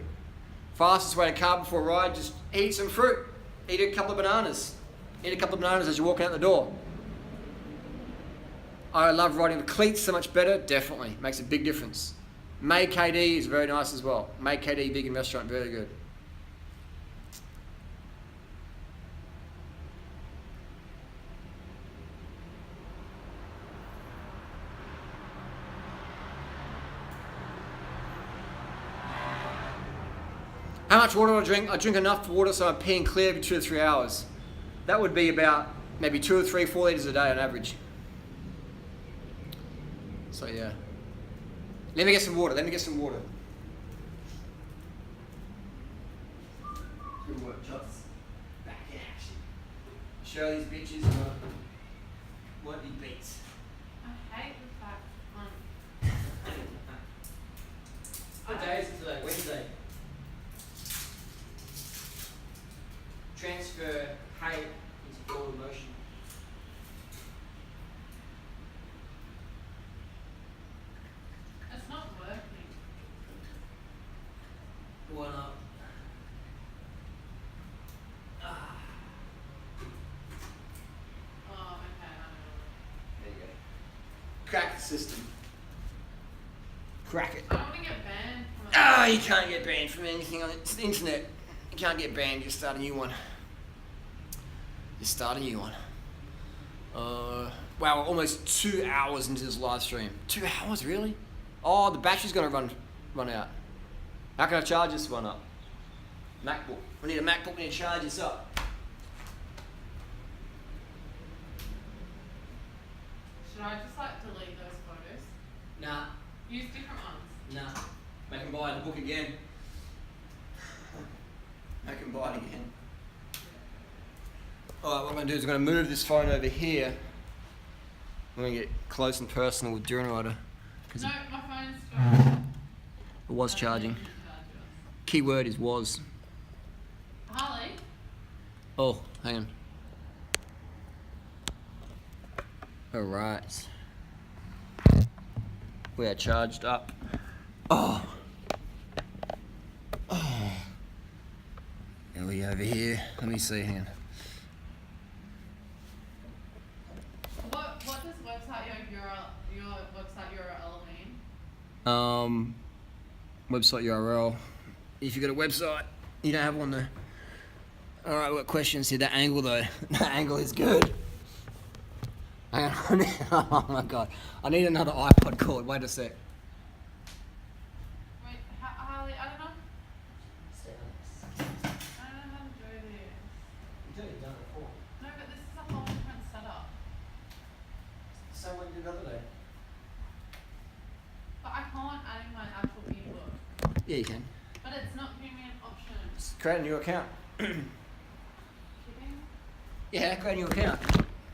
Fastest way to carb before a ride, just eat some fruit. Eat a couple of bananas. As you're walking out the door. I love riding the cleats so much better. Definitely. Makes a big difference. May KD is very nice as well. May KD vegan restaurant, very good. How much water do I drink? I drink enough water so I'm peeing clear every 2 to 3 hours. That would be about maybe 2 or 3, 4 litres a day on average. So yeah. Let me get some water. Good work, Jots. Back in action. Show these bitches what he beats. I hate the fact What day is it today? Wednesday. Transfer hate into forward motion. it's not working. Why not? Oh, okay, I know. There you go. Crack the system. Crack it. I don't want to get banned from it. You can't get banned from anything on the internet. You can't get banned, just start a new one. Wow, almost 2 hours into this live stream. 2 hours, really? Oh, the battery's gonna run out. How can I charge this one up? MacBook. We need a MacBook, we need to charge this up. Should I just delete those photos? Nah. Use different ones. Nah. Make him buy the book again. Make him buy it again. Alright, what I'm going to do is I'm going to move this phone over here. I'm going to get close and personal with Durinider. No, my phone's charging. It was charging. Keyword is was. Harley? Oh, hang on. Alright. We are charged up. Oh. Are we over here? Let me see, hang on. What does your website URL mean? Website URL. If you got a website, you don't have one though. Alright, what questions here? That angle though. That angle is good. Hang on. Oh my god. I need another iPod cord. Wait a sec. Wait, Harley, I don't know. I don't know how to do this. You've done it before. No, but this is a whole different setup. Same way you did the other day. But I can't add in my actual ebook. Yeah, you can. But it's not giving me an option. Just create a new account. Kidding? Yeah, create a new account.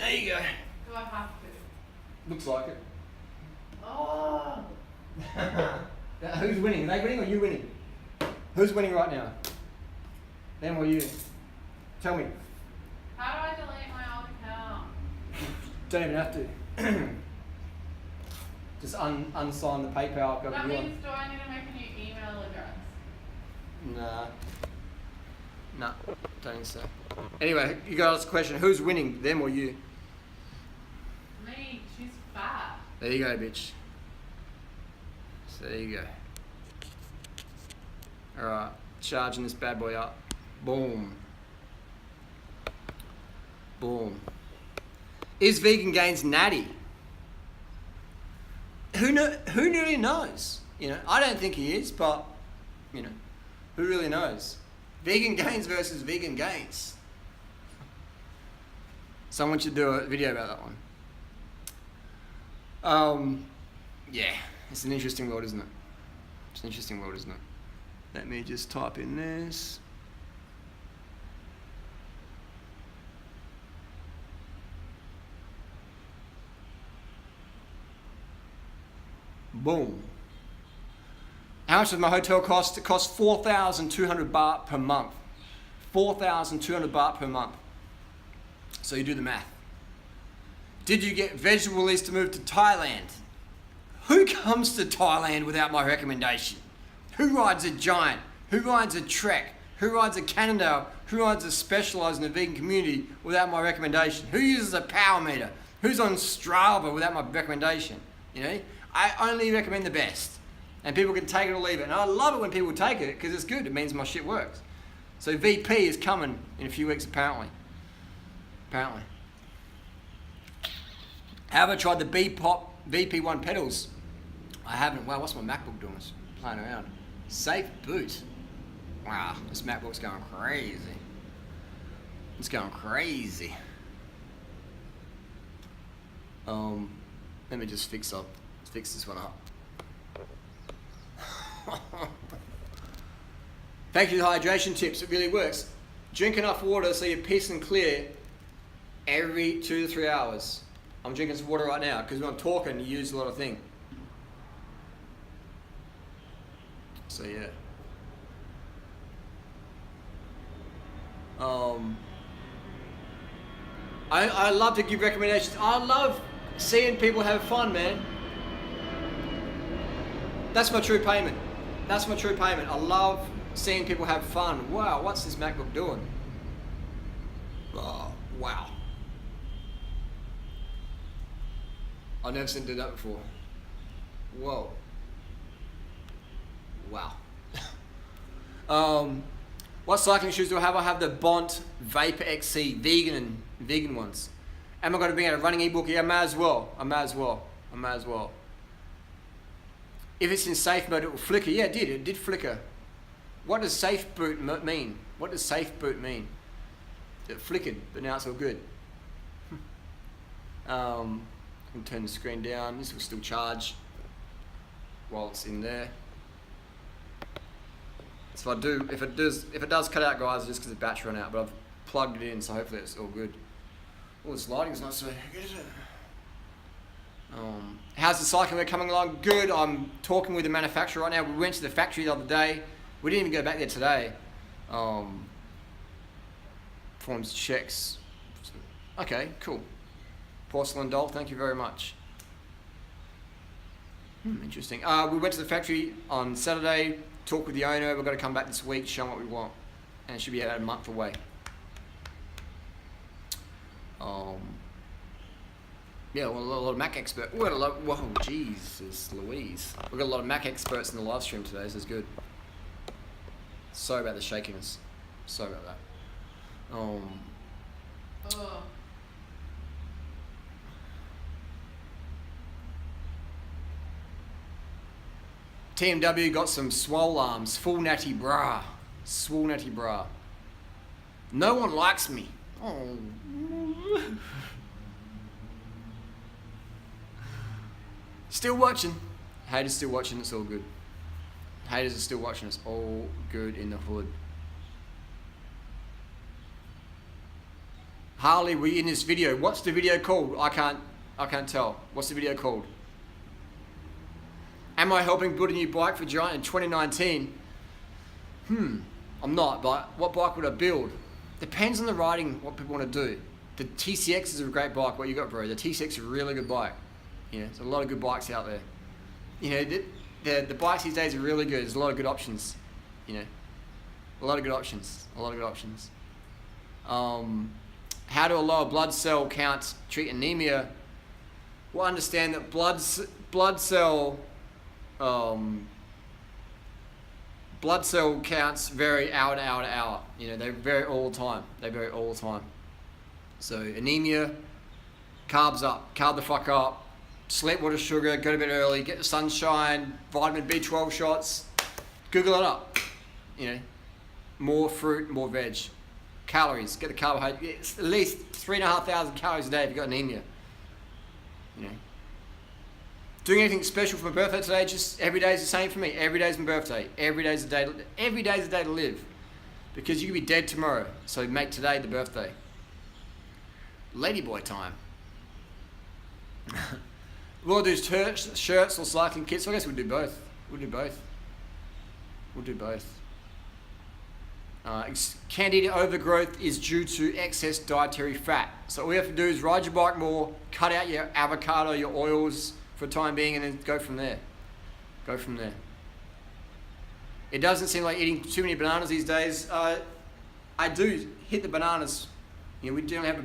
There you go. Do I have to? Looks like it. Oh! Who's winning? Are they winning or you winning? Who's winning right now? Them or you? Tell me. How do I delete my old account? Don't even have to. Just unsign the PayPal. Go That to means do I need to make a new email address? Nah, don't think so. Anyway, you got to ask a question. Who's winning, them or you? Me, she's fat. There you go, bitch. So there you go. All right, charging this bad boy up. Boom. Boom. Is Vegan Gains natty? Who really knows? You know, I don't think he is, but you know, who really knows? Vegan Gains versus Vegan Gains. Someone should do a video about that one. Yeah, it's an interesting world, isn't it? It's an interesting world, isn't it? Let me just type in this. Boom. How much does my hotel cost? It costs 4,200 baht per month. 4,200 baht per month. So you do the math. Did you get vegetable release to move to Thailand? Who comes to Thailand without my recommendation? Who rides a Giant? Who rides a Trek? Who rides a Cannondale? Who rides a Specialized in the vegan community without my recommendation? Who uses a power meter? Who's on Strava without my recommendation? You know, I only recommend the best. And people can take it or leave it. And I love it when people take it because it's good. It means my shit works. So VP is coming in a few weeks apparently. Apparently. Have I tried the B-Pop VP1 pedals? I haven't. Wow, what's my MacBook doing? It's playing around. Safe boot. Wow, this MacBook's going crazy. It's going crazy. Let me just fix this one up. Thank you for the hydration tips. It really works. Drink enough water so you're peace and clear every 2 to 3 hours. I'm drinking some water right now because when I'm talking, you use a lot of things. So yeah. I love to give recommendations. I love seeing people have fun, man. That's my true payment. That's my true payment. I love seeing people have fun. Wow, what's this MacBook doing? Oh, wow. I've never seen it do that before. Whoa. Wow. What cycling shoes do I have? I have the Bont Vapor XC vegan ones. Am I going to bring out a running ebook? Yeah, I may as well. If it's in safe mode, it will flicker. Yeah, it did. It did flicker. What does safe boot mean? What does safe boot mean? It flickered, but now it's all good. I can turn the screen down. This will still charge while it's in there. So if it does cut out, guys, it's just because the battery ran out. But I've plugged it in, so hopefully it's all good. Oh, this lighting's not so good, is it? How's the cycling wear coming along? Good. I'm talking with the manufacturer right now. We went to the factory the other day. We didn't even go back there today. Performs checks. Okay, cool. Porcelain doll, thank you very much. Interesting. We went to the factory on Saturday, talked with the owner. We've got to come back this week, show them what we want. And it should be about a month away. Yeah, well, a lot of Mac experts. Whoa, Jesus Louise. We've got a lot of Mac experts in the live stream today, so it's good. Sorry about the shakiness. Sorry about that. TMW got some swole arms, full natty bra. Swole natty bra. No one likes me. Oh. Still watching. Haters still watching, it's all good. Haters are still watching, it's all good in the hood. Harley, we in this video. What's the video called? I can't tell. What's the video called? Am I helping build a new bike for Giant in 2019? I'm not, but what bike would I build? Depends on the riding, what people want to do. The TCX is a great bike. What you got, bro? The TCX is a really good bike. You know, there's a lot of good bikes out there. You know, the bikes these days are really good. There's a lot of good options. You know, a lot of good options. How do a lower blood cell count treat anemia? Well, understand that blood cell blood cell counts vary hour to hour to hour. You know, they vary all the time. They vary all the time. So anemia, carbs up, carb the fuck up, sleep, water, sugar, go to bed early, get the sunshine, vitamin B12 shots, Google it up. You know, more fruit, more veg. Calories, get the carbohydrates, at least 3,500 calories a day if you've got anemia. You know, doing anything special for my birthday today, just every day is the same for me. Every day is my birthday. Every day is a day to live. Because you could be dead tomorrow, so make today the birthday. Ladyboy time. We'll do shirts or cycling kits. So I guess we'll do both. Candida overgrowth is due to excess dietary fat. So all you have to do is ride your bike more, cut out your avocado, your oils for the time being, and then go from there. It doesn't seem like eating too many bananas these days. I do hit the bananas. You know, we don't have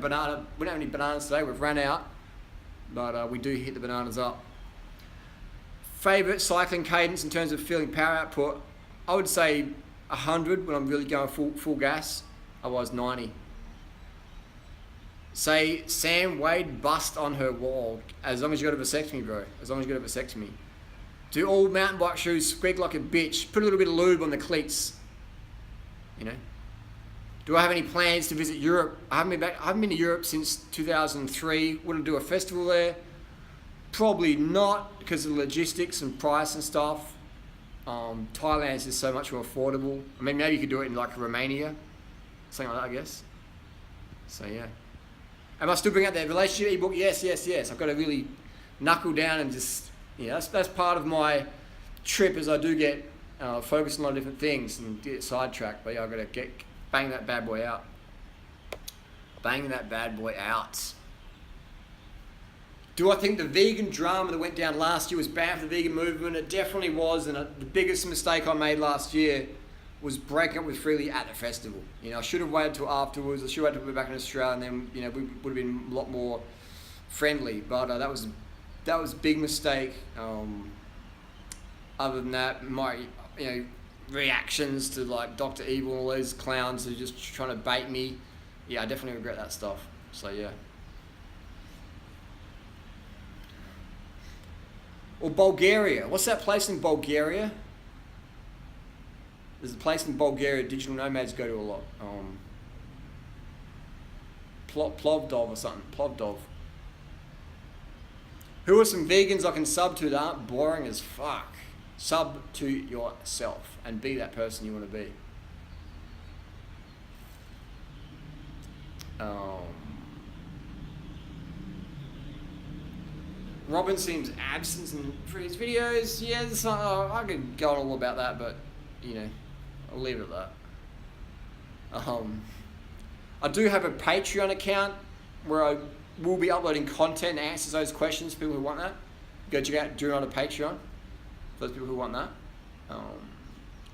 any bananas today. We've run out, but we do hit the bananas up. Favorite cycling cadence in terms of feeling power output? I would say 100 when I'm really going full gas. Otherwise 90. Say Sam Wade bust on her wall. As long as you got a vasectomy, bro. Do all mountain bike shoes squeak like a bitch? Put a little bit of lube on the cleats. You know. Do I have any plans to visit Europe? I haven't been to Europe since 2003. Would I do a festival there? Probably not, because of the logistics and price and stuff. Thailand is just so much more affordable. I mean, maybe you could do it in like Romania, something like that, I guess. So yeah. Am I still bringing out that relationship ebook? Yes. I've got to really knuckle down and just, yeah, that's part of my trip, as I do get focused on a lot of different things and get sidetracked. But yeah, I've got to bang that bad boy out. Do I think the vegan drama that went down last year was bad for the vegan movement? It definitely was, and the biggest mistake I made last year was breaking up with Freely at the festival. You know, I should have waited till afterwards. I should have waited till we were back in Australia, and then, you know, we would have been a lot more friendly. But that was a big mistake. Other than that, my reactions to like Dr. Evil and all those clowns who are just trying to bait me. Yeah, I definitely regret that stuff. So yeah. Or Bulgaria. What's that place in Bulgaria? There's a place in Bulgaria digital nomads go to a lot. Plovdiv or something. Plovdiv. Who are some vegans I can sub to that aren't boring as fuck? Sub to yourself and be that person you want to be. Robin seems absent for his videos. Yeah, I could go on all about that, but you know, I'll leave it at that. I do have a Patreon account where I will be uploading content that answers those questions for people who want that. Go check out Drew on a Patreon for those people who want that.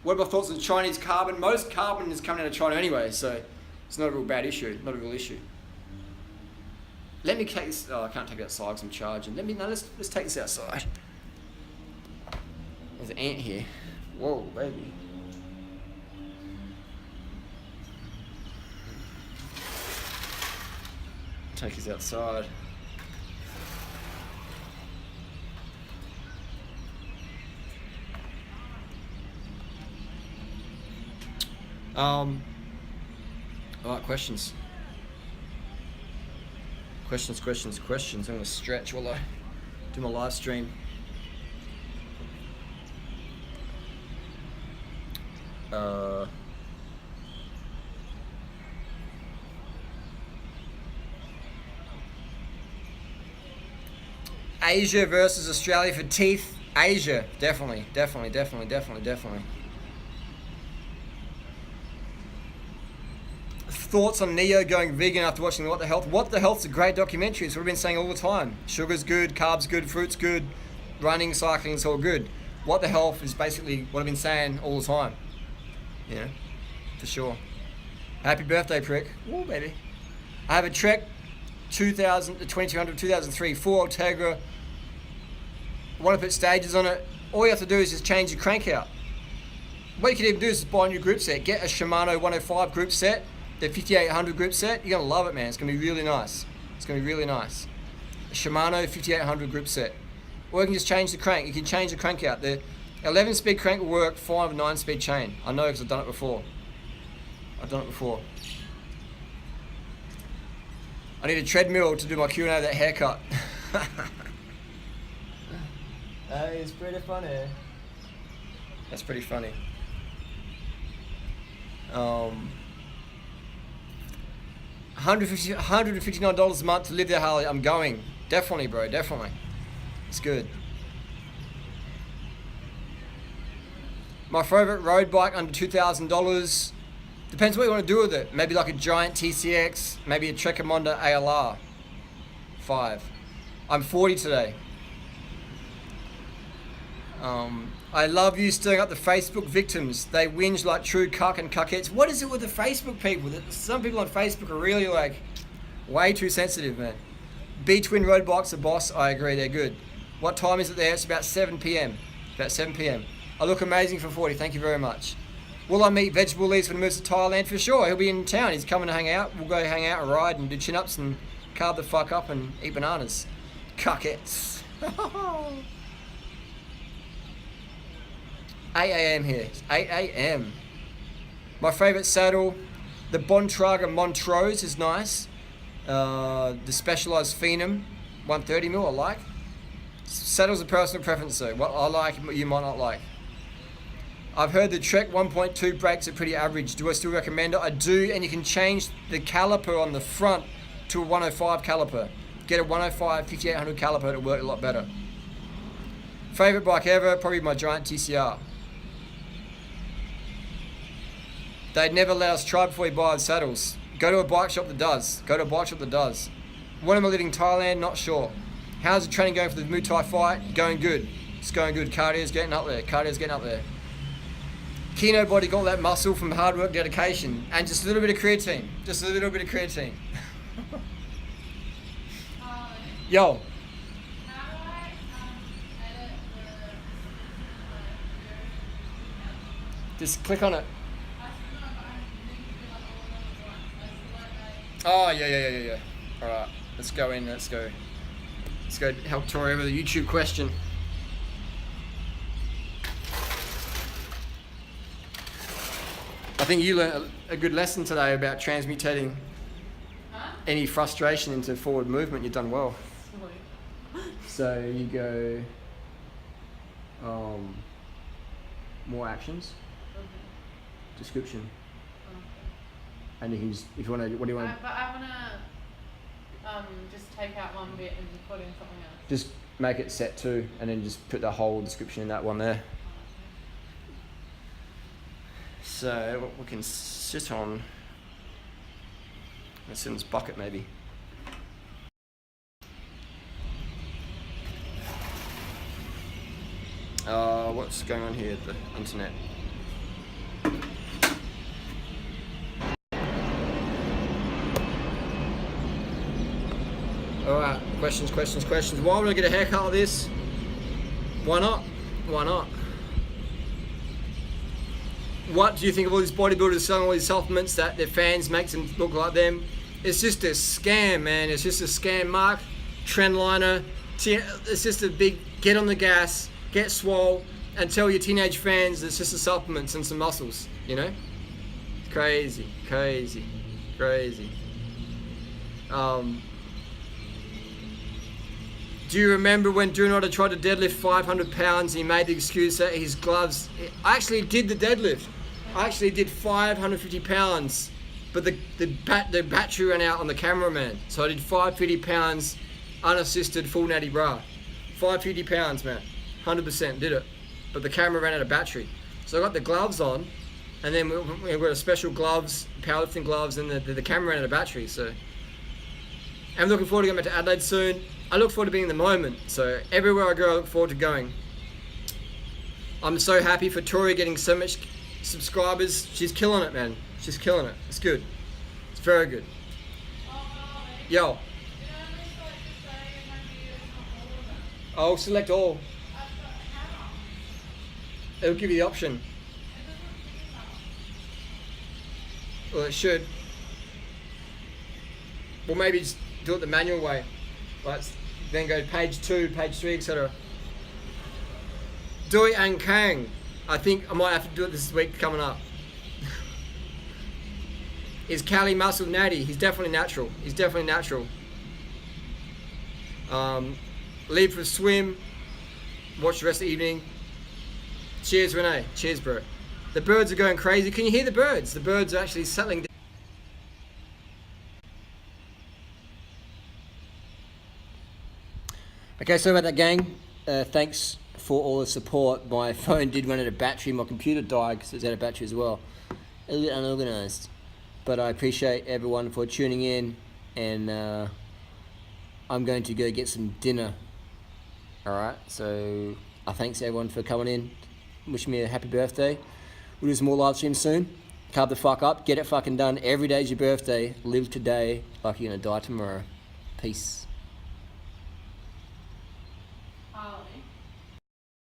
What are my thoughts on Chinese carbon? Most carbon is coming out of China anyway, so it's not a real bad issue, not a real issue. Let me take this. Oh, I can't take it outside because I'm charging. Let's take this outside. There's an ant here. Whoa, baby. Take this outside. All right, questions. Questions. I'm going to stretch while I do my live stream. Asia versus Australia for teeth. Asia, definitely. Thoughts on Neo going vegan after watching What the Health? What the Health's a great documentary. It's what we've been saying all the time. Sugar's good, carbs good, fruit's good, running, cycling's all good. What the Health is basically what I've been saying all the time. You know, for sure. Happy birthday, prick. Woo, baby. I have a Trek 2200, 2003, 4 Ultegra. I want to put stages on it. All you have to do is just change your crank out. What you can even do is buy a new group set. Get a Shimano 105 group set, the 5800 group set. You're gonna love it, man. It's gonna be really nice. It's gonna be really nice. A Shimano 5800 group set. Or you can just change the crank. You can change the crank out. The 11-speed crank will work fine with a 9-speed chain. I know because I've done it before. I need a treadmill to do my Q&A of that haircut. That is pretty funny. That's pretty funny. $159 a month to live there, Harley. I'm going. Definitely, bro. Definitely. It's good. My favorite road bike under $2,000. Depends what you want to do with it. Maybe like a giant TCX. Maybe a Trekker ALR 5. I'm 40 today. I love you stirring up the Facebook victims. They whinge like true cuck and cuckettes. What is it with the Facebook people? Some people on Facebook are really like way too sensitive, man. B-Twin road bikes are boss. I agree, they're good. What time is it there? It's about 7 p.m. About 7 p.m. I look amazing for 40. Thank you very much. Will I meet Vegetable Leaves when he moves to Thailand? For sure. He'll be in town. He's coming to hang out. We'll go hang out and ride and do chin-ups and carb the fuck up and eat bananas. Cuckettes. 8 a.m. here. It's 8 a.m. My favourite saddle, the Bontrager Montrose is nice. The Specialized Phenom, 130mm I like. Saddle's a personal preference though. What I like, you might not like. I've heard the Trek 1.2 brakes are pretty average. Do I still recommend it? I do, and you can change the caliper on the front to a 105 caliper. Get a 105 5800 caliper to work a lot better. Favorite bike ever, probably my giant TCR. They'd never let us try before we buy the saddles. Go to a bike shop that does. When am I living in Thailand? Not sure. How's the training going for the Muay Thai fight? Going good. It's going good. Cardio's getting up there. Kino body got that muscle from hard work, dedication, and just a little bit of creatine. Yo. Just click on it. Oh, yeah. Alright, let's go in, let's go help Tori with the YouTube question. I think you learned a good lesson today about transmutating any frustration into forward movement. You've done well. So you go more actions, description. And you can just, if you want to, what do you want to? But I want to just take out one bit and just put in something else. Just make it set 2 and then just put the whole description in that one there. So we can sit on, let's sit in this bucket maybe. What's going on here at the internet? Alright, questions. Why would I get a haircut like this? Why not? What do you think of all these bodybuilders selling all these supplements that their fans makes them look like them? It's just a scam, man. It's just a scam, Mark. Trendliner. It's just a big get on the gas, get swole, and tell your teenage fans it's just the supplements and some muscles, you know? Crazy. Do you remember when Dunod tried to deadlift 500 pounds? He made the excuse that his gloves... I actually did the deadlift. I actually did 550 pounds, but the battery ran out on the cameraman. So I did 550 pounds unassisted full natty bra. 550 pounds, man. 100% did it. But the camera ran out of battery. So I got the gloves on, and then we got a special gloves, powerlifting gloves, and the camera ran out of battery. So I'm looking forward to going back to Adelaide soon. I look forward to being in the moment. So everywhere I go, I look forward to going. I'm so happy for Tori getting so much subscribers. She's killing it, man. She's killing it. It's good. It's very good. Yo. I'll select all. It'll give you the option. Well, it should. Well, maybe just do it the manual way. Like, then go page 2, page 3, etc. Doi and Kang. I think I might have to do it this week coming up. Is Cali Muscle natty? He's definitely natural. He's definitely natural. Leave for a swim. Watch the rest of the evening. Cheers, Renee. Cheers, bro. The birds are going crazy. Can you hear the birds? The birds are actually settling down. Okay, sorry about that, gang. Thanks for all the support. My phone did run out of battery. My computer died because it was out of battery as well. A little bit unorganized. But I appreciate everyone for tuning in. And I'm going to go get some dinner. Alright, so thanks everyone for coming in. Wish me a happy birthday. We'll do some more live streams soon. Carb the fuck up. Get it fucking done. Every day's your birthday. Live today like you're going to die tomorrow. Peace.